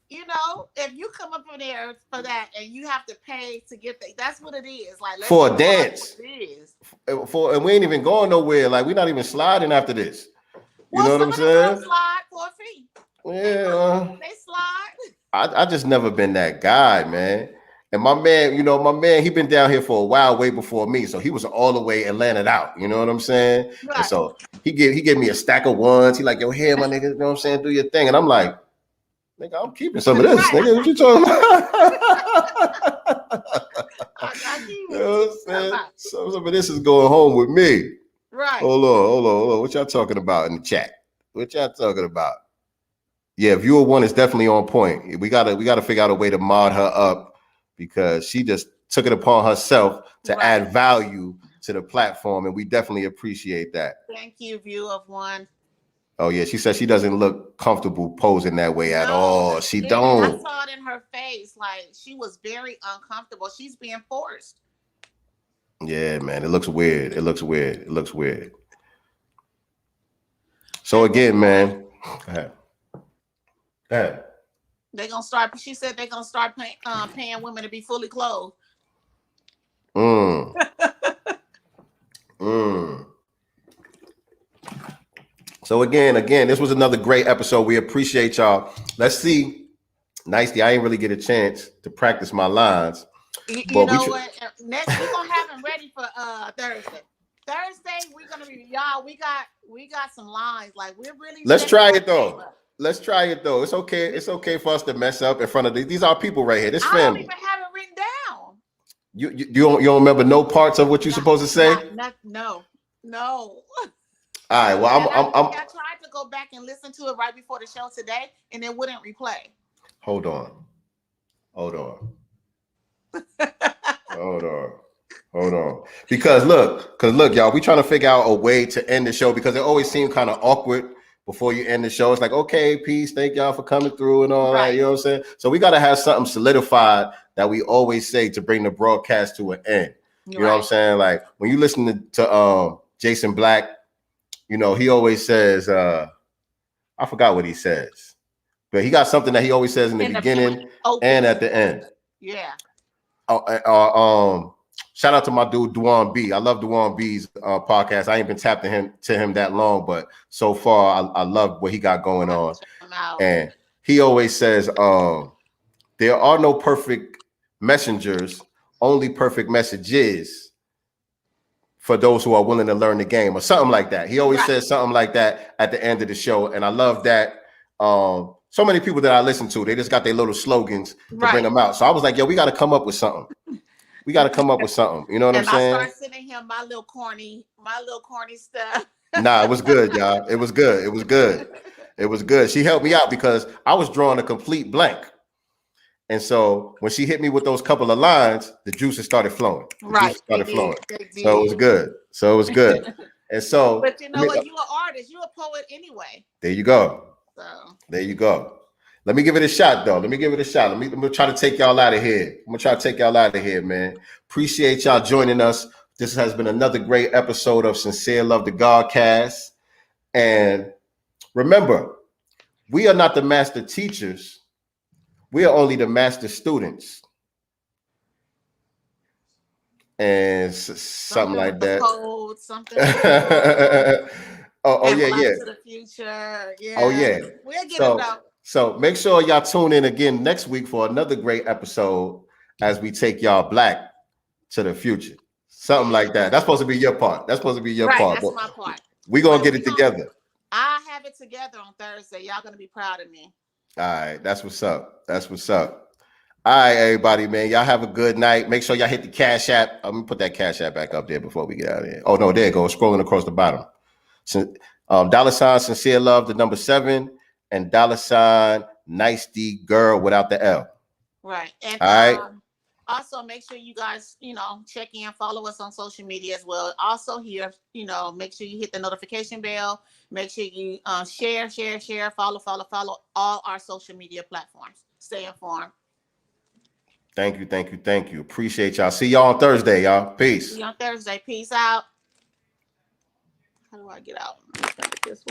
B: if you come up in there for that and you have to pay to get that, that's what it is. Like
A: for a dance.
B: It is.
A: And we ain't even going nowhere. Like, we're not even sliding after this. You know what I'm saying?
B: Slide for a fee.
A: Yeah.
B: They slide.
A: I just never been that guy, man. And my man, he been down here for a while, way before me. So he was all the way Atlanted out. You know what I'm saying? Right. And so he gave me a stack of ones. He like, yo, here, my nigga, you know what I'm saying? Do your thing. And I'm like, nigga, I'm keeping some of this. Nigga, what you talking about? You know what I'm saying? Some of this is going home with me.
B: Right.
A: Hold on. What y'all talking about in the chat? What y'all talking about? Yeah, viewer one is definitely on point. We gotta figure out a way to mod her up. Because she just took it upon herself to add value to the platform, and we definitely appreciate that.
B: Thank you, view of one.
A: Oh yeah, she said she doesn't look comfortable posing that way at all. She don't.
B: I saw it in her face, like she was very uncomfortable. She's being forced.
A: Yeah, man, it looks weird. So again, man, go ahead.
B: They're gonna start. She said they're gonna start paying women to be fully clothed.
A: So again, this was another great episode. We appreciate y'all. Let's see. Nicely, I ain't really get a chance to practice my lines.
B: You know what? Next we're gonna have them ready for Thursday. Thursday we're gonna be y'all. We got some lines. Like we're really.
A: Let's try it though. It's okay. It's okay for us to mess up in front of these are people right here. This family.
B: I don't even have it written down.
A: You don't remember no parts of what you're supposed to say?
B: No.
A: All right. Well, I
B: tried to go back and listen to it right before the show today, and it wouldn't replay.
A: Hold on. Because look, y'all, we trying to figure out a way to end the show because it always seemed kind of awkward. Before you end the show, it's like, okay, peace, thank y'all for coming through and all that, you know what I'm saying? So we got to have something solidified that we always say to bring the broadcast to an end. You know what I'm saying? Like when you listen to Jason Black, you know, he always says, I forgot what he says, but he got something that he always says in the beginning and at the end.
B: Yeah.
A: Shout out to my dude Duan B. I love Duan B's podcast. I ain't been tapped to him that long, but so far I love what he got going on. And he always says, there are no perfect messengers, only perfect messages for those who are willing to learn the game, or something like that. He always says something like that at the end of the show, and I love that. So many people that I listen to, they just got their little slogans to bring them out. So I was like, yo, we got to come up with something. We got to come up with something. You know what I'm saying?
B: I started sending him my little corny stuff.
A: Nah, it was good, y'all. It was good. It was good. It was good. She helped me out because I was drawing a complete blank. And so when she hit me with those couple of lines, the juices started flowing. So it was good. And so,
B: but you know what? You're an artist. You're a poet anyway.
A: There you go.
B: So
A: there you go. Let me give it a shot, though. Let me try to take y'all out of here. Man. Appreciate y'all joining us. This has been another great episode of Sincere Love to Godcast. And remember, we are not the master teachers. We are only the master students. And something like that.
B: Code, something.
A: Yeah.
B: To the future. Yeah.
A: Oh, yeah.
B: We'll get it out.
A: So make sure y'all tune in again next week for another great episode as we take y'all black to the future. Something like that. That's supposed to be your part. That's part.
B: That's my part.
A: We're going to get it together.
B: I have it together on Thursday. Y'all going to be proud of me.
A: All right. That's what's up. All right, everybody, man. Y'all have a good night. Make sure y'all hit the Cashapp. I'm going to put that Cashapp back up there before we get out of here. Oh, no, there it goes. Scrolling across the bottom. $ Sincere Love, the number 7, and $ nyctegur without the L.
B: Right. And
A: all right.
B: Also make sure you guys, check in, follow us on social media as well. Also here, make sure you hit the notification bell. Make sure you share, follow all our social media platforms. Stay informed.
A: Thank you. Appreciate y'all. See y'all on Thursday, y'all. Peace.
B: See you on Thursday. Peace out. How do I get out? This way.